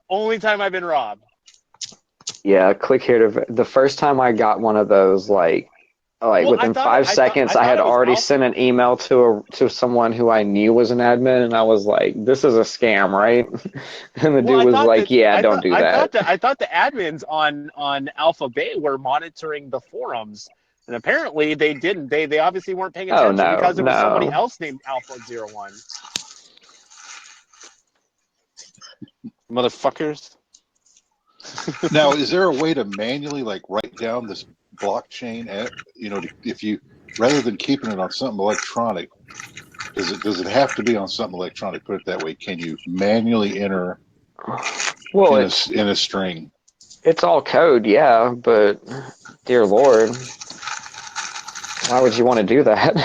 only time I've been robbed. Yeah, click here to. The first time I got one of those, within 5 seconds, I had already sent an email to someone who I knew was an admin, and I was like, "This is a scam, right?" And the dude was like, "Yeah, don't do that." I thought the admins on Alpha Bay were monitoring the forums, and apparently they didn't. They obviously weren't paying attention because there was somebody else named Alpha 01. Motherfuckers. Now, is there a way to manually write down this blockchain? If you, rather than keeping it on something electronic, does it have to be on something electronic? Put it that way. Can you manually enter in a string? It's all code, yeah, but dear Lord, why would you want to do that?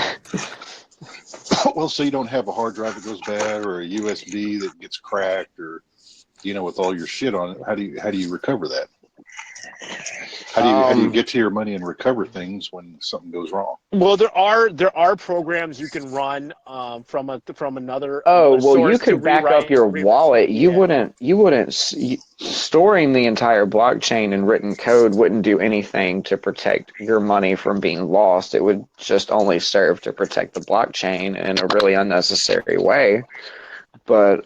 Well, so you don't have a hard drive that goes bad, or a USB that gets cracked, or with all your shit on it. How do you recover that? How do you get to your money and recover things when something goes wrong? Well, there are programs you can run from another. Oh, well, you could back up your wallet. You wouldn't storing the entire blockchain in written code wouldn't do anything to protect your money from being lost. It would just only serve to protect the blockchain in a really unnecessary way. But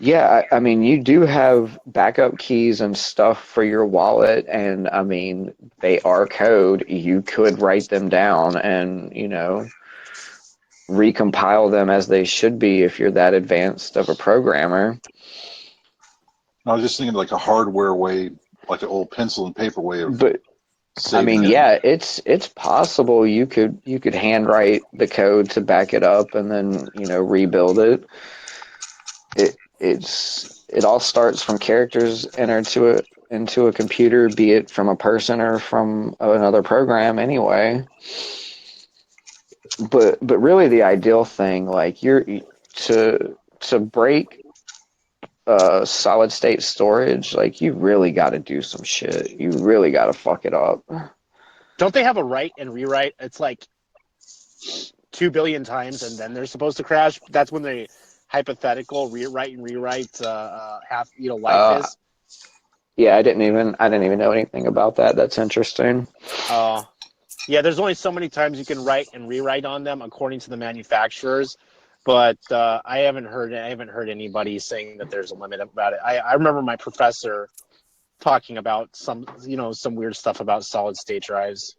Yeah, I mean, you do have backup keys and stuff for your wallet, and I mean, they are code. You could write them down and, recompile them as they should be if you're that advanced of a programmer. I was just thinking like a hardware way, like an old pencil and paper way of But I mean, saving it. yeah, it's possible you could handwrite the code to back it up and then, rebuild it. It all starts from characters entered into a computer, be it from a person or from another program anyway. But really the ideal thing, like to break solid state storage, like you really got to do some shit. You really got to fuck it up. Don't they have a write and rewrite? It's like 2 billion times, and then they're supposed to crash. That's when they hypothetical rewrite and rewrite life is. Yeah, I didn't even know anything about that. That's interesting. Yeah, there's only so many times you can write and rewrite on them according to the manufacturers. But I haven't heard anybody saying that there's a limit about it. I remember my professor talking about some weird stuff about solid state drives.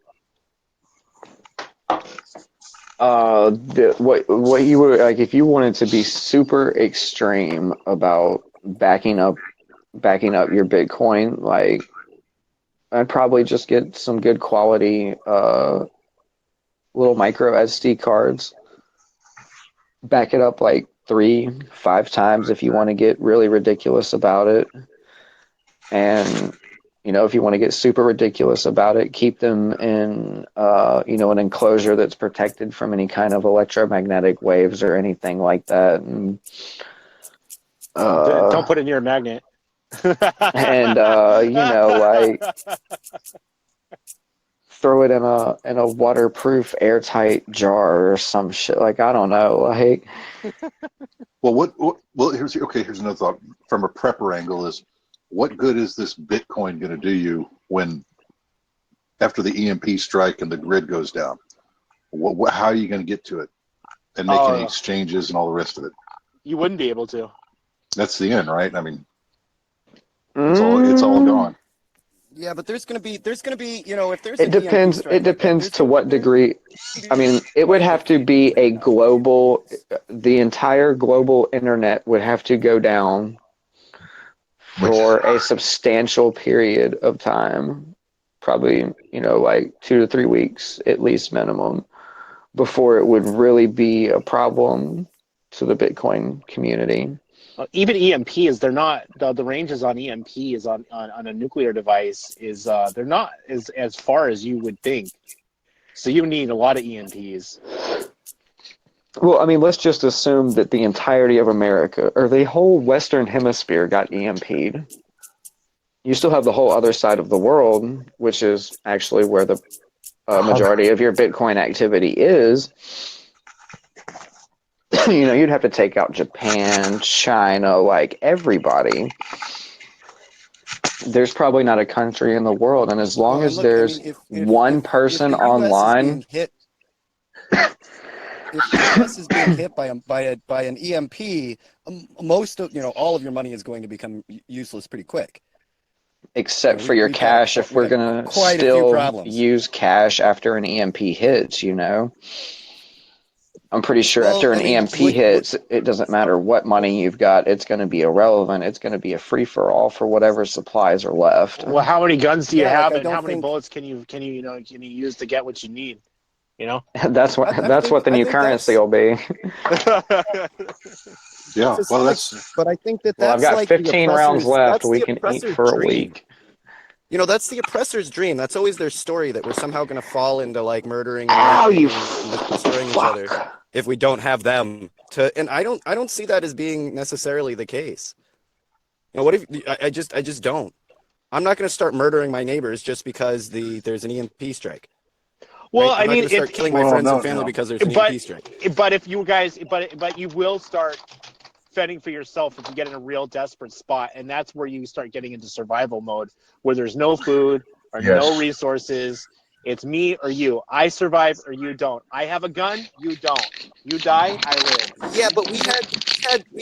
What you were like, if you wanted to be super extreme about backing up your Bitcoin, like I'd probably just get some good quality little micro SD cards. Back it up like 3-5 times if you want to get really ridiculous about it. And if you want to get super ridiculous about it, keep them in an enclosure that's protected from any kind of electromagnetic waves or anything like that. And don't put it near a magnet. And like throw it in a waterproof airtight jar or some shit. Like, I don't know, like. Well, here's another thought from a prepper angle is, what good is this Bitcoin going to do you when after the EMP strike and the grid goes down? How are you going to get to it and make any exchanges and all the rest of it? You wouldn't be able to. That's the end, right? I mean, it's all gone. Yeah, but there's gonna be, if there's it depends. It depends to what degree. I mean, it would have to be a global. The entire global internet would have to go down for a substantial period of time, probably like 2 to 3 weeks at least minimum, before it would really be a problem to the Bitcoin community. Even EMPs, they're not the ranges on EMPs on a nuclear device is they're not as far as you would think. So you need a lot of EMPs. Well, I mean, let's just assume that the entirety of America or the whole Western Hemisphere got EMP'd. You still have the whole other side of the world, which is actually where the majority of your Bitcoin activity is. You'd have to take out Japan, China, like everybody. There's probably not a country in the world, and as long as there's one person online. If the US is being hit by an EMP, most of all of your money is going to become useless pretty quick. Except for your cash, if we're gonna still use cash after an EMP hits, I'm pretty sure after an EMP hits, it doesn't matter what money you've got, it's going to be irrelevant. It's going to be a free for all for whatever supplies are left. Well, how many guns do you have, and how many bullets can you use to get what you need? That's what the new currency will be. Yeah, well, that's. But I think that's. Well, I've got 15 rounds left. We can eat for a week. That's the oppressor's dream. That's always their story, that we're somehow going to fall into like murdering and destroying each other if we don't have them. And I don't see that as being necessarily the case. What if I just don't? I'm not going to start murdering my neighbors just because there's an EMP strike. Well, right? I'm not going to start killing my friends and family because there's an EMP strike. But if you guys, but you will start fending for yourself if you get in a real desperate spot, and that's where you start getting into survival mode, where there's no food or no resources, It's me or you. I survive or you don't. I have a gun, you don't. You die, I live. Yeah, but we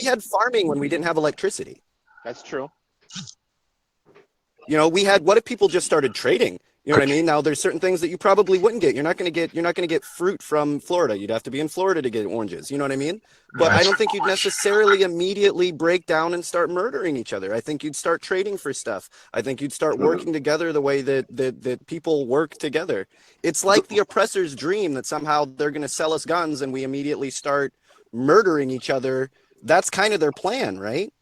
had farming when we didn't have electricity. That's true. You know, what if people just started trading? You know what I mean? Now there's certain things that you probably wouldn't get. You're not going to get fruit from Florida. You'd have to be in Florida to get oranges. You know what I mean? But I don't think you'd necessarily immediately break down and start murdering each other. I think you'd start trading for stuff. I think you'd start working together the way that people work together. It's like the oppressor's dream that somehow they're going to sell us guns and we immediately start murdering each other. That's kind of their plan, right?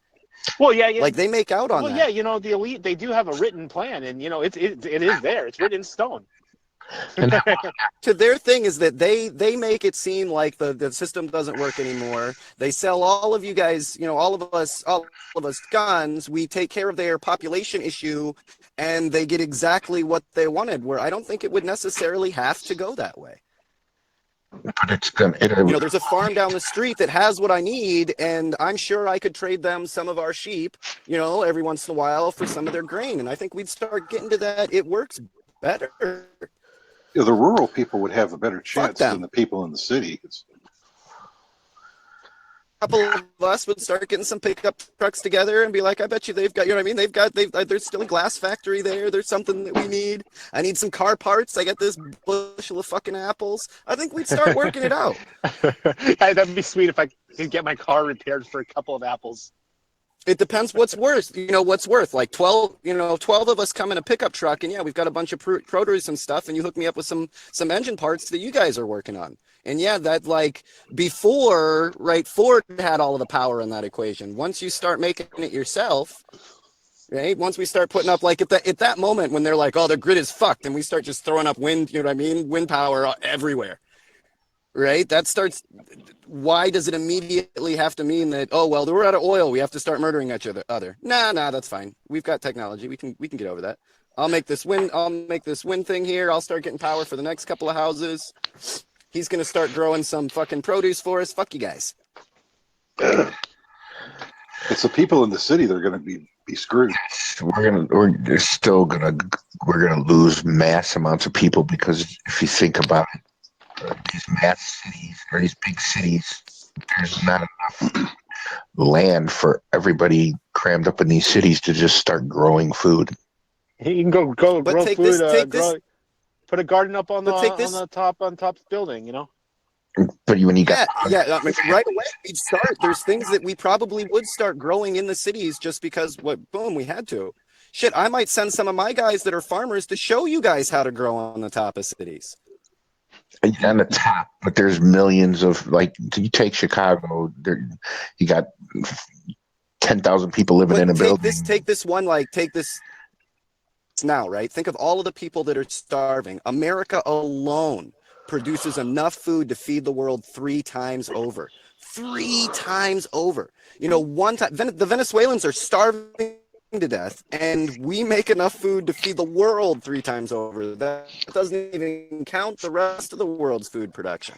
Well, yeah, like they make out on that. Well, yeah, you know, the elite, they do have a written plan, and you know, it is there. It's written in stone. To their thing is that they make it seem like the system doesn't work anymore. They sell all of you guys, you know, all of us guns. We take care of their population issue, and they get exactly what they wanted. Where I don't think it would necessarily have to go that way. But it's gonna. You know, there's a farm down the street that has what I need, and I'm sure I could trade them some of our sheep, you know, every once in a while for some of their grain. And I think we'd start getting to that. It works better. Yeah, the rural people would have a better chance than the people in the city. A couple of us would start getting some pickup trucks together and be like, I bet you they've got, you know what I mean? There's still a glass factory there. There's something that we need. I need some car parts. I got this bushel of fucking apples. I think we'd start working it out. That'd be sweet if I could get my car repaired for a couple of apples. It depends what's worth. You know, what's worth. Like 12 of us come in a pickup truck, and yeah, we've got a bunch of produce and stuff, and you hook me up with some engine parts that you guys are working on. And yeah, that like before, right, Ford had all of the power in that equation. Once you start making it yourself, right, once we start putting up, like at that moment when they're like, oh, the grid is fucked, and we start just throwing up wind, you know what I mean, wind power everywhere. Right? That starts. Why does it immediately have to mean that? Oh well, we're out of oil. We have to start murdering each other. Nah, that's fine. We've got technology. We can get over that. I'll make this wind thing here. I'll start getting power for the next couple of houses. He's gonna start growing some fucking produce for us. Fuck you guys. It's the people in the city that are gonna be screwed. We're still gonna lose mass amounts of people because if you think about it. These mass cities or these big cities, there's not enough land for everybody crammed up in these cities to just start growing food. You can go grow food. Put a garden up on the top building, you know. But when you got I mean, right away we'd start. There's things that we probably would start growing in the cities just because we had to. Shit, I might send some of my guys that are farmers to show you guys how to grow on the top of cities. On the top, but there's millions of, like, you take Chicago, there you got 10,000 people living in a building. Take this now, right? Think of all of the people that are starving. America alone produces enough food to feed the world 3 times over. 3 times over. You know, one time the Venezuelans are starving to death, and we make enough food to feed the world 3 times over. That doesn't even count the rest of the world's food production,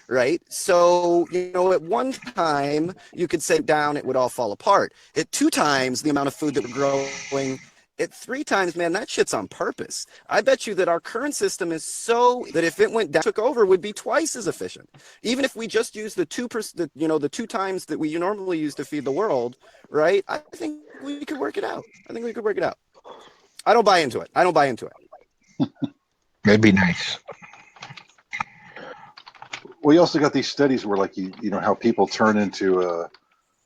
right? So, you know, at one time you could say down, it would all fall apart. At 2 times the amount of food that we're growing, at 3 times, man, that shit's on purpose. I bet you that our current system is so that if it went down, took over, would be twice as efficient. Even if we just use the 2 times that we normally use to feed the world, right? I think we could work it out. I don't buy into it. It'd be nice. Well, you also got these studies where, like, you know how people turn into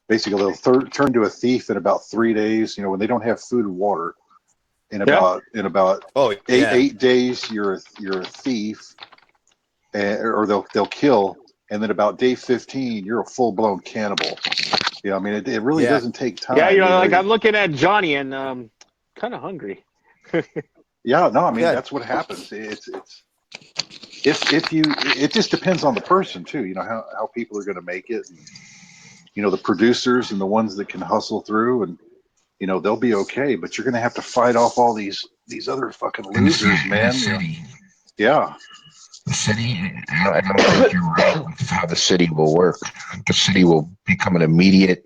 basically they'll turn to a thief in about 3 days. You know, when they don't have food and water. In about 8 days, you're a thief, or they'll kill, and then about day 15, you're a full blown cannibal. You know, I mean, it really doesn't take time. Yeah, you know, like I'm looking at Johnny and kind of hungry. Yeah, no, I mean that's what happens. It's it just depends on the person too. You know how people are going to make it. And, you know, the producers and the ones that can hustle through and. You know, they'll be okay, but you're going to have to fight off all these other fucking losers, man. Yeah. The city, I don't think you're right with how the city will work. The city will become an immediate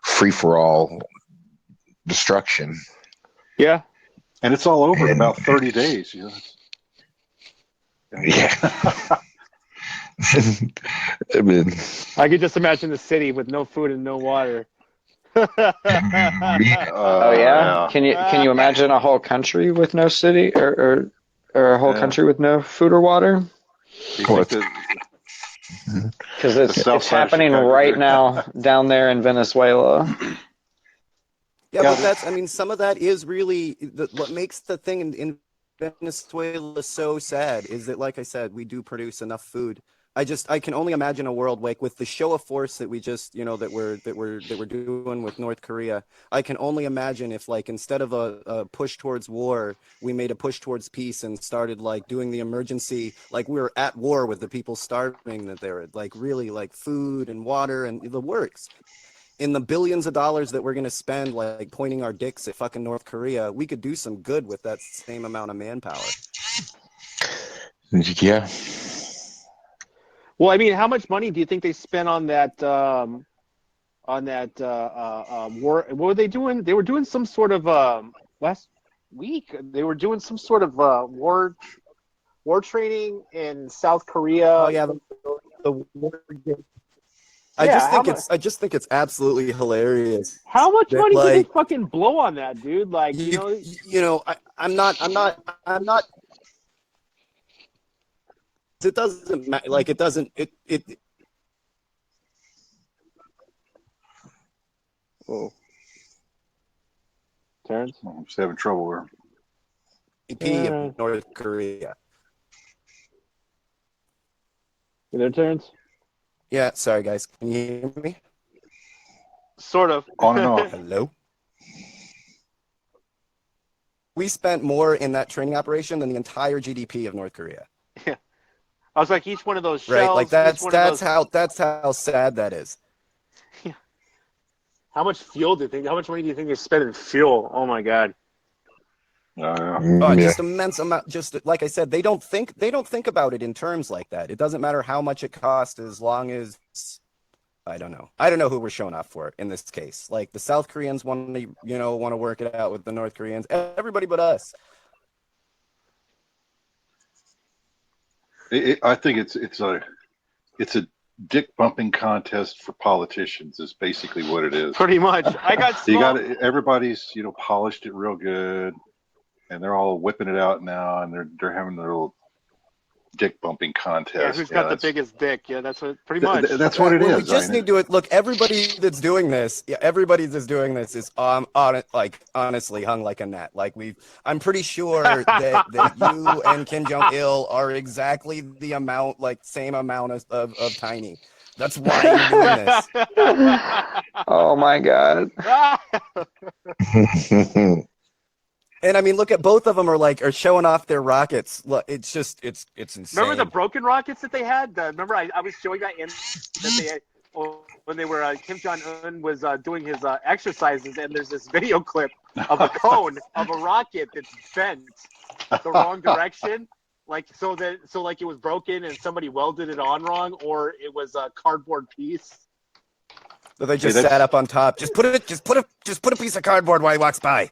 free-for-all destruction. Yeah. And it's all over in about 30 days. You know? Yeah. I mean, I could just imagine the city with no food and no water. Oh yeah? Can you imagine a whole country with no city or a whole country with no food or water? Because it's happening right now down there in Venezuela. Yeah, but that's, I mean, some of that is really what makes the thing in Venezuela so sad is that, like I said, we do produce enough food. I can only imagine a world like with the show of force that we just, that we're doing with North Korea. I can only imagine if, like, instead of a push towards war, we made a push towards peace and started like doing the emergency, like we were at war with the people starving, that they were like really like food and water and the works. In the billions of dollars that we're going to spend like pointing our dicks at fucking North Korea, we could do some good with that same amount of manpower. Yeah. Well, I mean, how much money do you think they spent on that war? What were they doing? They were doing some sort of last week. They were doing some sort of war training in South Korea. Oh yeah, the war. I just think it's absolutely hilarious. How much that, money like, did they fucking blow on that, dude? Like, I'm not. It doesn't matter. Like, it doesn't. It. Oh, Terrence, I'm just having trouble here. Of North Korea. You there, Terrence? Yeah, sorry guys. Can you hear me? Sort of. On and off. Hello? We spent more in that training operation than the entire GDP of North Korea. Yeah. I was like, each one of those shells. Right, like that's how sad that is. Yeah. How much fuel do you think? How much money do you think they spent in fuel? Oh my god. Just immense amount. Just like I said, they don't think about it in terms like that. It doesn't matter how much it costs as long as I don't know who we're showing off for in this case. Like the South Koreans want to work it out with the North Koreans. Everybody but us. I think it's a dick bumping contest for politicians. Is basically what it is. Pretty much. Everybody's polished it real good. And they're all whipping it out now, and they're having their little dick bumping contest. Yeah, who's got the biggest dick? Yeah, that's what pretty much. That's what it is. We just need to look. Everybody that's doing this, is honestly hung like a gnat. Like I'm pretty sure that you and Kim Jong Il are exactly the amount, like same amount of tiny. That's why you're doing this. Oh my god. And I mean, look at both of them are showing off their rockets. Look, it's insane. Remember the broken rockets that they had? Remember I was showing that that they had, when they were Kim Jong Un was doing his exercises, and there's this video clip of a cone of a rocket that's bent the wrong direction, so it was broken and somebody welded it on wrong, or it was a cardboard piece. So they just sat up on top. Just put a piece of cardboard while he walks by.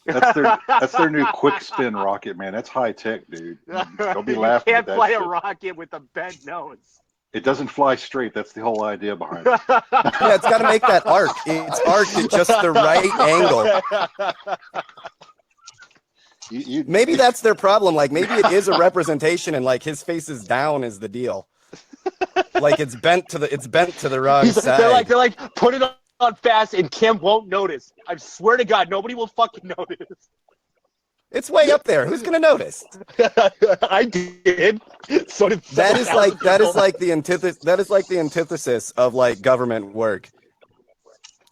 That's their new quick spin rocket, man. That's high tech, dude. Don't be laughing. You at can't that fly shit. a rocket with a bent nose. It doesn't fly straight. That's the whole idea behind it. Yeah, it's got to make that arc. It's arced at just the right angle. Maybe that's their problem. Like maybe it is a representation, and like his face is down is the deal. Like it's bent to the wrong side. They're like, put it on fast, and Kim won't notice. I swear to God, nobody will fucking notice. It's way up there. Who's gonna notice? I did. So did that is like the antithesis of like government work.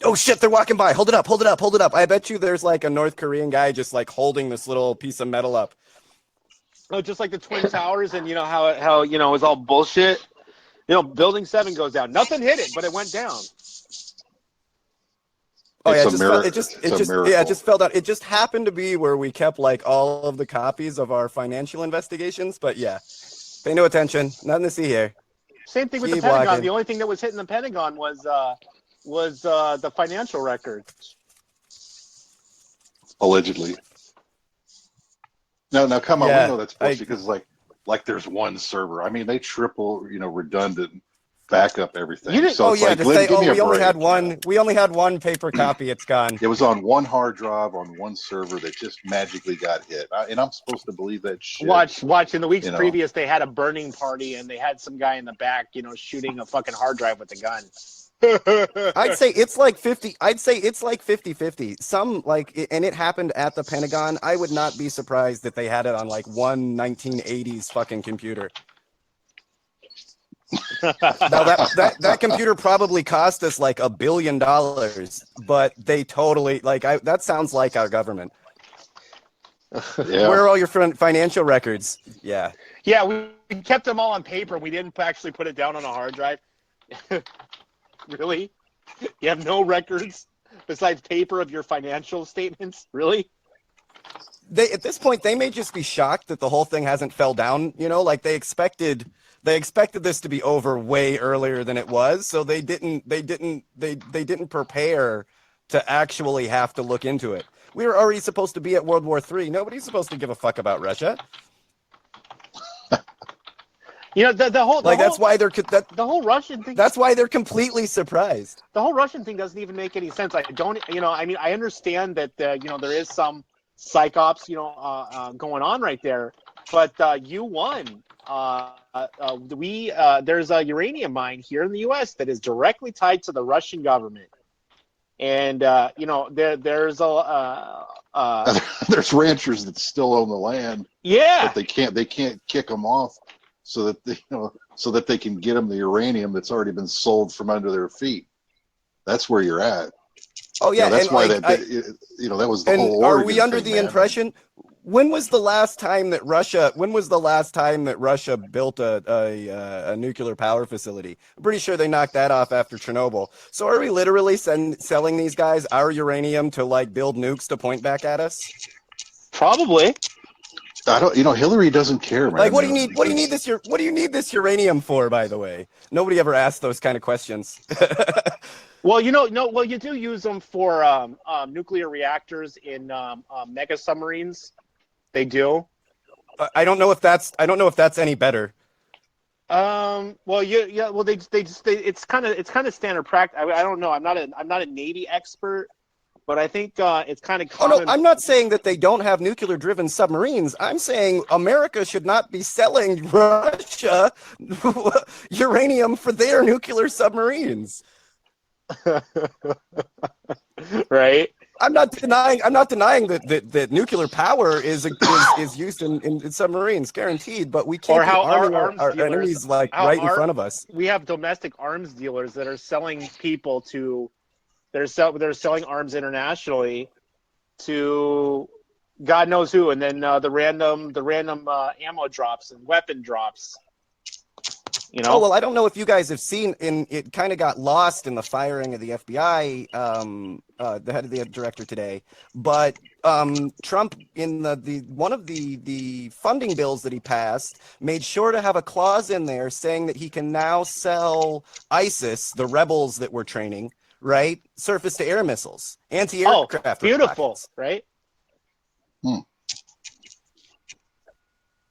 Oh shit, they're walking by. Hold it up. I bet you there's like a North Korean guy just like holding this little piece of metal up. Oh, just like the Twin Towers, and how it was all bullshit. Building 7 goes down. Nothing hit it, but it went down. Oh yeah, it just fell down. It just happened to be where we kept like all of the copies of our financial investigations. But yeah, pay no attention. Nothing to see here. Same thing with the Pentagon. Walking. The only thing that was hitting the Pentagon was the financial records. Allegedly. No, come on. We know that's bullshit because like like there's one server. I mean, they triple, redundant backup everything. You didn't, So it's like, to say, give me a we only break. had one. We only had one paper copy. It's gone. It was on one hard drive on one server that just magically got hit. And I'm supposed to believe that shit. Watch. In the weeks previous, they had a burning party, and they had some guy in the back, shooting a fucking hard drive with a gun. I'd say it's like 50. I'd say it's like 50-50. Some and it happened at the Pentagon. I would not be surprised that they had it on like one 1980s fucking computer. Now that computer probably cost us like $1 billion, but they totally that sounds like our government. Yeah. Where are all your financial records? Yeah. Yeah, we kept them all on paper. We didn't actually put it down on a hard drive. Really? You have no records besides paper of your financial statements? Really? At this point, they may just be shocked that the whole thing hasn't fell down. They expected this to be over way earlier than it was, so they didn't prepare to actually have to look into it. We were already supposed to be at World War III. Nobody's supposed to give a fuck about Russia. The whole that's why they're the whole Russian thing. That's why they're completely surprised. The whole Russian thing doesn't even make any sense. I don't. I understand that there is some psyops going on right there, but you won. There's a uranium mine here in the U.S. that is directly tied to the Russian government, and there's there's ranchers that still own the land. Yeah, but they can't kick them off, so that they can get them the uranium that's already been sold from under their feet. That's where you're at. Oh yeah, that's why that was the whole. Are we under the impression? When was the last time that Russia built a nuclear power facility? I'm pretty sure they knocked that off after Chernobyl. So are we literally selling these guys our uranium to build nukes to point back at us? Probably. I don't. Hillary doesn't care, man. What do you need? What do you need this uranium for? By the way, nobody ever asked those kind of questions. Well, you do use them for nuclear reactors in mega submarines. They do. I don't know if that's any better. Well, yeah. Well, it's kind of standard practice. I don't know. I'm not a Navy expert, but I think it's kind of common. Oh no, I'm not saying that they don't have nuclear-driven submarines. I'm saying America should not be selling Russia uranium for their nuclear submarines. Right. I'm not denying that nuclear power is used in submarines, guaranteed. But we can't be arming our enemies right in front of us. We have domestic arms dealers that are selling people to. They're selling arms internationally to God knows who, and then the random ammo drops and weapon drops. Oh well, I don't know if you guys have seen. It kind of got lost in the firing of the FBI, the head of the director today. But Trump, in one of the funding bills that he passed, made sure to have a clause in there saying that he can now sell ISIS, the rebels that we're training, right, surface-to-air missiles, anti-aircraft. Beautiful, rockets. Right?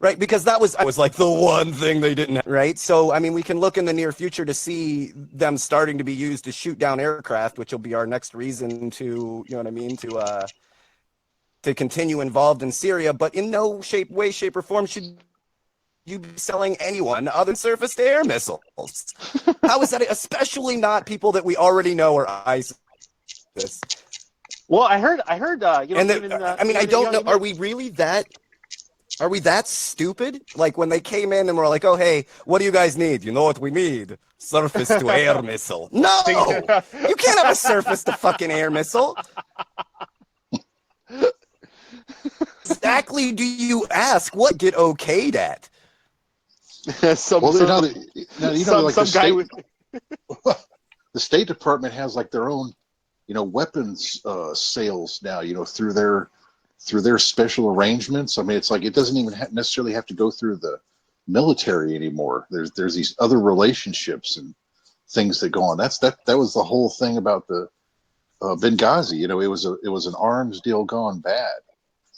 Right, because that was like the one thing they didn't have, right? So, I mean, we can look in the near future to see them starting to be used to shoot down aircraft, which will be our next reason to, to continue involved in Syria. But in no way, shape, or form should you be selling anyone other than surface-to-air missiles. How is that? Especially not people that we already know are ISIS. Well, I heard. I don't know. Are we really that? Are we that stupid? Like when they came in and were like, "Oh, hey, what do you guys need? You know what we need? Surface-to-air missile." No, you can't have a surface-to-fucking-air missile. Exactly. Do you ask what get okayed at? The State Department has like their own, weapons sales now. Through their special arrangements. I mean, it's like it doesn't even necessarily have to go through the military anymore. There's these other relationships and things that go on. That was the whole thing about the Benghazi. It was an arms deal gone bad.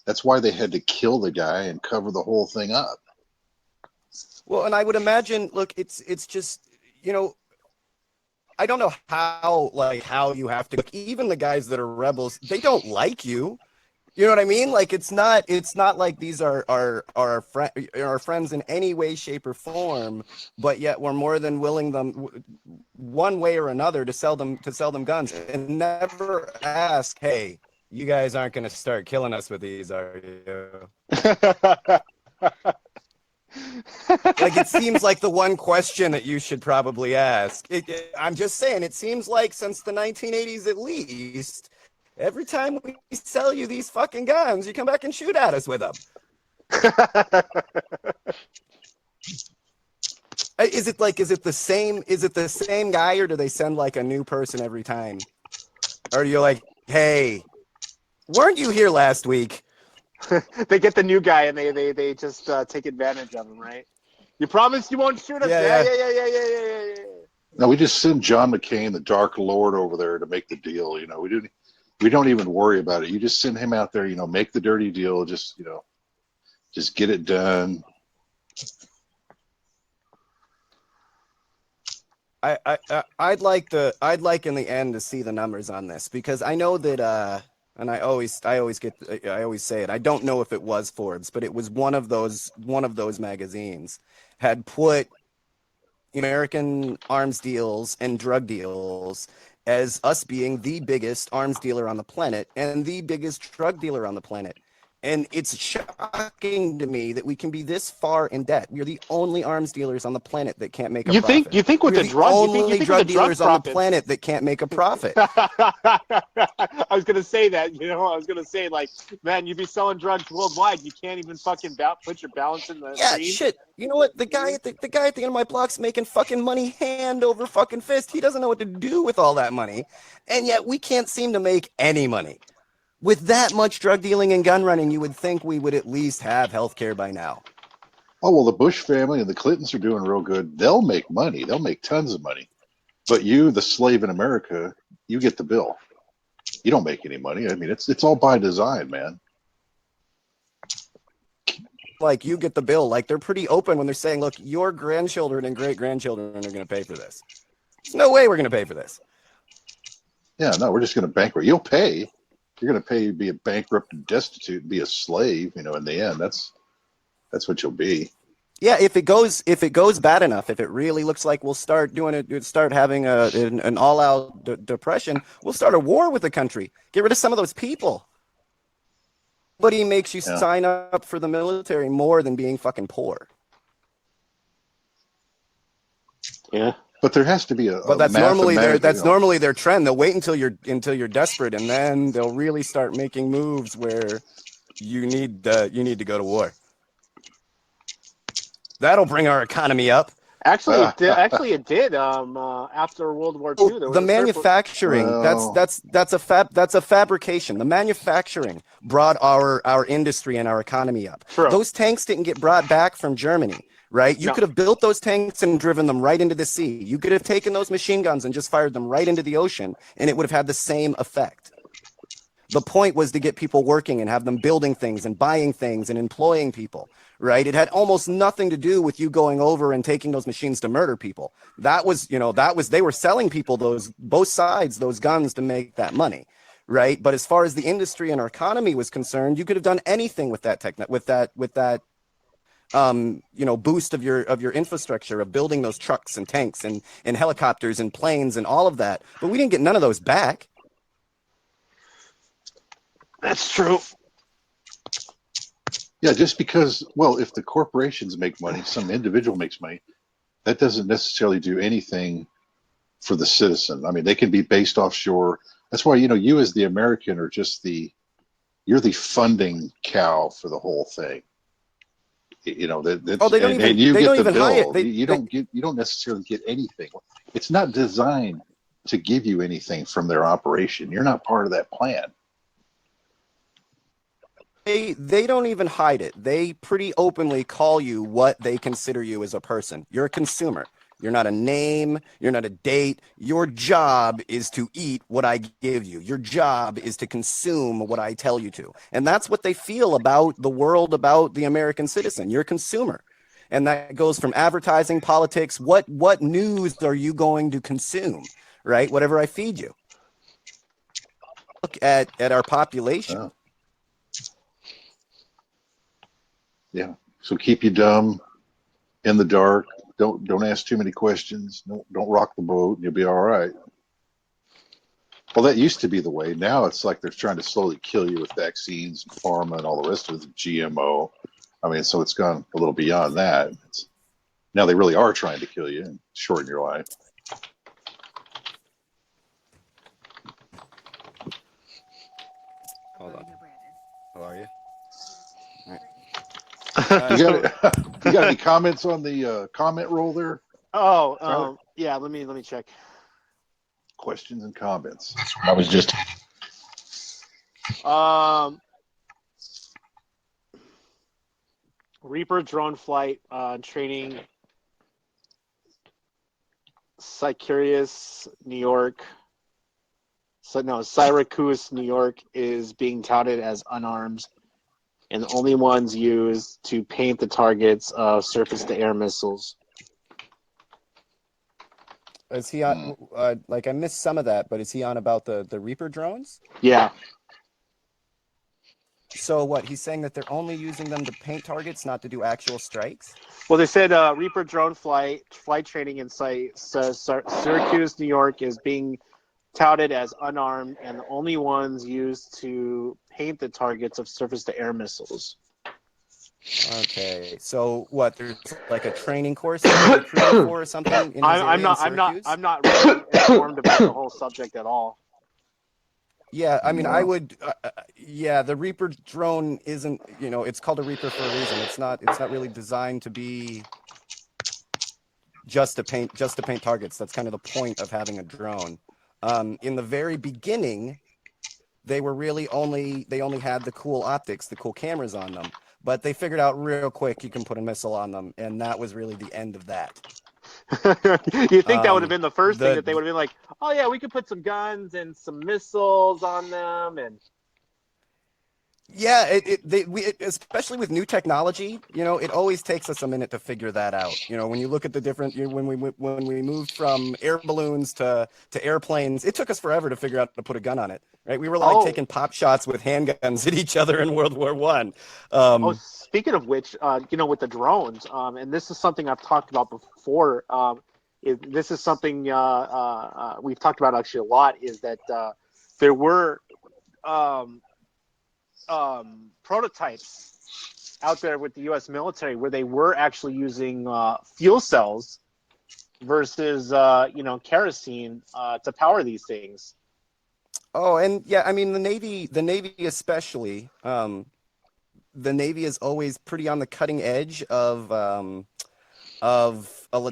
That's why they had to kill the guy and cover the whole thing up. Well, and I would imagine, look, it's just, you know, I don't know how you have to, like, even the guys that are rebels, they don't like you. You know what I mean? Like, it's not like these are our friends in any way, shape, or form, but yet we're more than willing them one way or another to sell them guns, and never ask, hey, you guys aren't going to start killing us with these, are you? Like, it seems like the one question that you should probably ask. I'm just saying, it seems like since the 1980s at least, every time we sell you these fucking guns, you come back and shoot at us with them. Is it the same guy, or do they send like a new person every time? Or you're like, hey, weren't you here last week? They get the new guy and they just take advantage of him, right? You promise you won't shoot us? Yeah. No, we just send John McCain, the Dark Lord, over there to make the deal. You know, we don't even worry about it. You just send him out there, you know, make the dirty deal, just get it done. I'd like in the end to see the numbers on this, because I know that and I always say it. I don't know if it was Forbes, but it was one of those magazines had put American arms deals and drug deals as us being the biggest arms dealer on the planet and the biggest drug dealer on the planet. And it's shocking to me that we can be this far in debt. We're the only arms dealers on the planet that can't make a profit. You think with We're the drugs, only drug dealers on the planet that can't make a profit. I was gonna say that. I was gonna say, like, man, you'd be selling drugs worldwide. You can't even fucking put your balance in the green. Shit. You know what? The guy at the end of my block's making fucking money hand over fucking fist. He doesn't know what to do with all that money, and yet we can't seem to make any money. With that much drug dealing and gun running, you would think we would at least have health care by now. Oh, well, the Bush family and the Clintons are doing real good. They'll make money. They'll make tons of money. But you, the slave in America, you get the bill. You don't make any money. I mean, it's all by design, man. Like, you get the bill. Like, they're pretty open when they're saying, look, your grandchildren and great-grandchildren are going to pay for this. There's no way we're going to pay for this. Yeah, no, we're just going to bankrupt. You'll pay. You're going to pay, be a bankrupt and destitute, and be a slave. In the end, that's what you'll be. Yeah, if it goes bad enough, if it really looks like we'll start doing it, start having an all-out depression, we'll start a war with the country. Get rid of some of those people. But he makes you sign up for the military more than being fucking poor. Yeah. But there has to be a. But that's normally their trend. They'll wait until you're desperate, and then they'll really start making moves where you need to go to war. That'll bring our economy up. Actually, it did. After World War II, the manufacturing that's a fabrication. The manufacturing brought our industry and our economy up. True. Those tanks didn't get brought back from Germany. Right? You could have built those tanks and driven them right into the sea. You could have taken those machine guns and just fired them right into the ocean, and it would have had the same effect. The point was to get people working and have them building things and buying things and employing people, right? It had almost nothing to do with you going over and taking those machines to murder people. They were selling people both sides, those guns to make that money, right? But as far as the industry and our economy was concerned, you could have done anything with that boost of your infrastructure, of building those trucks and tanks and helicopters and planes and all of that. But we didn't get none of those back. That's true. Yeah, just because, if the corporations make money, some individual makes money, that doesn't necessarily do anything for the citizen. I mean, they can be based offshore. That's why, you as the American are just you're the funding cow for the whole thing. They don't even hire it. You don't necessarily get anything. It's not designed to give you anything from their operation. You're not part of that plan. They don't even hide it. They pretty openly call you what they consider you as a person. You're a consumer. You're not a name. You're not a date. Your job is to eat what I give you. Your job is to consume what I tell you to. And that's what they feel about the world, about the American citizen. You're a consumer. And that goes from advertising, politics. What news are you going to consume, right? Whatever I feed you. Look at our population. Yeah. So keep you dumb, in the dark. Don't ask too many questions. Don't rock the boat. You'll be all right. Well, that used to be the way. Now it's like they're trying to slowly kill you with vaccines and pharma and all the rest of it, GMO. I mean, so it's gone a little beyond that. Now they really are trying to kill you and shorten your life. Hold on. How are you? You got any comments on the comment roll there? Oh, yeah. Let me check. Questions and comments. That's where I was just. Reaper drone flight training. Syracuse, New York. Syracuse, New York is being touted as unarmed, and the only ones used to paint the targets of surface-to-air missiles. Is he on? Like I missed some of that, but is he on about the Reaper drones? Yeah. So what? He's saying that they're only using them to paint targets, not to do actual strikes? Well, they said Reaper drone flight training in Syracuse, New York is being touted as unarmed and the only ones used to paint the targets of surface-to-air missiles. Okay, so what? There's like a training course that you're recruiting for or something. I'm not really informed about the whole subject at all. Yeah, I mean, I would. Yeah, the Reaper drone isn't. It's called a Reaper for a reason. It's not really designed to be just to paint targets. That's kind of the point of having a drone. In the very beginning, they only had the cool optics, the cool cameras on them. But they figured out real quick you can put a missile on them, and that was really the end of that. You think that would have been the first thing that they would have been like, oh yeah, we could put some guns and some missiles on them, and yeah, especially with new technology, it always takes us a minute to figure that out. When you look at the different, when we moved from air balloons to airplanes, it took us forever to figure out how to put a gun on it. Right? We were like taking pop shots with handguns at each other in World War I. Speaking of which, with the drones, and this is something I've talked about before. This is something we've talked about actually a lot. Is that there were prototypes out there with the U.S. military where they were actually using fuel cells versus kerosene to power these things. Oh, and yeah, I mean the Navy especially. The Navy is always pretty on the cutting edge of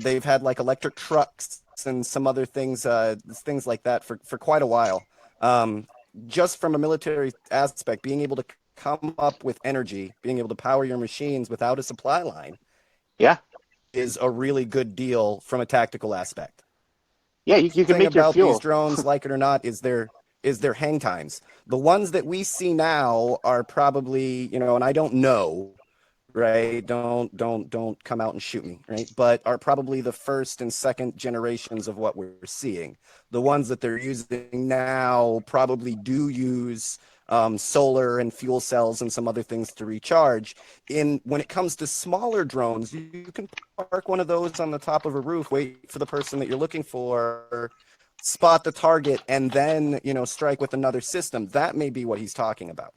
they've had like electric trucks and some other things like that for quite a while. Just from a military aspect, being able to come up with energy, being able to power your machines without a supply line, is a really good deal from a tactical aspect. Yeah, you can make your fuel. These drones, like it or not, is their hang times. The ones that we see now are probably, and I don't know, right? Don't come out and shoot me, right? But are probably the first and second generations of what we're seeing. The ones that they're using now probably do use solar and fuel cells and some other things to recharge. When it comes to smaller drones, you can park one of those on the top of a roof, wait for the person that you're looking for, spot the target, and then strike with another system. That may be what he's talking about.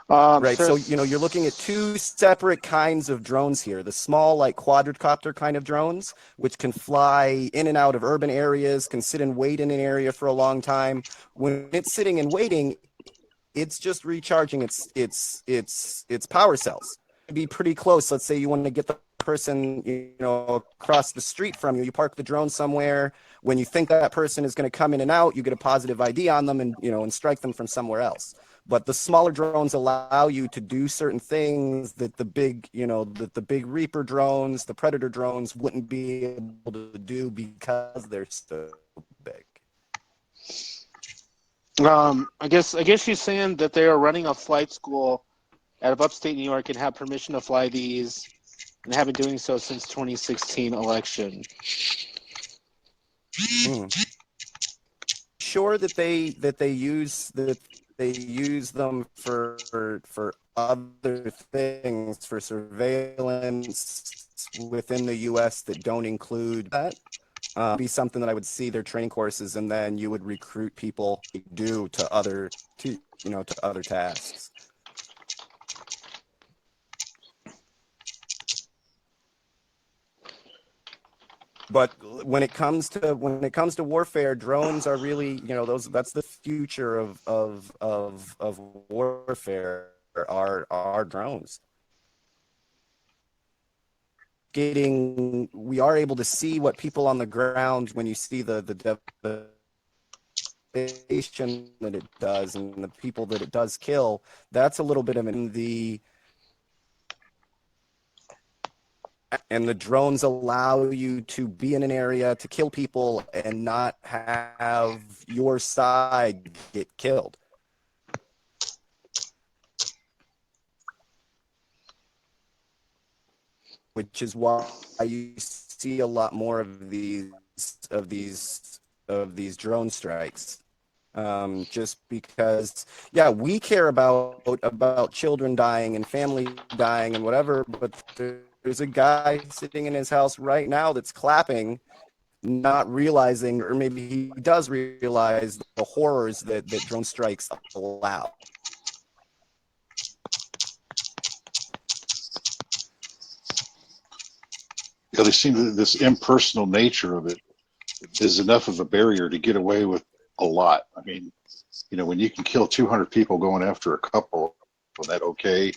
Right. So you're looking at two separate kinds of drones here. The small, like quadricopter kind of drones, which can fly in and out of urban areas, can sit and wait in an area for a long time. When it's sitting and waiting, it's just recharging its power cells. It'd be pretty close. Let's say you want to get the person across the street from you. You park the drone somewhere. When you think that person is going to come in and out, you get a positive ID on them and strike them from somewhere else. But the smaller drones allow you to do certain things that the big Reaper drones, the Predator drones wouldn't be able to do because they're so big. I guess she's saying that they are running a flight school out of upstate New York and have permission to fly these, and have been doing so since 2016 election. Sure that they use them for other things, for surveillance within the U.S. that don't include that. Be something that I would see their training courses, and then you would recruit people to other tasks. But when it comes to warfare, drones are really, that's the future of warfare are drones. We are able to see what people on the ground, when you see the devastation that it does and the people that it does kill, that's a little bit of and the drones allow you to be in an area to kill people and not have your side get killed. Which is why you see a lot more of these drone strikes. Just because, we care about children dying and family dying and whatever, but there's a guy sitting in his house right now that's clapping, not realizing, or maybe he does realize, the horrors that drone strikes allow. They seem that this impersonal nature of it is enough of a barrier to get away with a lot. I mean, when you can kill 200 people going after a couple, is that okay?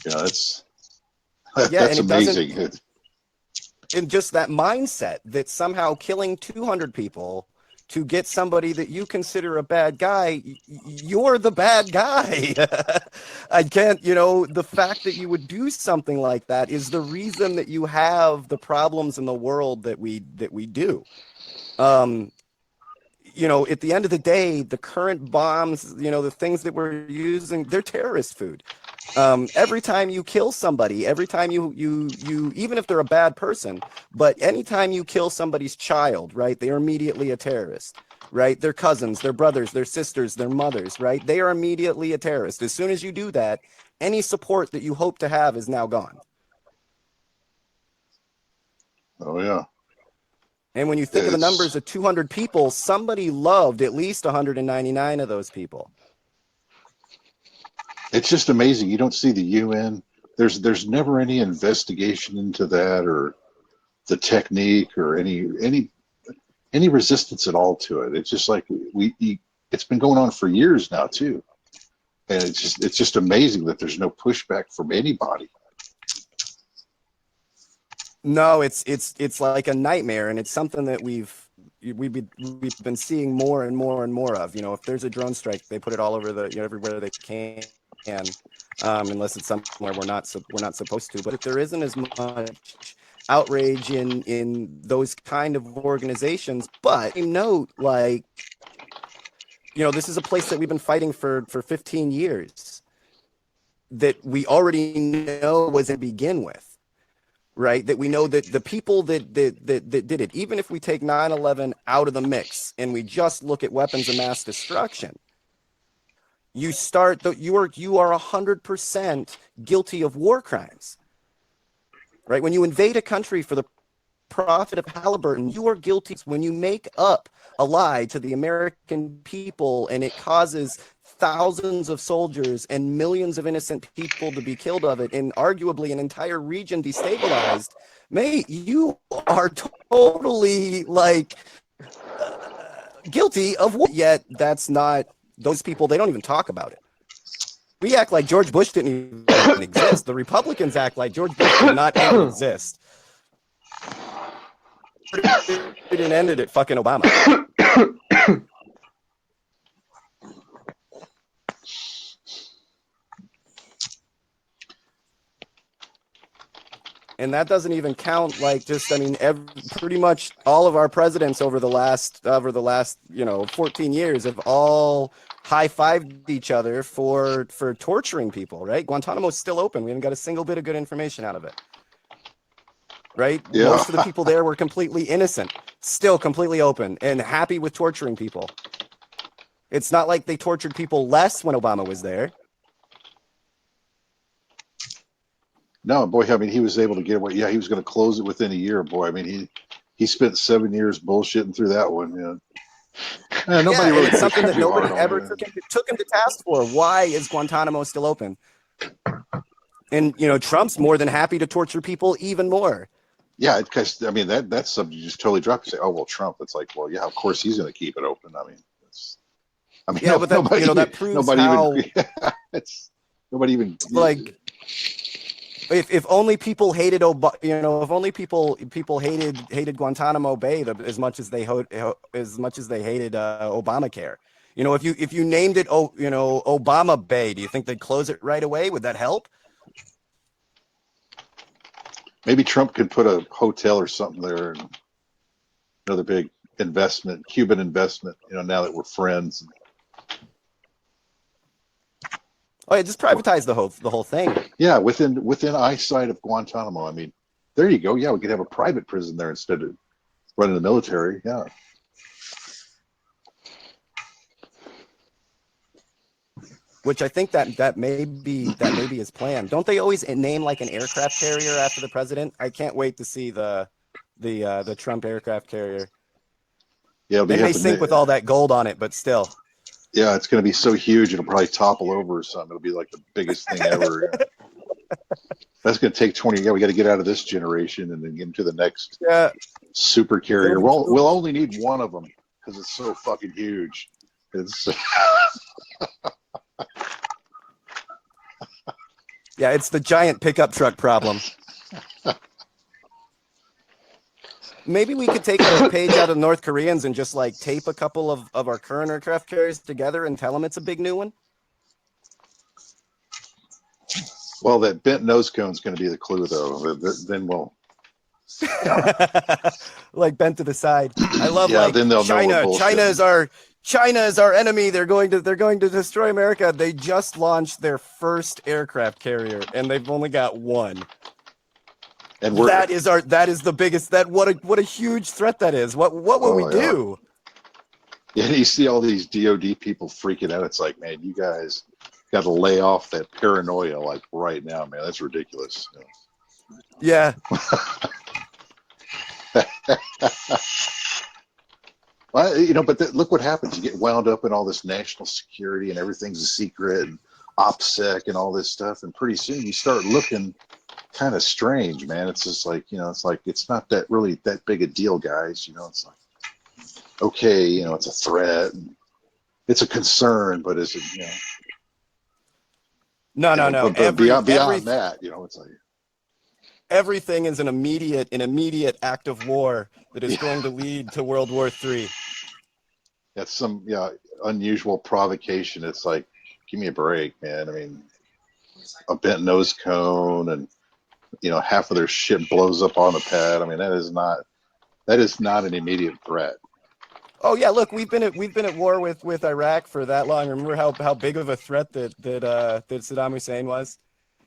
That's amazing. And just that mindset that somehow killing 200 people to get somebody that you consider a bad guy, you're the bad guy. I can't, the fact that you would do something like that is the reason that you have the problems in the world that we do. At the end of the day, the current bombs, the things that we're using, they're terrorist food. Every time you kill somebody, every time you even if they're a bad person, but anytime you kill somebody's child, right, they are immediately a terrorist, right? Their cousins, their brothers, their sisters, their mothers, right? They are immediately a terrorist. As soon as you do that, any support that you hope to have is now gone. Oh, yeah. And when you think of the numbers of 200 people, somebody loved at least 199 of those people. It's just amazing. You don't see the UN. There's never any investigation into that, or the technique, or any resistance at all to it. It's just like it's been going on for years now too, and it's just amazing that there's no pushback from anybody. No, it's like a nightmare, and it's something that we've been seeing more and more and more of. If there's a drone strike, they put it all over everywhere they can. Unless it's somewhere we're not supposed to. But if there isn't as much outrage in those kind of organizations, but note, this is a place that we've been fighting for 15 years, that we already know was to begin with, right? That we know that the people that did it, even if we take 9/11 out of the mix and we just look at weapons of mass destruction, you are 100% guilty of war crimes, right? When you invade a country for the profit of Halliburton, you are guilty when you make up a lie to the American people and it causes thousands of soldiers and millions of innocent people to be killed of it, and arguably an entire region destabilized. Mate, you are totally guilty of war. Yet that's not. Those people, they don't even talk about it. We act like George Bush didn't even exist. The Republicans act like George Bush did not even exist. It didn't end it at fucking Obama. And that doesn't even count, pretty much all of our presidents over the last 14 years have all high-fived each other for torturing people, right? Guantanamo's still open. We haven't got a single bit of good information out of it. Right? Yeah. Most of the people there were completely innocent, still completely open and happy with torturing people. It's not like they tortured people less when Obama was there. No, boy, I mean, he was able to get away. Yeah, he was going to close it within a year, boy. I mean, he spent 7 years bullshitting through that one. Yeah. Nobody really it's something that too nobody hard on ever it. took him to task for. Why is Guantanamo still open? And, Trump's more than happy to torture people even more. Yeah, because I mean that subject just totally dropped. You say, oh well, Trump. It's like, well, yeah, of course he's going to keep it open. I mean, yeah, but that, that proves how nobody even like if only people hated if only people hated Guantanamo Bay as much as they hated Obamacare. If you named it Obama Bay, do you think they'd close it right away? Would that help? Maybe Trump could put a hotel or something there, and another big investment, Cuban investment. Now that we're friends. Oh yeah, just privatize the whole thing. Yeah, within eyesight of Guantanamo. I mean, there you go. Yeah, we could have a private prison there instead of running the military. Yeah. Which I think that may be his plan. Don't they always name like an aircraft carrier after the president? I can't wait to see the Trump aircraft carrier. Yeah, they may sink with all that gold on it, but still. Yeah, it's going to be so huge it'll probably topple over or something. It'll be like the biggest thing ever. That's going to take 20. Yeah, we got to get out of this generation and then get into the next super carrier. We'll only need one of them because it's so fucking huge. It's. Yeah, it's the giant pickup truck problem. Maybe we could take a page out of North Koreans and just like tape a couple of our current aircraft carriers together and tell them it's a big new one. Well, that bent nose cone is going to be the clue, though. Then we'll. Like bent to the side. I love then they'll China. know China is our enemy. They're going to destroy America. They just launched their first aircraft carrier, and they've only got one. And that is the biggest. What a huge threat that is. What will we do? Yeah, you see all these DoD people freaking out. It's like, man, you guys got to lay off that paranoia like right now, man. That's ridiculous. Yeah. Well, but look what happens. You get wound up in all this national security and everything's a secret and OPSEC and all this stuff. And pretty soon you start looking kind of strange, man. It's just like, it's not that really that big a deal, guys. It's like, okay, it's a threat. It's a concern, but is it, No. But beyond that, it's like. Everything is an immediate act of war that is going to lead to World War III. That's some unusual provocation. It's like, give me a break, man. I mean, a bent nose cone and half of their shit blows up on the pad. I mean, that is not an immediate threat. Oh yeah, look, we've been at war with Iraq for that long. Remember how big of a threat that Saddam Hussein was?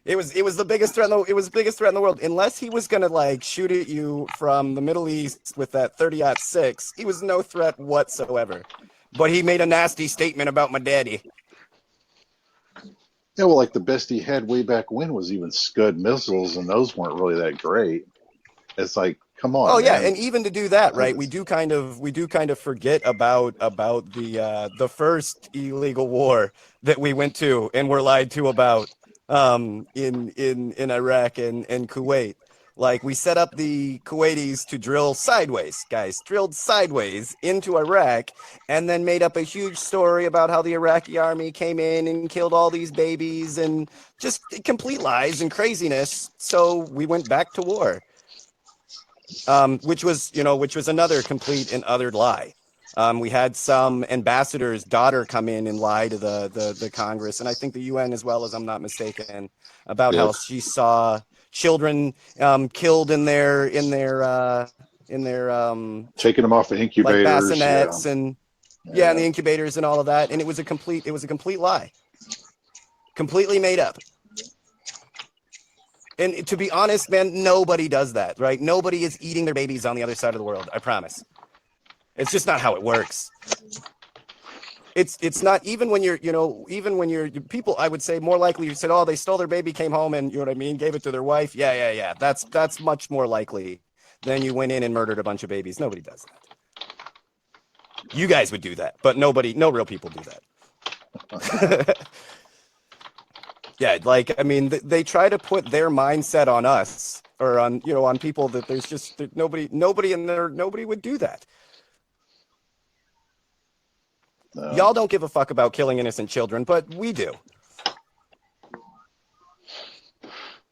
It was the biggest threat. It was the biggest threat in the world. Unless he was gonna like shoot at you from the Middle East with that 30-06, he was no threat whatsoever. But he made a nasty statement about my daddy. Yeah, well, like the best he had way back when was even Scud missiles, and those weren't really that great. It's like, come on. Oh yeah, man. and even to do that, right? We do kind of forget about the first illegal war that we went to and were lied to about. In Iraq and Kuwait. Like, we set up the Kuwaitis to drill sideways, guys, drilled sideways into Iraq, and then made up a huge story about how the Iraqi army came in and killed all these babies and just complete lies and craziness. So we went back to war, which was another complete and utter lie. We had some ambassador's daughter come in and lie to the Congress, and I think the UN as well, as I'm not mistaken, about how she saw children killed in their taking them off the incubators, like bassinets and Yeah, and the incubators and all of that, and it was a complete lie, completely made up. And to be honest, man, nobody does that, right? Nobody is eating their babies on the other side of the world. I promise. It's just not how it works. It's not, even when you're people, I would say more likely you said, oh, they stole their baby, came home and, you know what I mean, gave it to their wife. Yeah. That's much more likely than you went in and murdered a bunch of babies. Nobody does that. You guys would do that, but no real people do that. Yeah, like, I mean, they try to put their mindset on us, or on, on people, that there's just nobody would do that. No. Y'all don't give a fuck about killing innocent children, but we do.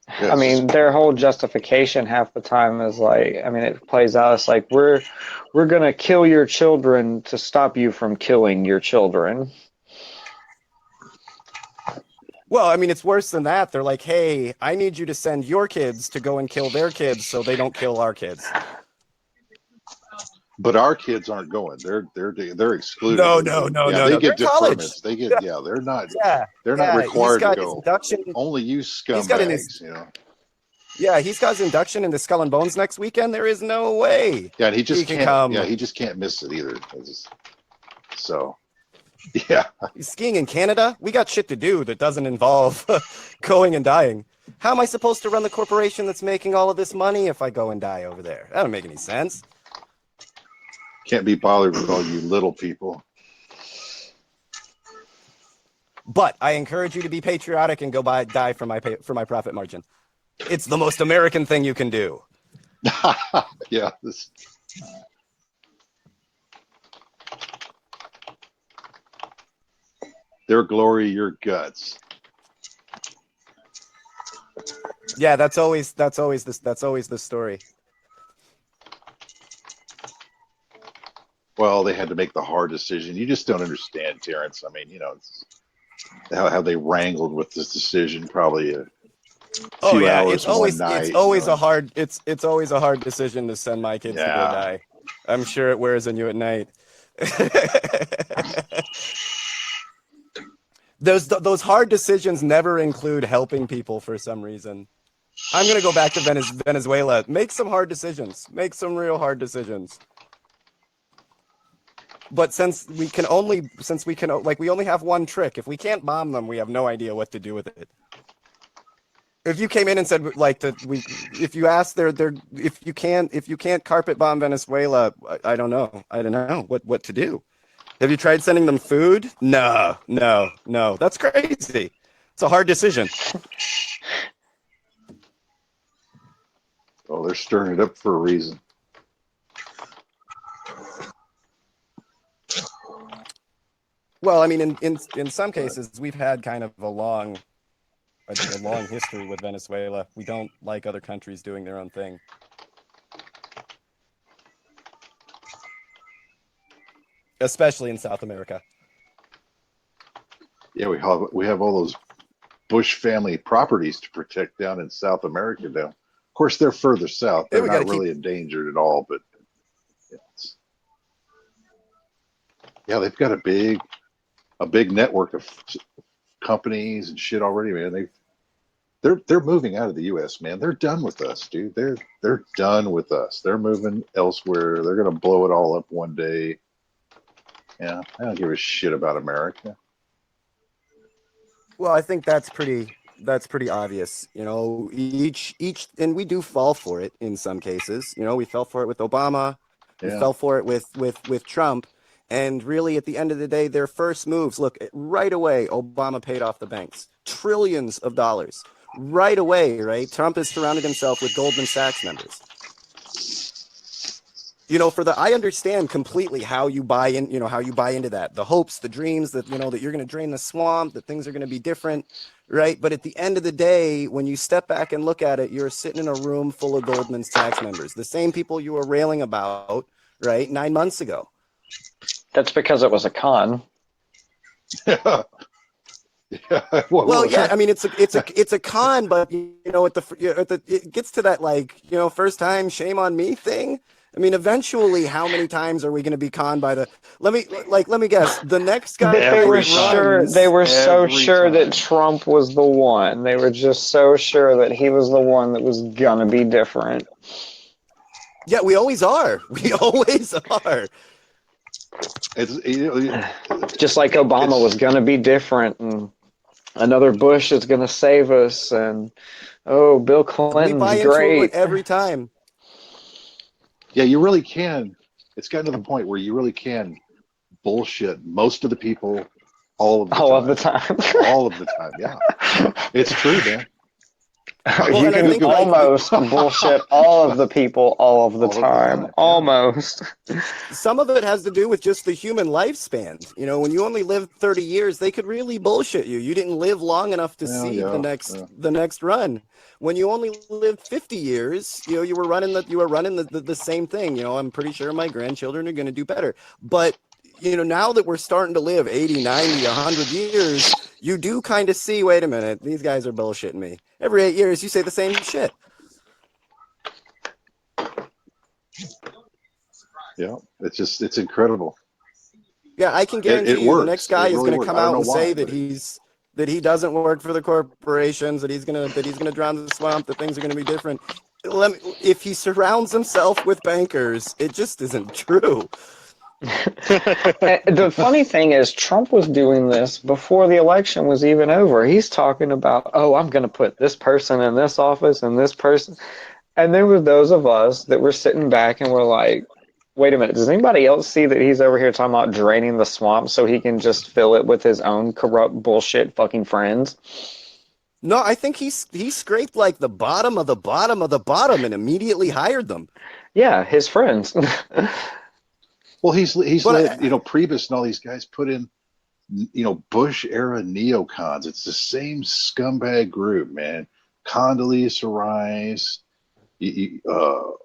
Yes. I mean, their whole justification half the time is like, I mean, it plays out as like, we're gonna kill your children to stop you from killing your children. Well, I mean, it's worse than that. They're like, hey, I need you to send your kids to go and kill their kids so they don't kill our kids. But our kids aren't going. They're excluded. No. They get deferments. They get they're not. Yeah, they're not required to go. Induction, only you scumbags. Yeah, he's got his induction into Skull and Bones next weekend. There is no way. Yeah, and he just can't. Come. Yeah, he just can't miss it either. So. Yeah. He's skiing in Canada. We got shit to do that doesn't involve going and dying. How am I supposed to run the corporation that's making all of this money if I go and die over there? That don't make any sense. Can't be bothered with all you little people. But I encourage you to be patriotic and go die for my profit margin. It's the most American thing you can do. Yeah. Their glory, your guts. Yeah, that's always the story. Well, they had to make the hard decision. You just don't understand, Terrence. I mean, how they wrangled with this decision. Probably a few hours one night. It's always a hard. It's always a hard decision to send my kids to go die. I'm sure it wears on you at night. Those hard decisions never include helping people for some reason. I'm going to go back to Venezuela. Make some hard decisions. Make some real hard decisions. But since we only have one trick. If we can't bomb them, we have no idea what to do with it. If you came in and said if you asked if you can't carpet bomb Venezuela, I don't know what to do. Have you tried sending them food? No. That's crazy. It's a hard decision. Oh, they're stirring it up for a reason. Well, I mean, in some cases, we've had kind of a long history with Venezuela. We don't like other countries doing their own thing. Especially in South America. Yeah, we have all those Bush family properties to protect down in South America now. Of course, they're further south. They're not really endangered at all, but they've got a big network of companies and shit already, man. They're moving out of the U.S., man. They're done with us, dude. They're done with us. They're moving elsewhere. They're gonna blow it all up one day. Yeah, I don't give a shit about America. Well, I think that's pretty obvious. Each and we do fall for it in some cases. We fell for it with Obama. We fell for it with Trump. And really, at the end of the day, their first moves, look, right away, Obama paid off the banks. Trillions of dollars. Right away, right? Trump has surrounded himself with Goldman Sachs members. I understand completely how you buy into that. The hopes, the dreams that you're going to drain the swamp, that things are going to be different, right? But at the end of the day, when you step back and look at it, you're sitting in a room full of Goldman Sachs members, the same people you were railing about, right, 9 months ago. That's because it was a con. Well, yeah. I mean, it's a con, but it gets to that first time shame on me thing. I mean, eventually, how many times are we going to be conned by the? Let me guess. The next guy. But they were runs sure. They were so every sure that time. Trump was the one. They were just so sure that he was the one that was gonna be different. Yeah, we always are. We always are. Just like Obama was gonna be different, and another Bush is gonna save us, and oh, Bill We Clinton's buy into great. it every time. Yeah, you really can. It's gotten to the point where you really can bullshit most of the people all of the All time. of the time. All of the time, yeah. It's true, man. You and I can think, like, almost bullshit all of the people all of the All of the time. time, yeah. Almost. Some of it has to do with just the human lifespan. You know, when you only live 30 years, they could really bullshit you. You didn't live long enough to see the next run. When you only lived 50 years, you know, you were running the same thing. You know, I'm pretty sure my grandchildren are going to do better. But you know, now that we're starting to live 80, 90, 100 years, you do kind of see, wait a minute, these guys are bullshitting me. Every 8 years, you say the same shit. Yeah, it's incredible. Yeah, I can guarantee It you works. the next guy It is really going to works. come I don't out know and why, say that but he doesn't work for the corporations, that he's gonna drown the swamp, that things are gonna be different. If he surrounds himself with bankers, it just isn't true. The funny thing is, Trump was doing this before the election was even over. He's talking about, oh, I'm going to put this person in this office and this person. And there were those of us that were sitting back and were like, wait a minute, does anybody else see that he's over here talking about draining the swamp so he can just fill it with his own corrupt bullshit fucking friends? No, I think he scraped like the bottom of the bottom of the bottom and immediately hired them. Yeah, his friends. Well, he's let, you know, Priebus and all these guys put in, you know, Bush era neocons. It's the same scumbag group, man. Condoleezza Rice, you know,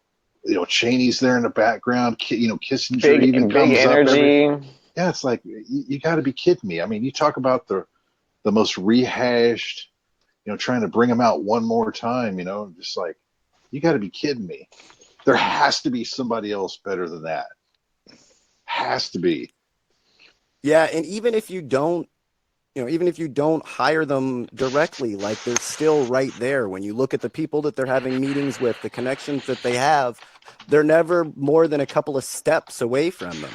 Cheney's there in the background. You know, Kissinger even comes up. Yeah, it's like you got to be kidding me. I mean, you talk about the most rehashed, you know, trying to bring them out one more time. You know, just like you got to be kidding me. There has to be somebody else better than that. Has to be. Yeah, and even if you don't, you know, even if you don't hire them directly, like they're still right there. When you look at the people that they're having meetings with, the connections that they have, they're never more than a couple of steps away from them.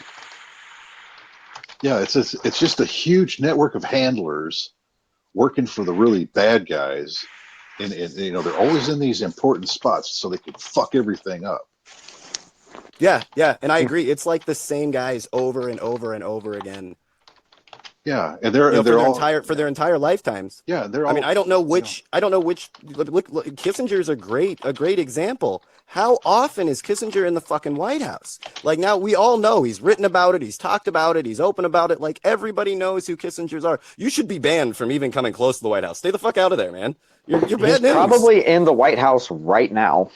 Yeah, it's just a huge network of handlers working for the really bad guys, and you know they're always in these important spots so they can fuck everything up. Yeah, and I agree. It's like the same guys over and over and over again. Yeah, and they're for their entire lifetimes. Yeah, they're all. I mean, I don't know which. Look, Kissinger's a great example. How often is Kissinger in the fucking White House? Like now, we all know he's written about it, he's talked about it, he's open about it. Like everybody knows who Kissingers are. You should be banned from even coming close to the White House. Stay the fuck out of there, man. You're bad news. He's probably in the White House right now.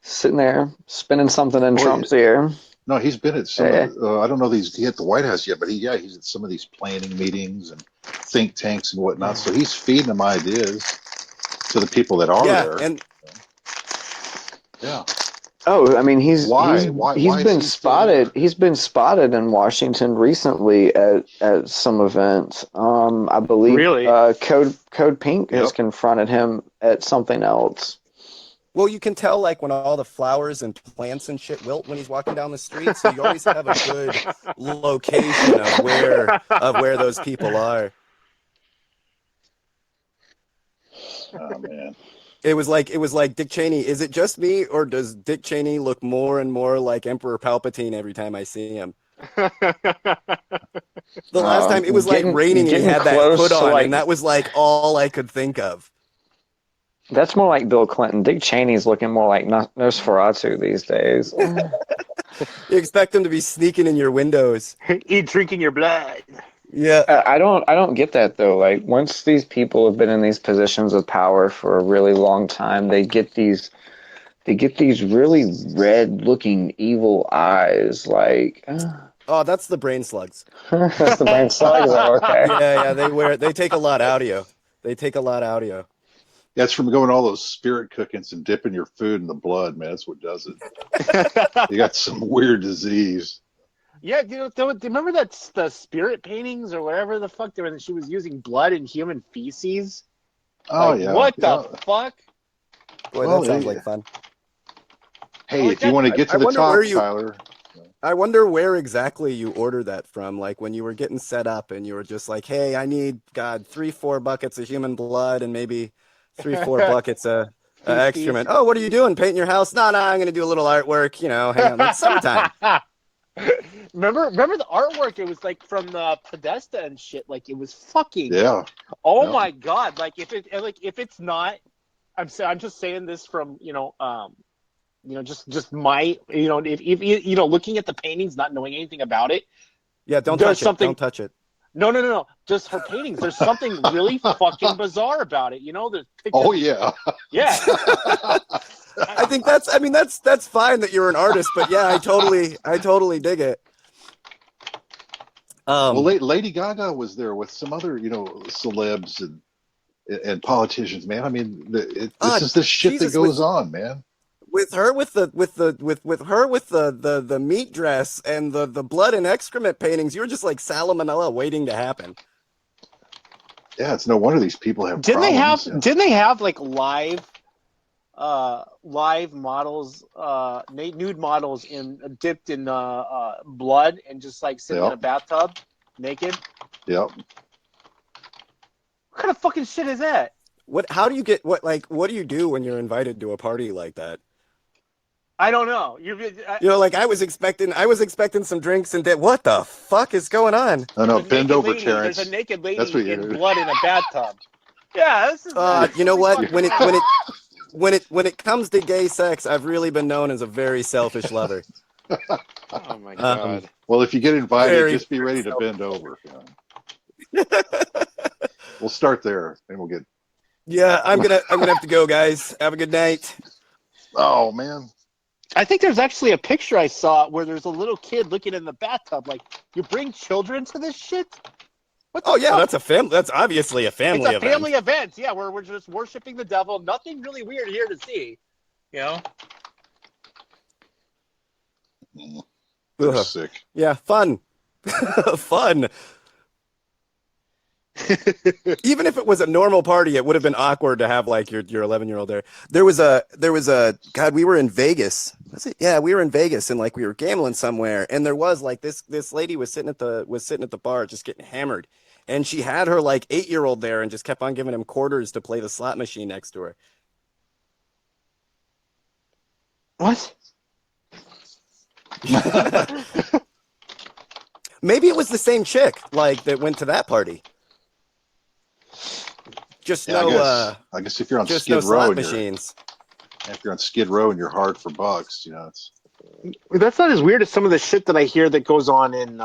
Sitting there, spinning something in Trump's ear. No, he's been at some. I don't know if he's at the White House yet, but he's at some of these planning meetings and think tanks and whatnot. So he's feeding them ideas to the people that are there. And yeah. Oh, I mean, he's why been spotted. He's been spotted in Washington recently at some events. I believe really? Code Pink has confronted him at something else. Well, you can tell like when all the flowers and plants and shit wilt when he's walking down the street. So you always have a good location of where those people are. Oh man. It was like Dick Cheney. Is it just me, or does Dick Cheney look more and more like Emperor Palpatine every time I see him? The last time it was like raining and he had that hood on, and that was like all I could think of. That's more like Bill Clinton. Dick Cheney's looking more like Nosferatu these days. You expect him to be sneaking in your windows, drinking your blood. Yeah, I don't get that though. Like once these people have been in these positions of power for a really long time, they get these really red-looking evil eyes. Like, oh, that's the brain slugs. That's the brain slugs. Okay. Yeah, they take a lot out of you. They take a lot out of you. Yeah, it's from going all those spirit cookings and dipping your food in the blood, man. That's what does it. You got some weird disease. Yeah, do you remember that the spirit paintings or whatever the fuck they were? She was using blood and human feces. Oh Like, yeah. what yeah. the fuck? Boy, Well, that sounds like fun. Hey, if you want to get to the wonder top, where you- Tyler. I wonder where exactly you ordered that from. Like when you were getting set up and you were just like, "Hey, I need 3-4 buckets of human blood and maybe 3-4 buckets of excrement." Oh, what are you doing? Painting your house? No, I'm gonna do a little artwork. You know, hang on, it's summertime. Remember the artwork? It was like from the Podesta and shit. Like it was fucking. Yeah. Oh Yeah. my god! Like if it's not, I'm just saying this from just my if looking at the paintings, not knowing anything about it. Yeah, don't There's touch it. something- Don't touch it. No. Just her paintings. There's something really fucking bizarre about it. There's pictures. Oh yeah. Yeah. I think that's fine that you're an artist, but yeah, I totally dig it. Well, Lady Gaga was there with some other, celebs and politicians, man. I mean, this is the shit Jesus, that goes on, man. With her with the meat dress and the blood and excrement paintings, you're just like salmonella waiting to happen. Yeah, it's no wonder these people have Didn't problems. they have like live models, nude models dipped in blood and just like sitting in a bathtub naked? Yep. What kind of fucking shit is that? How do you get what do you do when you're invited to a party like that? I don't know. I was expecting some drinks and what the fuck is going on? No, bend over, lady, Terrence. There's a naked lady That's what in blood in a bathtub. Yeah, this is. You know what? When it comes to gay sex, I've really been known as a very selfish lover. Oh my god. Well, if you get invited, Very, just be ready to bend over. We'll start there, and we'll get. Yeah, I'm gonna have to go, guys. Have a good night. Oh man. I think there's actually a picture I saw where there's a little kid looking in the bathtub. Like, you bring children to this shit? What the fuck? That's obviously a family event. It's a family event. Yeah, we're just worshiping the devil. Nothing really weird here to see. They're sick. Yeah, fun. Fun. Even if it was a normal party, it would have been awkward to have like your 11-year-old there. There was a God, we were in Vegas. Was it? Yeah, we were in Vegas and like we were gambling somewhere, and there was like this lady was sitting at the bar just getting hammered, and she had her like 8-year-old there and just kept on giving him quarters to play the slot machine next to her. What? Maybe it was the same chick like that went to that party. Just I guess if you're on just Skid no Row slot and machines. if you're on Skid Row and you're hard for bucks, it's. That's not as weird as some of the shit that I hear that goes on in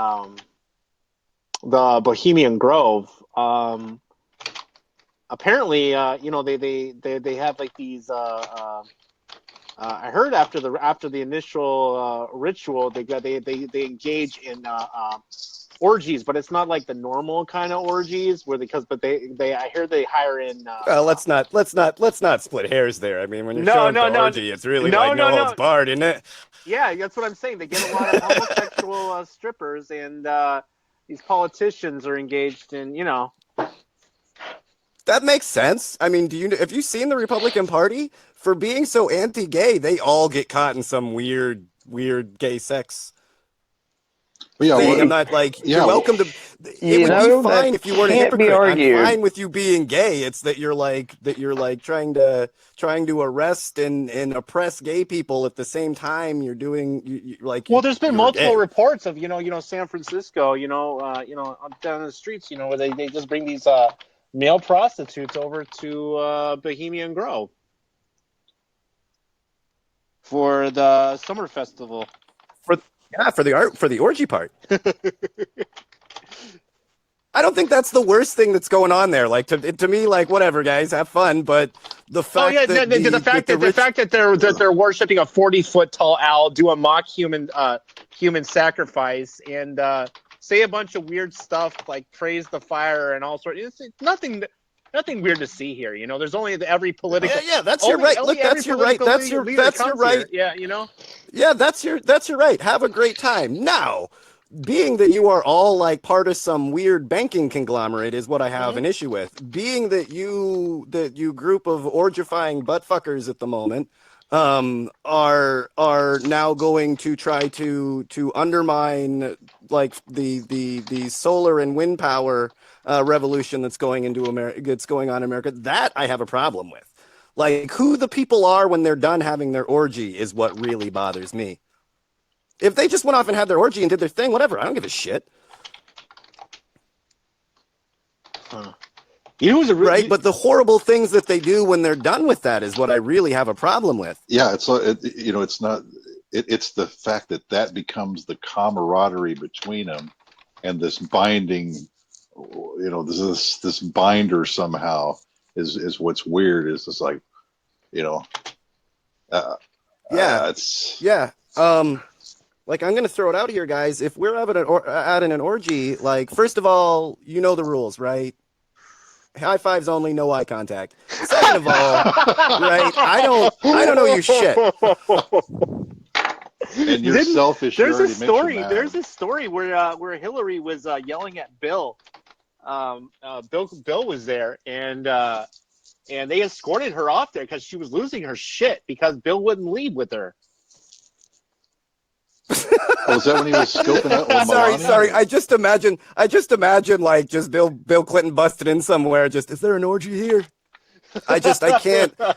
the Bohemian Grove. Apparently, they have like these. I heard after the initial ritual, they engage in orgies, but it's not like the normal kind of orgies I hear they hire in. Well, let's not split hairs there. I mean, when you're showing the orgy, it's really no holds barred, isn't it? Yeah, that's what I'm saying. They get a lot of homosexual strippers, and these politicians are engaged in, That makes sense. I mean, have you seen the Republican Party? For being so anti-gay, they all get caught in some weird gay sex. Yeah, I'm not like you're welcome to. It would be fine if you weren't a hypocrite. I'm fine with you being gay. It's that you're like trying to arrest and oppress gay people at the same time. You're doing Well, there's been multiple gay. reports of San Francisco, down the streets, where they just bring these male prostitutes over to Bohemian Grove for the summer festival. For the orgy part. I don't think that's the worst thing that's going on there. Like to me, like whatever, guys, have fun. But the fact the fact that they're worshiping a 40-foot tall owl, do a mock human sacrifice, and say a bunch of weird stuff like praise the fire and all sorts. It's nothing. nothing weird to see here. You know, there's only every political. Yeah, that's your right. Look, that's your right. That's your right. Yeah, you know. Yeah, that's your right. Have a great time. Now, being that you are all like part of some weird banking conglomerate is what I have an issue with. Being that you group of orgifying buttfuckers at the moment are now going to try to undermine like the solar and wind power revolution that's going into America, that's going on in America. That I have a problem with. Like, who the people are when they're done having their orgy is what really bothers me. If they just went off and had their orgy and did their thing, whatever, I don't give a shit. You know who's right? But the horrible things that they do when they're done with that is what I really have a problem with. Yeah, it's it's not. It's the fact that becomes the camaraderie between them, and this binding. You know, this binder somehow is what's weird. Is it's like, you know. Like, I'm going to throw it out here, guys. If we're at an orgy, like, first of all, you know the rules, right? High fives only, no eye contact. Second of all, right? I don't know your shit. And you're selfish. There's a story. There's a story where Hillary was yelling at Bill. Bill was there, and they escorted her off there because she was losing her shit because Bill wouldn't leave with her. Was that when he was scoping out? Sorry. I just imagine like just Bill Clinton busted in somewhere. Just, is there an orgy here? I can't. I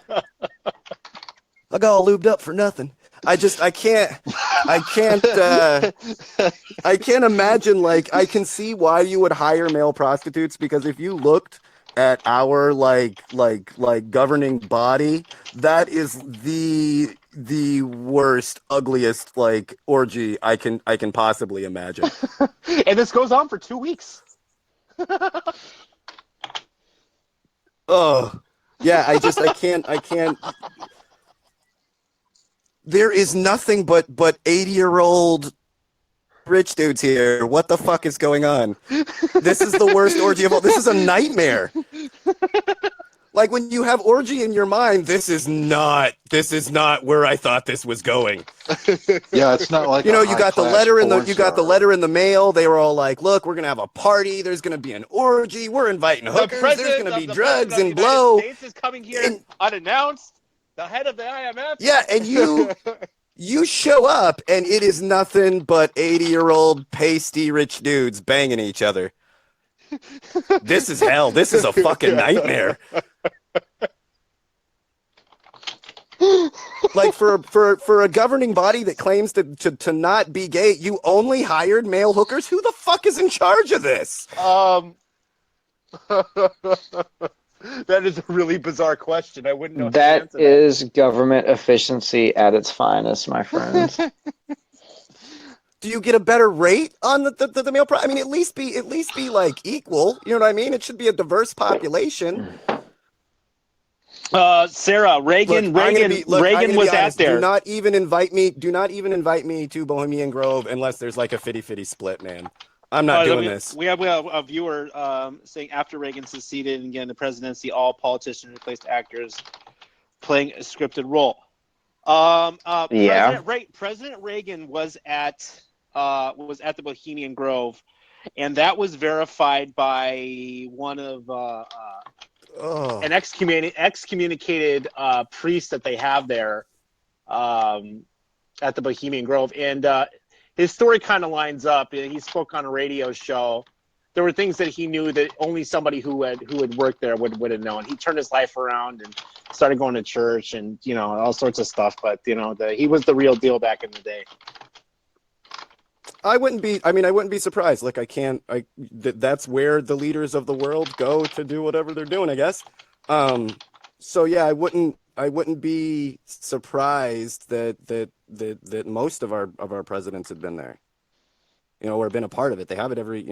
got all lubed up for nothing. I can't imagine, like, I can see why you would hire male prostitutes, because if you looked at our like governing body, that is the worst, ugliest like orgy I can possibly imagine. And this goes on for 2 weeks. Oh, yeah, I can't. There is nothing but 80-year-old rich dudes here. What the fuck is going on? This is the worst orgy of all. This is a nightmare. Like, when you have orgy in your mind, this is not where I thought this was going. Yeah, it's not like, you got the letter in the mail. They were all like, "Look, we're gonna have a party. There's gonna be an orgy. We're inviting hookers. There's gonna be drugs and blow." The States is coming here unannounced. The head of the IMF. Yeah, and you show up, and it is nothing but 80-year-old pasty rich dudes banging each other. This is hell. This is a fucking nightmare. Like, for a governing body that claims to not be gay, you only hired male hookers? Who the fuck is in charge of this? That is a really bizarre question. I wouldn't know. That is government efficiency at its finest, my friend. Do you get a better rate on the male? I mean, at least be like equal. You know what I mean? It should be a diverse population. Sarah, Reagan was out there. Do not even invite me to Bohemian Grove unless there's like a 50-50 split, man. I'm not doing this. We have a viewer saying, after Reagan succeeded and getting the presidency, all politicians replaced actors playing a scripted role. President Reagan was at the Bohemian Grove, and that was verified by one of an excommunicated priest that they have there at the Bohemian Grove, and his story kind of lines up. He spoke on a radio show. There were things that he knew that only somebody who had worked there would have known. He turned his life around and started going to church and, you know, all sorts of stuff. But, you know, he was the real deal back in the day. I wouldn't be surprised. Like, that's where the leaders of the world go to do whatever they're doing, I guess. So yeah, I wouldn't be surprised that most of our presidents had been there, you know, or been a part of it. They have it every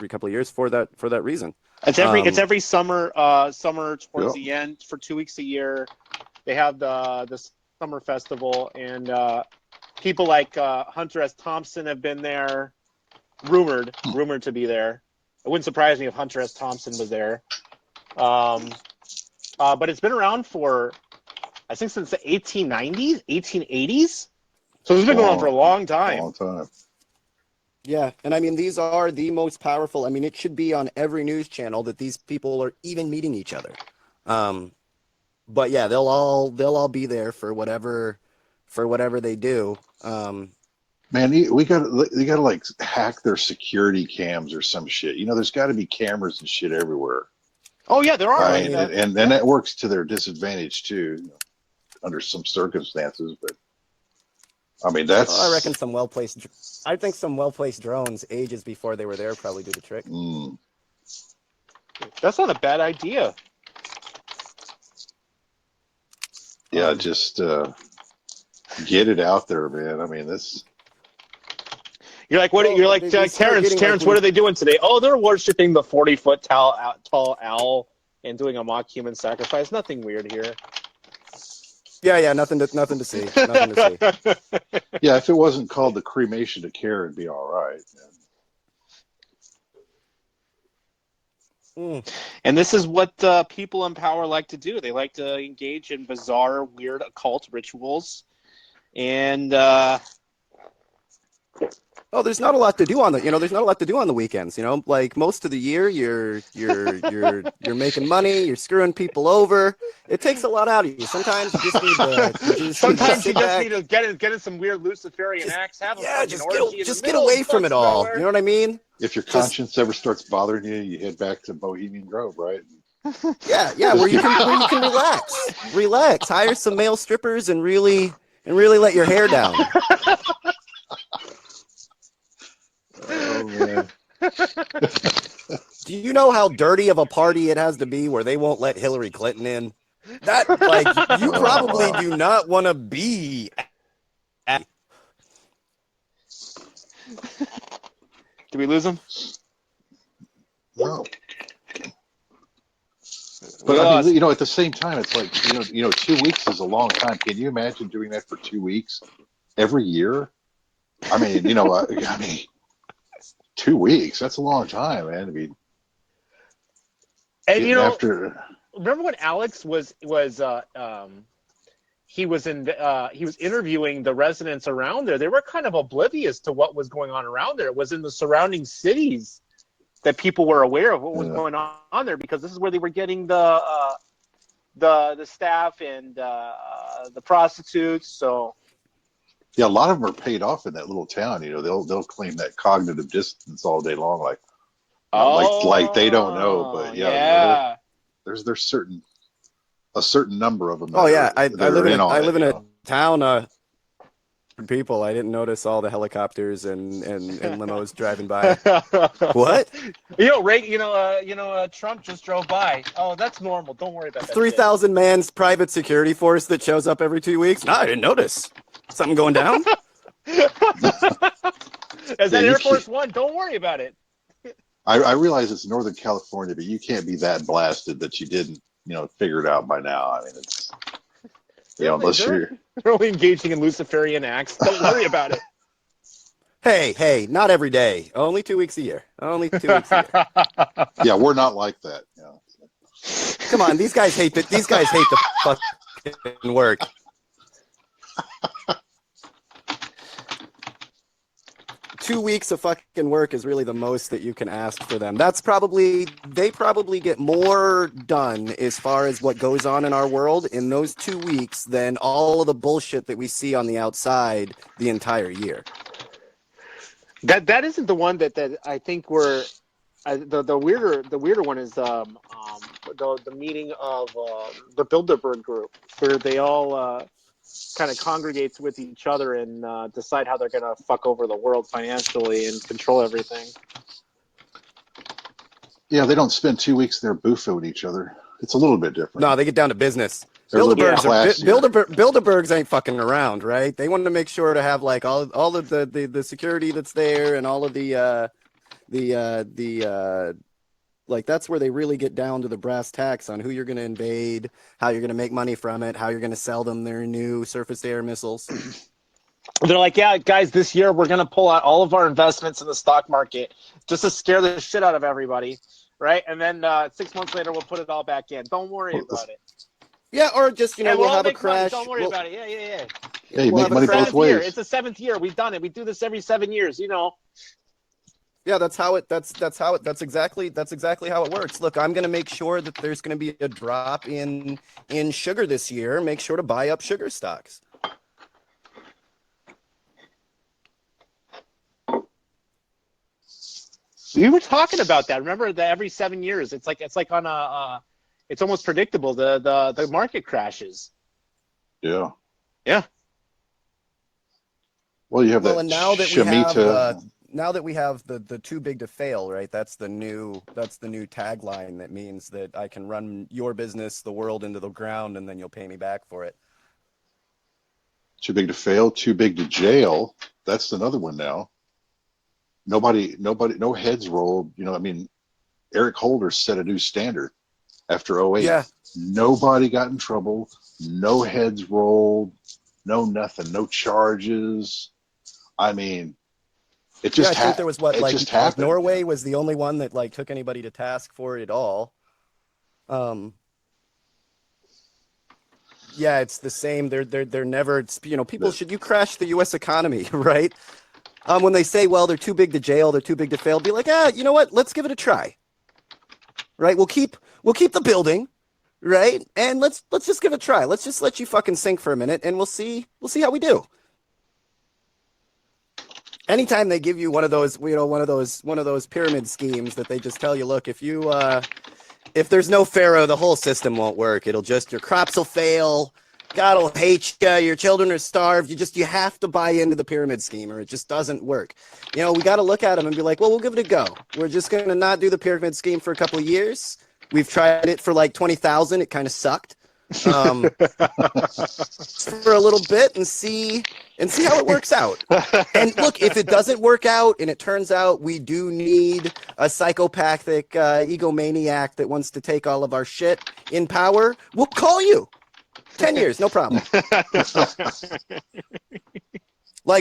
couple of years for that reason. It's every summer towards the end for 2 weeks a year. They have the summer festival, and people like Hunter S. Thompson have been there, rumored to be there. It wouldn't surprise me if Hunter S. Thompson was there. But it's been around for, I think, since the 1890s, 1880s. So it's been going on for a long time. Long time. Yeah, and I mean, these are the most powerful. I mean, it should be on every news channel that these people are even meeting each other. But yeah, they'll all be there for whatever they do. Man, you gotta like hack their security cams or some shit. You know, there's got to be cameras and shit everywhere. Oh yeah, there are. Right? And that works to their disadvantage too, you know, under some circumstances. But I mean, that's. Well, I reckon some well-placed. I think some well-placed drones ages before they were there probably do the trick. That's not a bad idea. Yeah, just get it out there, man. I mean, this. You're like, what? You're like, Terrence. Terrence, what are they doing today? Oh, they're worshiping the 40-foot tall owl and doing a mock human sacrifice. Nothing weird here. Yeah, nothing to see. Nothing to see. Yeah, if it wasn't called the cremation of care, it'd be all right. And this is what people in power like to do. They like to engage in bizarre, weird, occult rituals, and there's not a lot to do on there's not a lot to do on the weekends. You know, like most of the year, you're making money, you're screwing people over. It takes a lot out of you. Sometimes you just need to. Sometimes you just need to get in some weird Luciferian acts. Have just get away from it all. You know what I mean? If your conscience ever starts bothering you, you head back to Bohemian Grove, right? Yeah, where you can relax, hire some male strippers, and really let your hair down. Oh man. Do you know how dirty of a party it has to be where they won't let Hillary Clinton in? That you probably do not want to be at. Did we lose him? No. But I mean, at the same time, it's like 2 weeks is a long time. Can you imagine doing that for 2 weeks every year? I mean, 2 weeks. That's a long time, man. I mean, and remember when Alex was interviewing the residents around there? They were kind of oblivious to what was going on around there. It was in the surrounding cities that people were aware of what was going on there, because this is where they were getting the staff and the prostitutes. So. Yeah, a lot of them are paid off in that little town. You know, they'll claim that cognitive distance all day long, like they don't know. But yeah. There's a certain number of them. Oh yeah, I live in a town. People, I didn't notice all the helicopters and limos driving by. What? Trump just drove by. Oh, that's normal. Don't worry about that. 3,000 man's private security force that shows up every 2 weeks. No, I didn't notice. Something going down? As that Air Force One, don't worry about it. I realize it's Northern California, but you can't be that blasted that you didn't, figure it out by now. I mean, it's, unless you're only engaging in Luciferian acts. Don't worry about it. Hey, not every day. Only 2 weeks a year. Only 2 weeks a year. Yeah, we're not like that. Come on, these guys hate the fucking work. Two weeks of fucking work is really the most that you can ask for them. They probably get more done as far as what goes on in our world in those 2 weeks than all of the bullshit that we see on the outside the entire year. That isn't the one that I think we're the weirder one is the meeting of the Bilderberg group, where they all kind of congregates with each other and decide how they're going to fuck over the world financially and control everything. Yeah, they don't spend 2 weeks there buffooing each other. It's a little bit different. No, they get down to business. Bilderbergs ain't fucking around, right? They want to make sure to have like all of the security that's there and all of the like that's where they really get down to the brass tacks on who you're going to invade, how you're going to make money from it, how you're going to sell them their new surface-to-air missiles. They're like, yeah, guys, this year we're going to pull out all of our investments in the stock market just to scare the shit out of everybody. right? And then 6 months later, we'll put it all back in. Don't worry about it. Yeah, or just Yeah, we'll all have a make money. crash. Don't worry We'll- about it. Yeah. Hey, We'll make have a money crash both ways. It's the 7th year. We've done it. We do this every 7 years. Yeah, that's exactly how it works. Look, I'm gonna make sure that there's gonna be a drop in sugar this year. Make sure to buy up sugar stocks. We were talking about that. Remember that every 7 years, it's like on it's almost predictable. The market crashes. Yeah. Yeah. Well, you have that and now that Shemitah. we have the too big to fail, right? That's the new tagline that means that I can run your business, the world, into the ground, and then you'll pay me back for it. Too big to fail, too big to jail. That's another one now. Nobody, no heads rolled. Eric Holder set a new standard after 2008. Yeah. Nobody got in trouble. No heads rolled. No nothing. No charges. It just I think there was just happened. Norway was the only one that took anybody to task for it at all. Yeah, it's the same. They're never. People should. You crash the U.S. economy, right? When they say, well, they're too big to jail, they're too big to fail, be like, you know what? Let's give it a try. Right? We'll keep the building, right? And let's just give it a try. Let's just let you fucking sink for a minute, and we'll see how we do. Anytime they give you one of those pyramid schemes that they just tell you, look, if there's no pharaoh, the whole system won't work. Your crops will fail. God will hate you. Your children are starved. You have to buy into the pyramid scheme, or it just doesn't work. We got to look at them and be like, well, we'll give it a go. We're just going to not do the pyramid scheme for a couple of years. We've tried it for 20,000. It kind of sucked. For a little bit and see how it works out. And look, if it doesn't work out and it turns out we do need a psychopathic egomaniac that wants to take all of our shit in power, we'll call you. 10 years, no problem.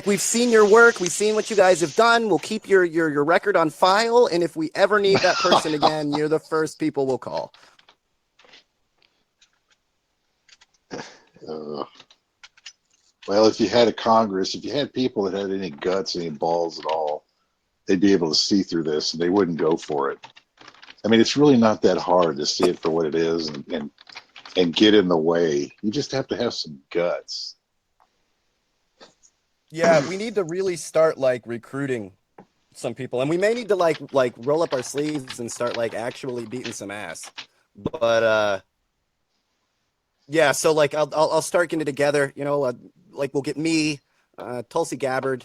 We've seen your work, we've seen what you guys have done. We'll keep your record on file, and if we ever need that person again, you're the first people we'll call. Well, if you had a Congress, if you had people that had any guts, any balls at all, they'd be able to see through this, and they wouldn't go for it. It's really not that hard to see it for what it is and get in the way. You just have to have some guts. Yeah, we need to really start recruiting some people, and we may need to roll up our sleeves and start actually beating some ass. But yeah, so I'll start getting it together. We'll get me, Tulsi Gabbard,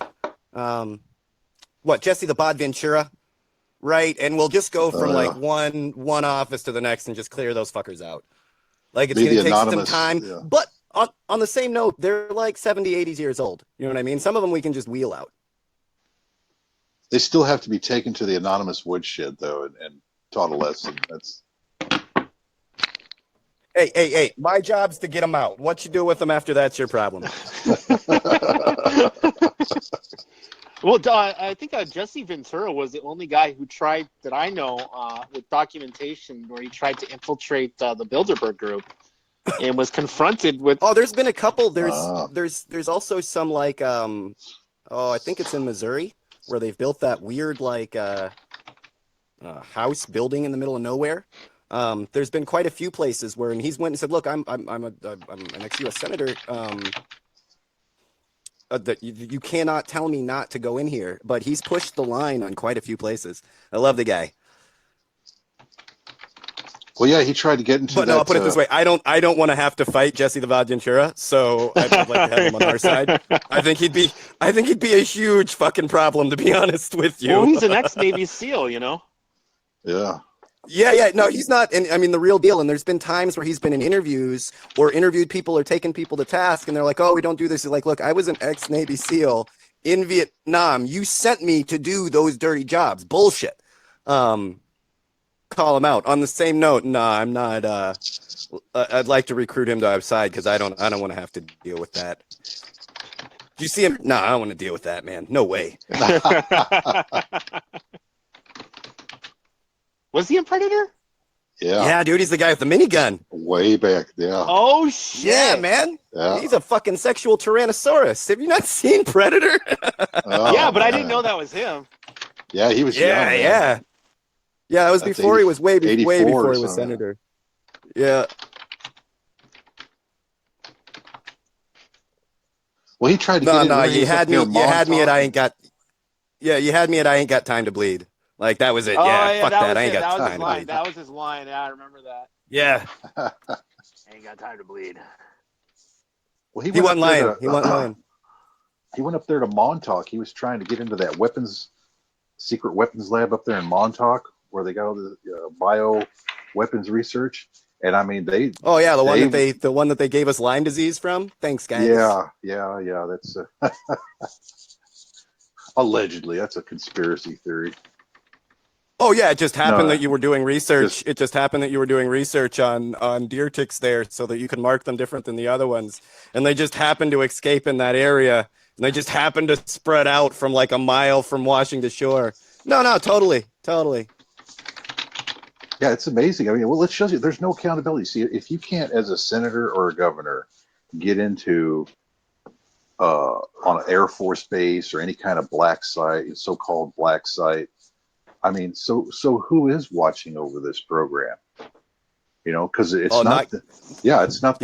Jesse the Bod Ventura, right? And we'll just go from one office to the next and just clear those fuckers out. It's going to take some time, yeah. But on the same note, they're 70, 80 years old. You know what I mean? Some of them we can just wheel out. They still have to be taken to the anonymous woodshed, though, and taught a lesson. Hey, my job's to get them out. What you do with them after that's your problem. Well, I think Jesse Ventura was the only guy who tried, that I know, with documentation, where he tried to infiltrate the Bilderberg group and was confronted with. Oh, there's been a couple. There's also some I think it's in Missouri, where they've built that weird house building in the middle of nowhere. There's been quite a few places where, and he's went and said, "Look, I'm an ex-U.S. senator. That you cannot tell me not to go in here." But he's pushed the line on quite a few places. I love the guy. Well, yeah, he tried to get into. But no, I'll put it this way: I don't want to have to fight Jesse the Bod Ventura, so I'd like to have him on our side. I think he'd be a huge fucking problem, to be honest with you. Well, he's an ex-Navy SEAL, Yeah. Yeah. No, he's not. And the real deal. And there's been times where he's been in interviews or interviewed people or taken people to task, and they're like, "Oh, we don't do this." He's like, "Look, I was an ex-Navy SEAL in Vietnam. You sent me to do those dirty jobs. Bullshit." Call him out. On the same note, nah, I'm not. I'd like to recruit him to our side because I don't want to have to deal with that. Do you see him? Nah, I don't want to deal with that, man. No way. Was he in Predator? Yeah. Yeah, dude, he's the guy with the minigun. Way back, yeah. Oh shit! Yeah, man. Yeah. He's a fucking sexual Tyrannosaurus. Have you not seen Predator? Yeah, but I didn't know that was him. Yeah, he was young. Yeah. Yeah, that was That's before he was way 84 before he or was something. senator. Yeah. Well, he tried to No, get in. no, where he you was up had me. near You had me at Montauk. I ain't got. Yeah, you had me at I ain't got time to bleed. Like that was it. Oh Yeah, fuck that. was I ain't it. got That was time his to line. bleed. That was his line. Yeah, I remember that. Yeah. Ain't got time to bleed. Well, He went wasn't up there lying. He wasn't lying. He went up there to Montauk. He was trying to get into that secret weapons lab up there in Montauk, where they got all the bio weapons research. And I mean, Oh yeah, the one that they gave us Lyme disease from. Thanks, guys. Yeah. That's allegedly that's a conspiracy theory. Oh yeah, it just happened No, that you were doing research. just- It just happened that you were doing research on deer ticks there, so that you can mark them different than the other ones. And they just happened to escape in that area, and they just happened to spread out from like a mile from Washington Shore. No, totally. Yeah, it's amazing. I mean, well, it shows you there's no accountability. See, if you can't, as a senator or a governor, get into on an Air Force base or any kind of black site, so-called black site, I mean, so who is watching over this program? You know, because it's it's not the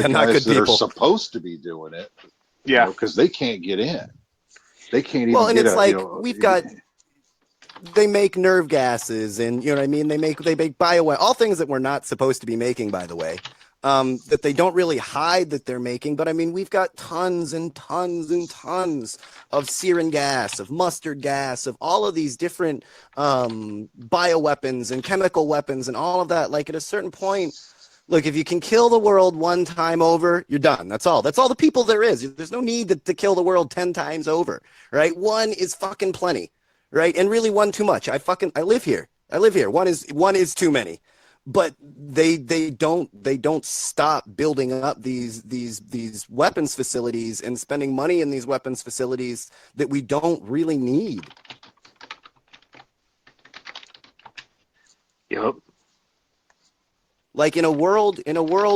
not guys good that are people. supposed to be doing it. Yeah, because they can't get in. They can't even. Well, and get it's a, like you know, we've got. They make nerve gases, and you know what I mean. They make bio, all things that we're not supposed to be making, by the way. That they don't really hide that they're making, but I mean, we've got tons and tons and tons of sarin gas, of mustard gas, of all of these different bioweapons and chemical weapons and all of that. Like at a certain point, look, if you can kill the world one time over, you're done. That's all. That's all the people there is. There's no need to kill the world 10 times over, right? One is fucking plenty, right? And really one too much. I live here. One is too many. But they don't stop building up these weapons facilities and spending money in these weapons facilities that we don't really need. Yep. Like in a world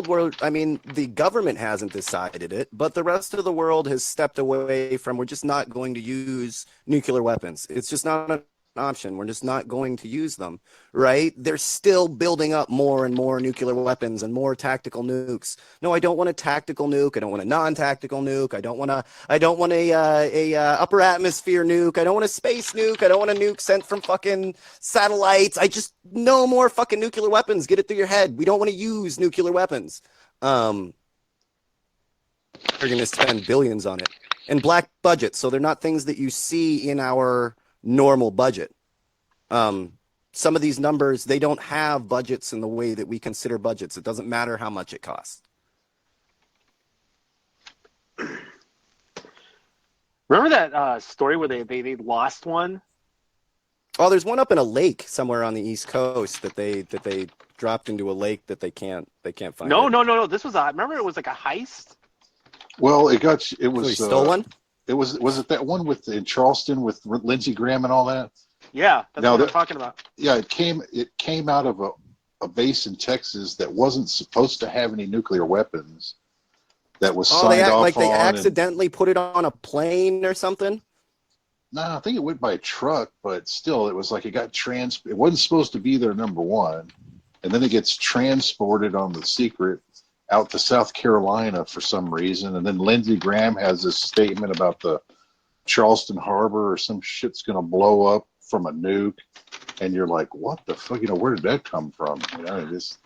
where, I mean, the government hasn't decided it, but the rest of the world has stepped away from, we're just not going to use nuclear weapons. It's just not an option. We're just not going to use them, right? They're still building up more and more nuclear weapons and more tactical nukes. No, I don't want a tactical nuke. I don't want a non-tactical nuke. I don't want a upper atmosphere nuke. I don't want a space nuke. I don't want a nuke sent from fucking satellites. I just, no more fucking nuclear weapons. Get it through your head. We don't want to use nuclear weapons. They're going to spend billions on it. And black budget, so they're not things that you see in our normal budget. Some of these numbers, they don't have budgets in the way that we consider budgets. It doesn't matter how much it costs. Remember that story where they lost one? Oh, there's one up in a lake somewhere on the East Coast that they dropped into a lake that they can't find. No. This was remember it was like a heist. Well, it was. So he stole one? Was it that one in Charleston with Lindsey Graham and all that? Yeah, that's what we're talking about. Yeah, it came out of a base in Texas that wasn't supposed to have any nuclear weapons. That was signed off they on. accidentally put it on a plane or something. No, I think it went by truck, but still, it was like it got it wasn't supposed to be there, number one, and then it gets transported on the secret out to South Carolina for some reason, and then Lindsey Graham has this statement about the Charleston Harbor or some shit's going to blow up from a nuke, and you're like, what the fuck? You know, where did that come from? You know, just.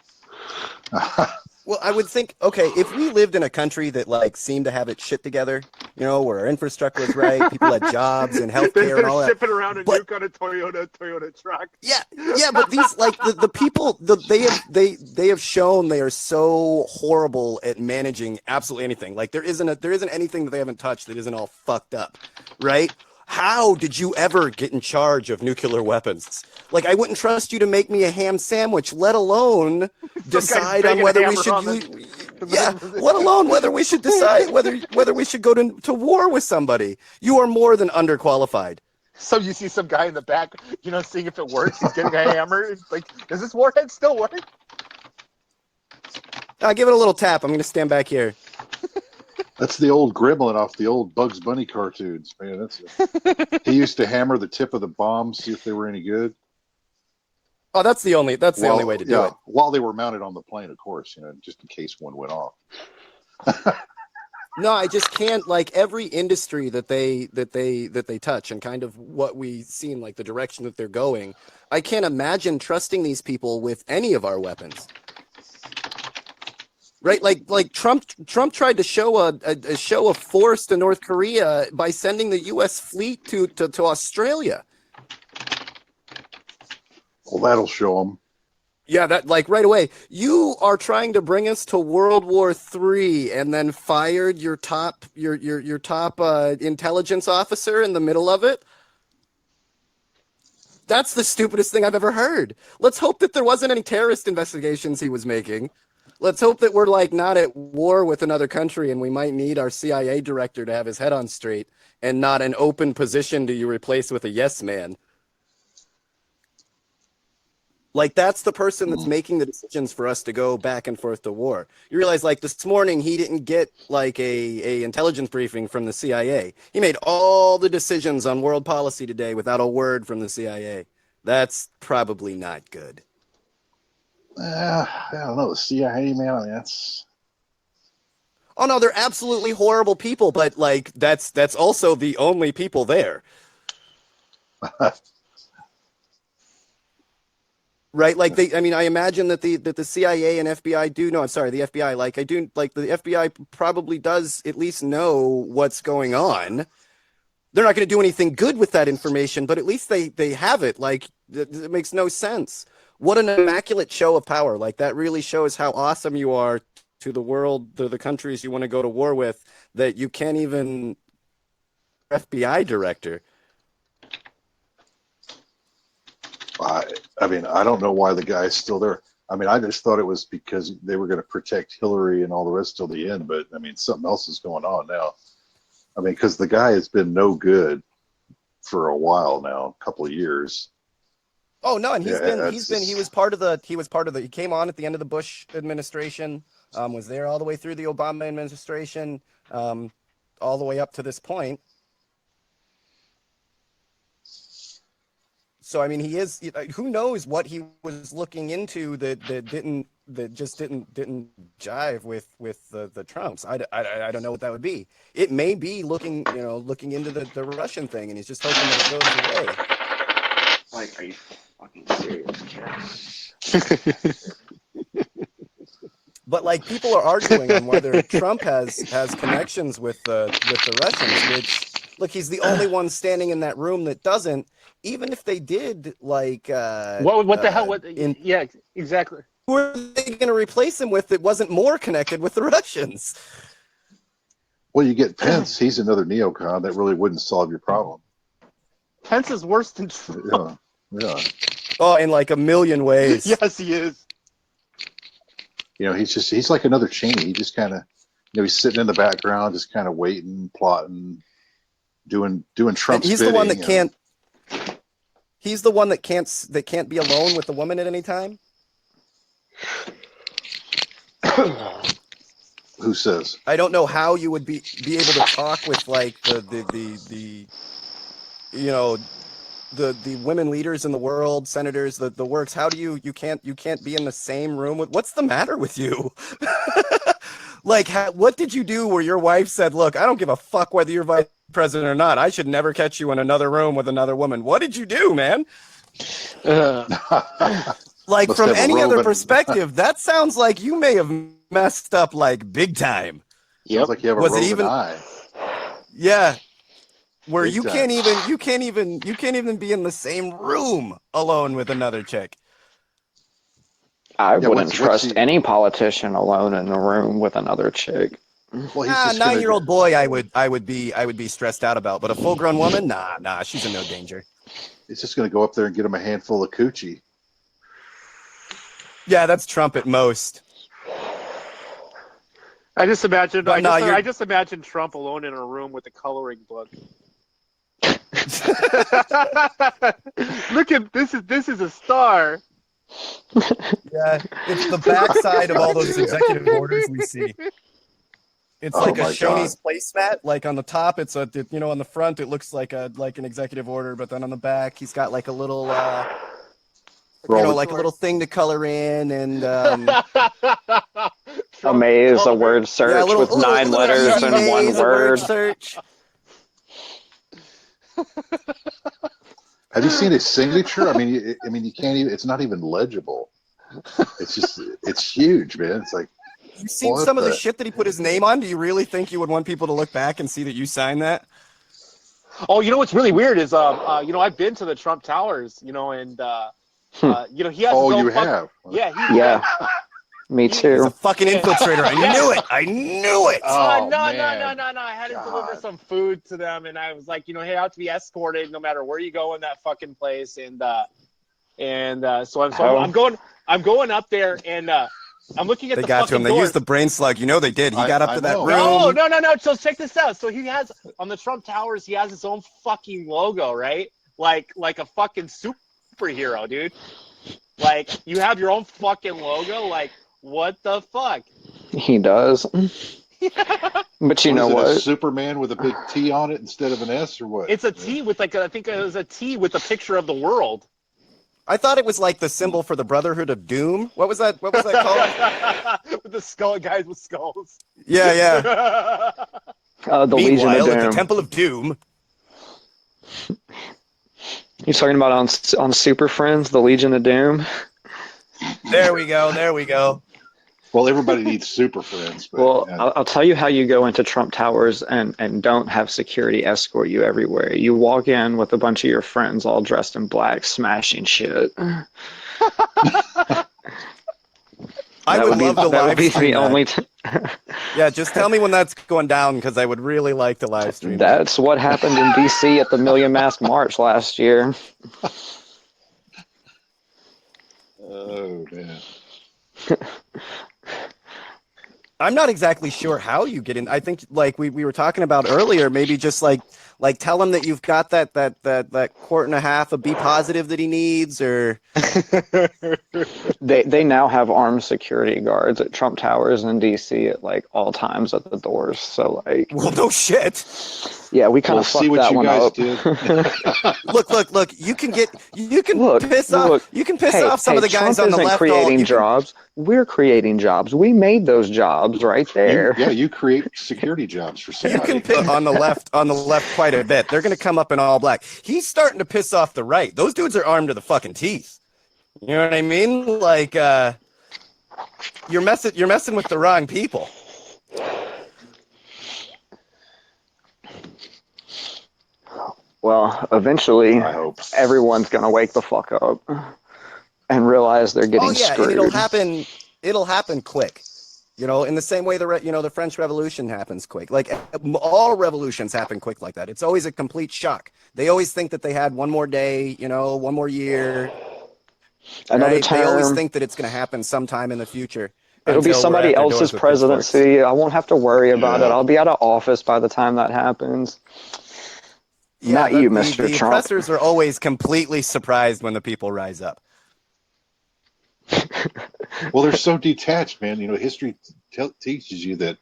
Well, I would think, okay, if we lived in a country that like seemed to have its shit together, you know, where our infrastructure was right, people had jobs and healthcare and all that. Shipping around a nuke on a Toyota truck. Yeah, but these like the people they have shown they are so horrible at managing absolutely anything. Like there isn't anything that they haven't touched that isn't all fucked up, right? How did you ever get in charge of nuclear weapons? Like, I wouldn't trust you to make me a ham sandwich, let alone decide on whether we should let alone whether we should decide whether we should go to war with somebody. You are more than underqualified. So you see some guy in the back, seeing if it works. He's getting a hammer. It's like, does this warhead still work? I'll give it a little tap. I'm going to stand back here. That's the old Gremlin off the old Bugs Bunny cartoons, man. He used to hammer the tip of the bomb, see if they were any good. Oh, that's the only way to do it. While they were mounted on the plane, of course, just in case one went off. No, I just can't. Like every industry that they touch, and kind of what we seem like the direction that they're going, I can't imagine trusting these people with any of our weapons. Right, like Trump tried to show a show of force to North Korea by sending the U.S. fleet to Australia. Well, that'll show them. Yeah, that like right away. You are trying to bring us to World War III, and then fired your top intelligence officer in the middle of it. That's the stupidest thing I've ever heard. Let's hope that there wasn't any terrorist investigations he was making. Let's hope that we're like not at war with another country, and we might need our CIA director to have his head on straight, and not an open position to you replace with a yes man. Like, that's the person that's making the decisions for us to go back and forth to war. You realize, like, this morning he didn't get, like, a intelligence briefing from the CIA. He made all the decisions on world policy today without a word from the CIA. That's probably not good. I don't know. The CIA, man, I mean, that's... Oh, no, they're absolutely horrible people, but, like, that's also the only people there. Right, like I imagine that the CIA and FBI do know. I'm sorry, the FBI. Like the FBI probably does at least know what's going on. They're not going to do anything good with that information, but at least they have it. Like it makes no sense. What an immaculate show of power! Like that really shows how awesome you are to the world, to the countries you want to go to war with. That you can't even FBI director. I mean, I don't know why the guy's still there. I mean, I just thought it was because they were going to protect Hillary and all the rest till the end. But I mean, something else is going on now. I mean, because the guy has been no good for a while now, a couple of years. Oh no, and he was part of the he came on at the end of the Bush administration, was there all the way through the Obama administration, all the way up to this point. So I mean, he is. Who knows what he was looking into that just didn't jive with the Trumps. I don't know what that would be. It may be looking into the Russian thing, and he's just hoping that it goes away. Like, are you fucking serious? But like, people are arguing on whether Trump has connections with the Russians. Which, look, he's the only one standing in that room that doesn't. Even if they did, like, what the hell? Yeah, exactly. Who are they going to replace him with that wasn't more connected with the Russians? Well, you get Pence. He's another neocon that really wouldn't solve your problem. Pence is worse than Trump. Yeah. Oh, in like a million ways. Yes, he is. He's like another Cheney. He just kind of, he's sitting in the background, just kind of waiting, plotting, doing Trump's bidding. He's the one that can't. He's the one that can't be alone with the woman at any time. Who says? I don't know how you would be able to talk with like the women leaders in the world, senators, the works. How do you can't be in the same room with? What's the matter with you? Like, what did you do where your wife said, "Look, I don't give a fuck whether you're vice president or not. I should never catch you in another room with another woman." What did you do, man? Like, from any other perspective, that sounds like you may have messed up like big time. Sounds like you have a roving eye. Yeah. Where Big you time. can't even be in the same room alone with another chick. I wouldn't trust any politician alone in a room with another chick. Well, 9-year-old boy, I would be stressed out about, but a full-grown woman, nah, she's in no danger. He's just going to go up there and get him a handful of coochie. Yeah, that's Trump at most. I just imagine But I just imagine Trump alone in a room with a coloring book. Look at this is a star. Yeah, it's the backside of all those executive orders we see. It's like a Shoney's placemat. Like on the top, it's on the front, it looks like an executive order, but then on the back, he's got like a little, like a little thing to color in, and a maze, a word search with 9 letters and one word. Search. Have you seen his signature? I mean, you can't even. It's not even legible. It's huge, man. It's like. You've seen some of the shit that he put his name on. Do you really think you would want people to look back and see that you signed that? Oh, you know what's really weird is I've been to the Trump Towers, and he has. Oh, his own you have? Yeah. Me too. He's a fucking infiltrator. I knew it. I knew it. No. I had to deliver some food to them, and I was like, hey, I have to be escorted no matter where you go in that fucking place, and so I'm going up there, and I'm looking at they the got fucking to him. They doors. used the brain slug. They did. He got up to that room. No. So check this out. So he has on the Trump Towers, he has his own fucking logo, right? Like a fucking superhero, dude. Like you have your own fucking logo. Like what the fuck? He does. But you know what? A Superman with a big T on it instead of an S, or what? It's a T with I think it was a T with a picture of the world. I thought it was like the symbol for the Brotherhood of Doom. What was that called? With the skull guys with skulls. Yeah. The Legion of Doom. At the Temple of Doom. You talking about on Super Friends, the Legion of Doom? There we go. Well, everybody needs super friends. But, well, I'll tell you how you go into Trump Towers and don't have security escort you everywhere. You walk in with a bunch of your friends all dressed in black, smashing shit. I would love to live stream that. Yeah, just tell me when that's going down, because I would really like to live stream. That's what happened in D.C. at the Million Mask March last year. Oh, man. I'm not exactly sure how you get in. I think like we were talking about earlier, maybe just like tell him that you've got that quart and a half of B positive that he needs, or they now have armed security guards at Trump Towers in DC at like all times at the doors. So like, well, no shit. Yeah, we kind of fucked that one up. Look. You can piss off some of the guys Trump on the left. Creating jobs. We're creating jobs. We made those jobs right there. You create security jobs for somebody. You can pick on the left quite a bit. They're going to come up in all black. He's starting to piss off the right. Those dudes are armed to the fucking teeth. You know what I mean? Like, you're messing with the wrong people. Well, eventually, everyone's going to wake the fuck up and realize they're getting screwed. And it'll happen quick. In the same way the French Revolution happens quick. Like all revolutions happen quick like that. It's always a complete shock. They always think that they had one more day, one more year. Another term. They always think that it's going to happen sometime in the future. It'll be somebody else's presidency. I won't have to worry about it. I'll be out of office by the time that happens. Yeah, Not you, Mr. The Trump. oppressors are always completely surprised when the people rise up. Well, they're so detached, man. History teaches you that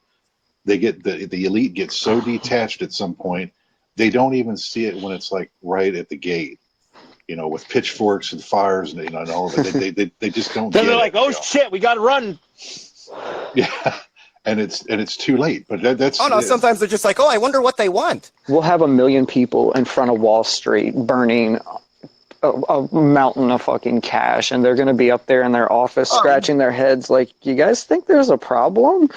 they get the elite gets so detached at some point, they don't even see it when it's like right at the gate. With pitchforks and fires and all of it. They just don't. Then they're like, "Oh shit, we got to run." Yeah. And it's too late, but that's. Oh no! Sometimes they're just like, "Oh, I wonder what they want." We'll have 1 million people in front of Wall Street burning a mountain of fucking cash, and they're going to be up there in their office scratching their heads like, "You guys think there's a problem?"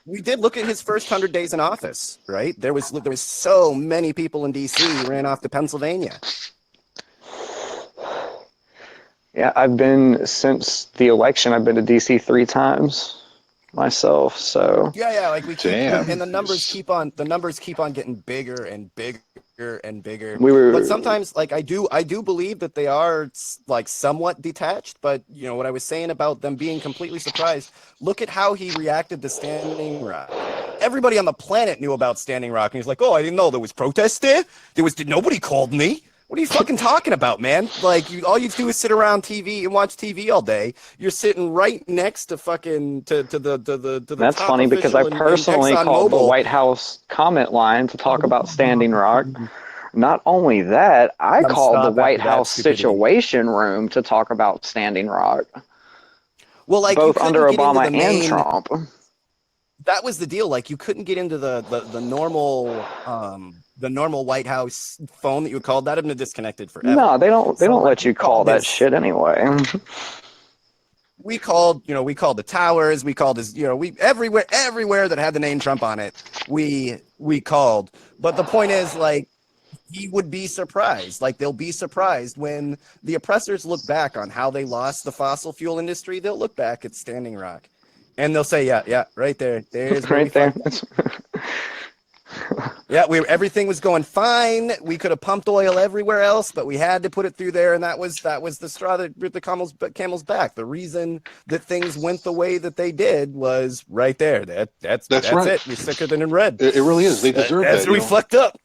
We did look at his first 100 days in office, right? There was so many people in D.C. who ran off to Pennsylvania. Yeah, since the election, I've been to D.C. 3 times. Myself, so like we keep, and the numbers keep on getting bigger and bigger and bigger. But sometimes, like I do believe that they are like somewhat detached. But what I was saying about them being completely surprised. Look at how he reacted to Standing Rock. everybody on the planet knew about Standing Rock. And he's like, oh, I didn't know there was protests there. Nobody called me. What are you fucking talking about, man? Like, all you do is sit around TV and watch TV all day. You're sitting right next to fucking to the. That's top funny because I official in personally called the ExxonMobil. White House comment line to talk about Standing Rock. Not only that, I Now called the stop White after that House stupidity. Situation Room to talk about Standing Rock. Well, like, both you couldn't under get into Obama the and main- Trump. That was the deal. Like, you couldn't get into the normal White House phone that you would call. That had been disconnected forever. No, they don't So, let you call that this- shit anyway. We called the towers. We called everywhere that had the name Trump on it. We called. But the point is, like, he would be surprised. Like, they'll be surprised when the oppressors look back on how they lost the fossil fuel industry. They'll look back at Standing Rock, and they'll say, "Yeah, right there. There's where Right we there. fucked up." Yeah, everything was going fine. We could have pumped oil everywhere else, but we had to put it through there, and that was the straw that ripped the camel's back. The reason that things went the way that they did was right there. That's right. it. We're sicker than in red. It really is. They deserve that. That's where we you know? fucked up.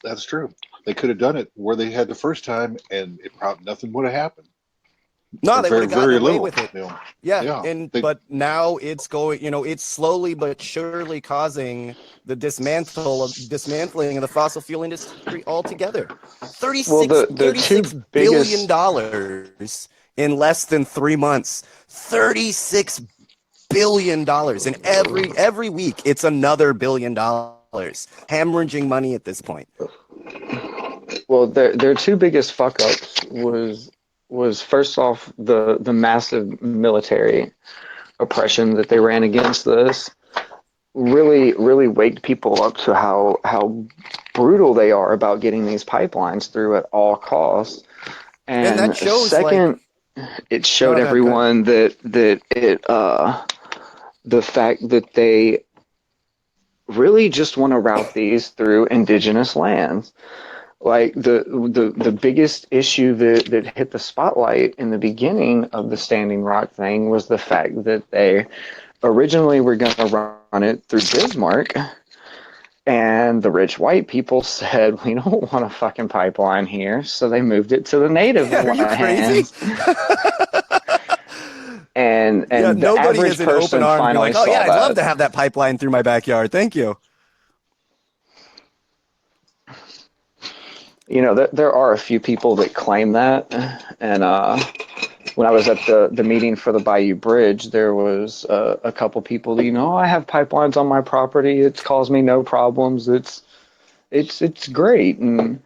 That's true. They could have done it where they had the first time, and it probably nothing would have happened. No, Or they very, would have gotten very away little, with it. you know. Yeah, They- but now it's going. It's slowly but surely causing the dismantling of the fossil fuel industry altogether. Well, the two $36 billion biggest dollars in less than 3 months. $36 billion, and every week it's another $1 billion. Hemorrhaging money at this point. Well, their two biggest fuck ups was first off the massive military oppression that they ran against this really waked people up to how brutal they are about getting these pipelines through at all costs. And that shows, second, it showed Go ahead, everyone that the fact that they really just want to route these through indigenous lands. Like the biggest issue that hit the spotlight in the beginning of the Standing Rock thing was the fact that they originally were going to run it through Bismarck, and the rich white people said, we don't want a fucking pipeline here, so they moved it to the native Are you lands. crazy? And the nobody average is an person open arm. finally Like, oh saw yeah, I'd that. love to have that pipeline through my backyard. Thank you. You know, there are a few people that claim that, and when I was at the meeting for the Bayou Bridge, there was a couple people that, I have pipelines on my property. It's caused me no problems. It's great, and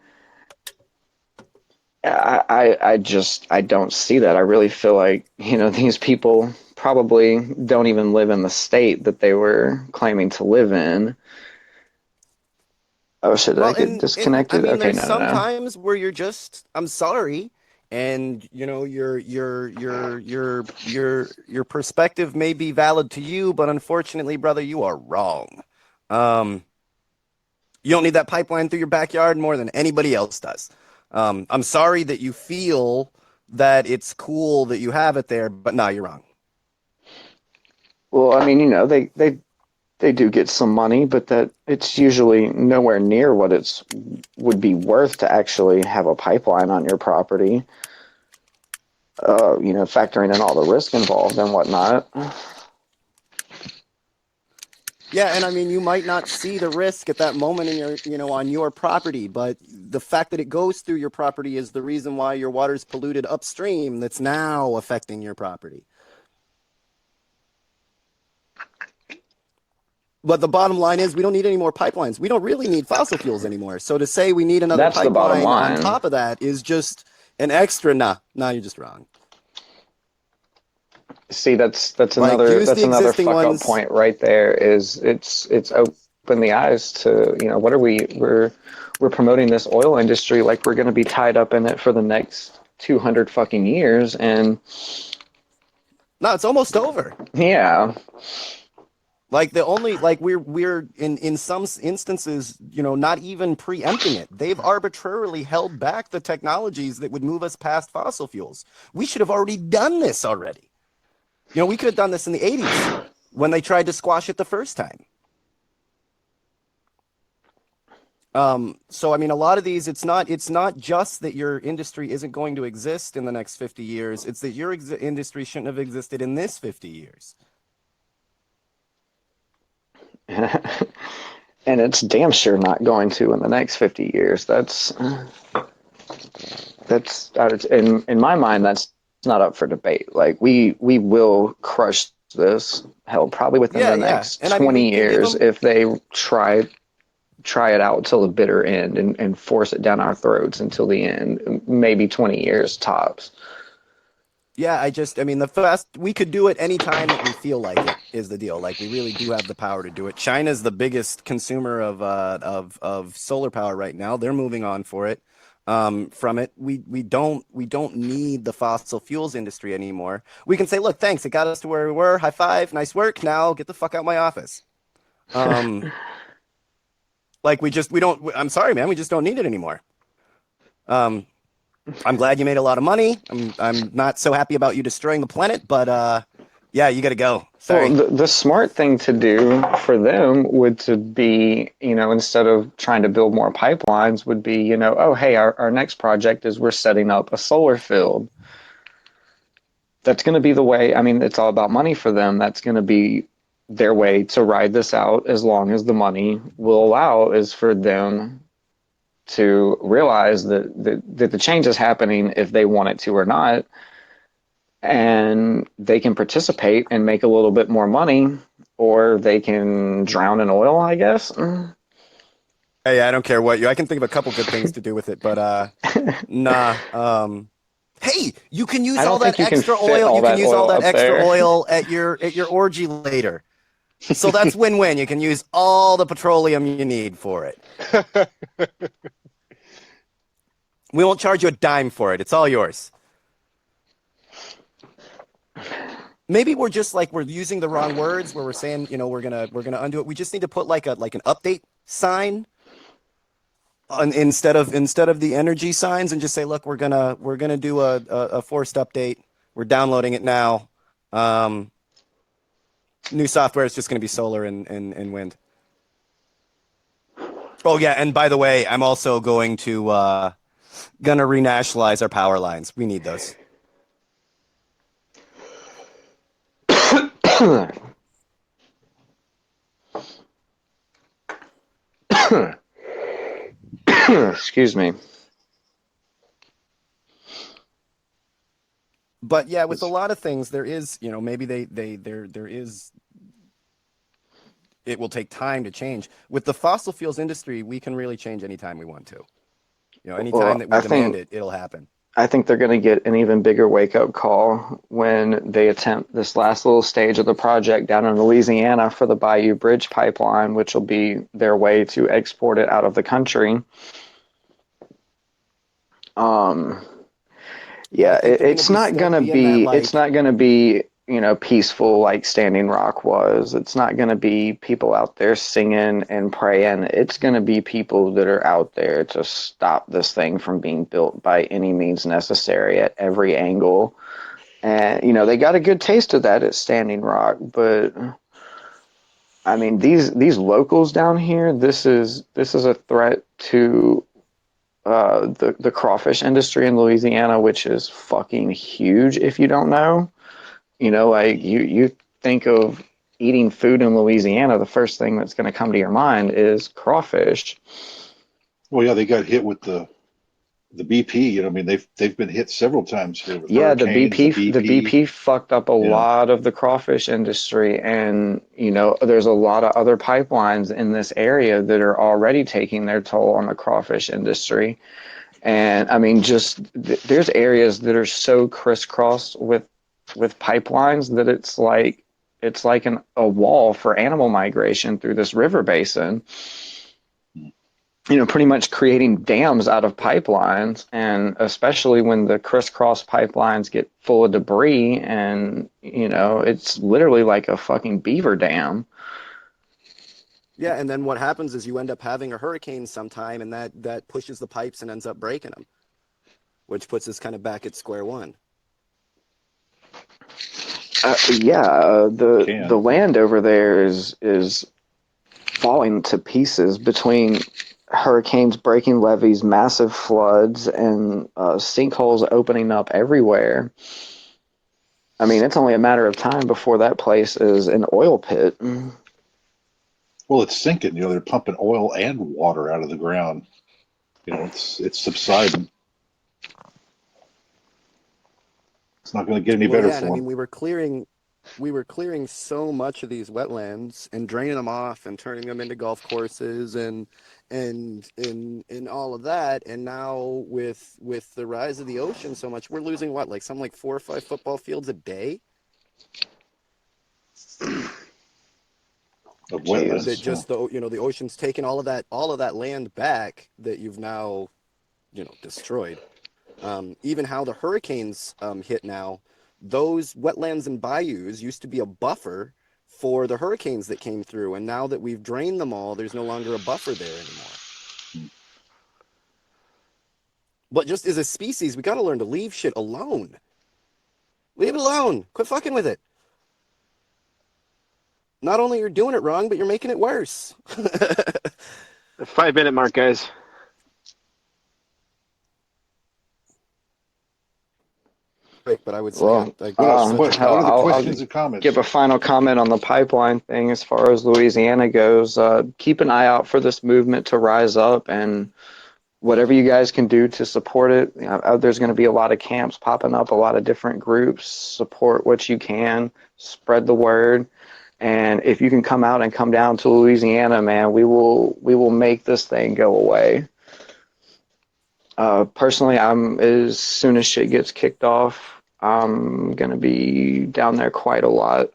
I don't see that. I really feel like these people probably don't even live in the state that they were claiming to live in. Oh shit! Did I get disconnected? I mean, Okay, there's no. sometimes where you're just, I'm sorry, and your perspective may be valid to you, but unfortunately, brother, you are wrong. You don't need that pipeline through your backyard more than anybody else does. I'm sorry that you feel that it's cool that you have it there, but no, you're wrong. Well, I mean, they do get some money, but that it's usually nowhere near what would be worth to actually have a pipeline on your property. Factoring in all the risk involved and whatnot. Yeah, and I mean, you might not see the risk at that moment in your, on your property, but the fact that it goes through your property is the reason why your water's polluted upstream that's now affecting your property. But the bottom line is we don't need any more pipelines. We don't really need fossil fuels anymore. So to say we need another That's the bottom pipeline on line. top of that is just an extra. Nah, you're just wrong. See, that's Like, another use the fuck existing up ones. point right there. Is it's opened the eyes to what are we're promoting this oil industry like we're going to be tied up in it for the next 200 fucking years, and No, it's almost over. yeah. Like we're in some instances, not even preempting it. They've arbitrarily held back the technologies that would move us past fossil fuels. We should have already done this already. We could have done this in the 80s when they tried to squash it the first time. So I mean, a lot of these, it's not just that your industry isn't going to exist in the next 50 years. It's that your industry shouldn't have existed in this 50 years. And it's damn sure not going to in the next 50 years. That's in my mind, that's not up for debate. Like we will crush this, hell, probably within the next And I mean, 20 years if they try it out till the bitter end and force it down our throats until the end, maybe 20 years tops. Yeah, I mean, we could do it anytime that we feel like it is the deal. Like, we really do have the power to do it. China's the biggest consumer of solar power right now. They're moving on for it. From it, we don't need the fossil fuels industry anymore. We can say, look, thanks, it got us to where we were. High five, nice work. Now get the fuck out of my office. Like I'm sorry, man, we just don't need it anymore. I'm glad you made a lot of money. I'm not so happy about you destroying the planet, but yeah, you got to go. Sorry. Well, the smart thing to do for them would to be, instead of trying to build more pipelines, would be, oh, hey, our next project is we're setting up a solar field. That's going to be the way. I mean, it's all about money for them. That's going to be their way to ride this out as long as the money will allow, is for them to realize that the change is happening if they want it to or not, and they can participate and make a little bit more money, or they can drown in oil, I guess. Hey, I don't care what I can think of a couple good things to do with it, but nah. Hey, you can use all that extra oil. You can use all that extra oil at your orgy later. So that's win-win. You can use all the petroleum you need for it. We won't charge you a dime for it. It's all yours. Maybe we're just we're using the wrong words where we're saying, we're gonna undo it. We just need to put like an update sign instead of the energy signs, and just say, look, we're gonna do a forced update. We're downloading it now. New software is just going to be solar and wind. Oh yeah, and by the way, I'm also going to renationalize our power lines. We need those. Excuse me. But yeah, with a lot of things, there is, maybe there is. It will take time to change. With the fossil fuels industry, we can really change anytime we want to. Anytime that we demand it, it'll happen. I think they're going to get an even bigger wake-up call when they attempt this last little stage of the project down in Louisiana for the Bayou Bridge pipeline, which will be their way to export it out of the country. Yeah, it's not going to be peaceful like Standing Rock was. It's not going to be people out there singing and praying. It's going to be people that are out there to stop this thing from being built by any means necessary at every angle. And, they got a good taste of that at Standing Rock. But, I mean, these locals down here, this is a threat to the crawfish industry in Louisiana, which is fucking huge if you don't know. You think of eating food in Louisiana, the first thing that's going to come to your mind is crawfish. Well, yeah, they got hit with the BP. I mean, they've been hit several times here. With the BP fucked up a lot of the crawfish industry, and there's a lot of other pipelines in this area that are already taking their toll on the crawfish industry. And I mean, there's areas that are so crisscrossed with pipelines that it's like a wall for animal migration through this river basin, pretty much creating dams out of pipelines. And especially when the crisscross pipelines get full of debris, and it's literally like a fucking beaver dam. Yeah, and then what happens is you end up having a hurricane sometime, and that pushes the pipes and ends up breaking them, which puts us kind of back at square one. The land over there is falling to pieces between hurricanes breaking levees, massive floods, and sinkholes opening up everywhere. I mean, it's only a matter of time before that place is an oil pit. Well, it's sinking. They're pumping oil and water out of the ground. It's subsiding. It's not going to get any better and for I them. mean, we were clearing so much of these wetlands and draining them off and turning them into golf courses and all of that. And now with the rise of the ocean so much, we're losing like 4 or 5 football fields a day. Of wetlands, that just the ocean's taken all of that land back that you've now destroyed. Even how the hurricanes hit now, those wetlands and bayous used to be a buffer for the hurricanes that came through, and now that we've drained them all, there's no longer a buffer there anymore. But just as a species, we got to learn to leave shit alone. Leave it alone. Quit fucking with it. Not only you're doing it wrong, but you're making it worse. The 5-minute mark, guys. But I would say, Well, I'll give a final comment on the pipeline thing as far as Louisiana goes. Keep an eye out for this movement to rise up, and whatever you guys can do to support it. There's going to be a lot of camps popping up, a lot of different groups. Support what you can, spread the word. And if you can come out and come down to Louisiana, man, we will make this thing go away. Personally, as soon as shit gets kicked off, I'm gonna be down there quite a lot.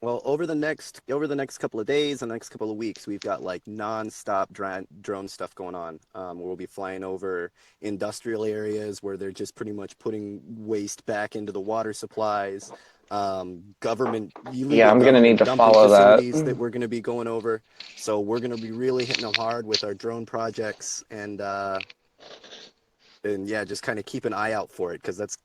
Well, over the next couple of days and the next couple of weeks, we've got like non-stop drone stuff going on. Where we'll be flying over industrial areas where they're just pretty much putting waste back into the water supplies. Government. Yeah, I'm gonna need to follow that we're gonna be going over. So we're gonna be really hitting them hard with our drone projects, and yeah, just kind of keep an eye out for it, because that's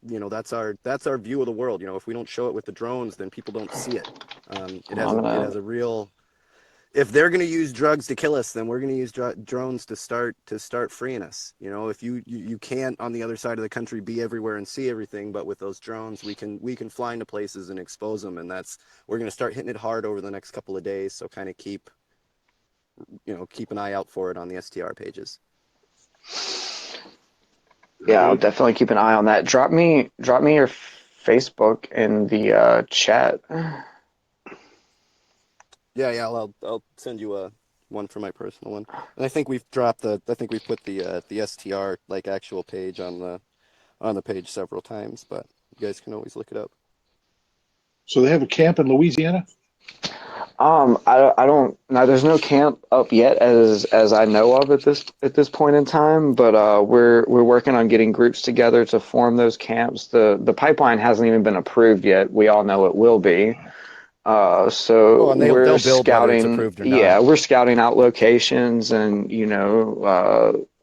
our view of the world. If we don't show it with the drones, then people don't see it. It has a real. If they're going to use drugs to kill us, then we're going to use drones to start freeing us. If you can't on the other side of the country be everywhere and see everything, but with those drones we can fly into places and expose them, and we're going to start hitting it hard over the next couple of days. So kind of keep an eye out for it on the STR pages. Yeah, I'll definitely keep an eye on that. Drop me your Facebook in the chat. Yeah, I'll send you one for my personal one. And I think we've put the STR like actual page on the page several times, but you guys can always look it up. So they have a camp in Louisiana? I don't. Now, there's no camp up yet, as I know of at this point in time. But we're working on getting groups together to form those camps. The pipeline hasn't even been approved yet. We all know it will be. So we're scouting. Yeah, we're scouting out locations and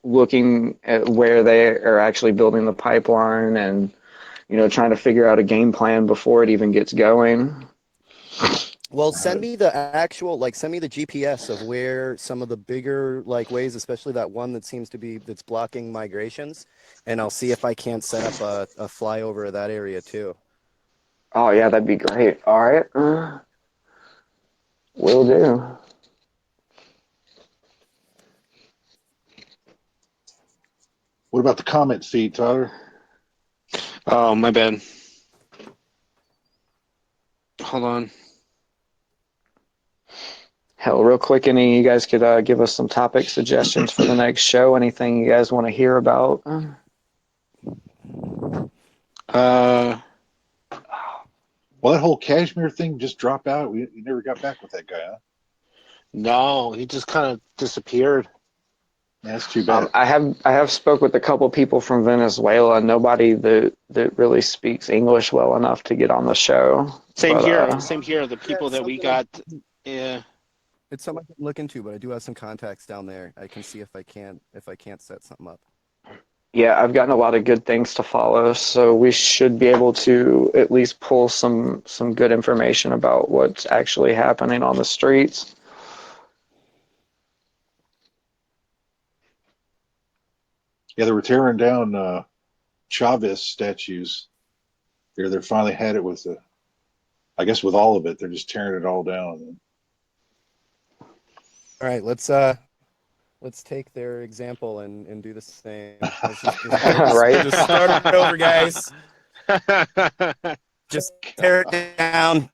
looking at where they are actually building the pipeline, and trying to figure out a game plan before it even gets going. Well, send me the GPS of where some of the bigger ways, especially that one that's blocking migrations, and I'll see if I can't set up a flyover of that area too. Oh yeah, that'd be great. All right, will do. What about the comment feed, Tyler? Oh, my bad. Hold on. Hell, real quick, any of you guys could give us some topic suggestions for the next show? Anything you guys want to hear about? Well, that whole Kashmir thing just dropped out. You never got back with that guy, huh? No, he just kind of disappeared. That's too bad. I have spoke with a couple people from Venezuela. Nobody that really speaks English well enough to get on the show. Same here. The people that we got, yeah. It's something I can look into, but I do have some contacts down there. I can see if I can't set something up. Yeah, I've gotten a lot of good things to follow, so we should be able to at least pull some good information about what's actually happening on the streets. Yeah, they were tearing down Chavez statues. They're finally had it with the, I guess with all of it. They're just tearing it all down. All right, let's take their example and do the same. Let's Right? Just start it over, guys. Just tear it down.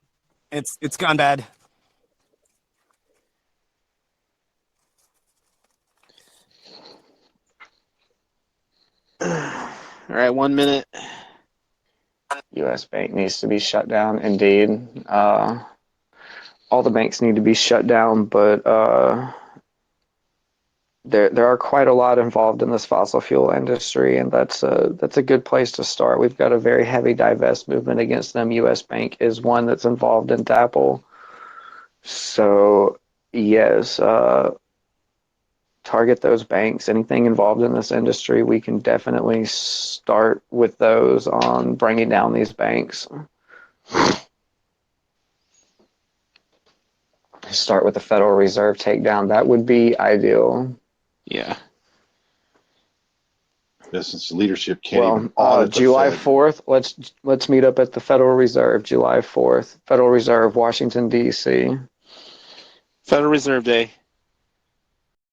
It's gone bad. All right, 1 minute. U.S. Bank needs to be shut down, indeed. All the banks need to be shut down, but there are quite a lot involved in this fossil fuel industry, and that's a good place to start. We've got a very heavy divest movement against them. U.S. Bank is one that's involved in DAPL. So, yes, target those banks. Anything involved in this industry, we can definitely start with those on bringing down these banks. Start with the Federal Reserve takedown. That would be ideal. Yeah. Since leadership can't even audit July the Fed. 4th, let's meet up at the Federal Reserve, July 4th. Federal Reserve, Washington, D.C. Federal Reserve Day.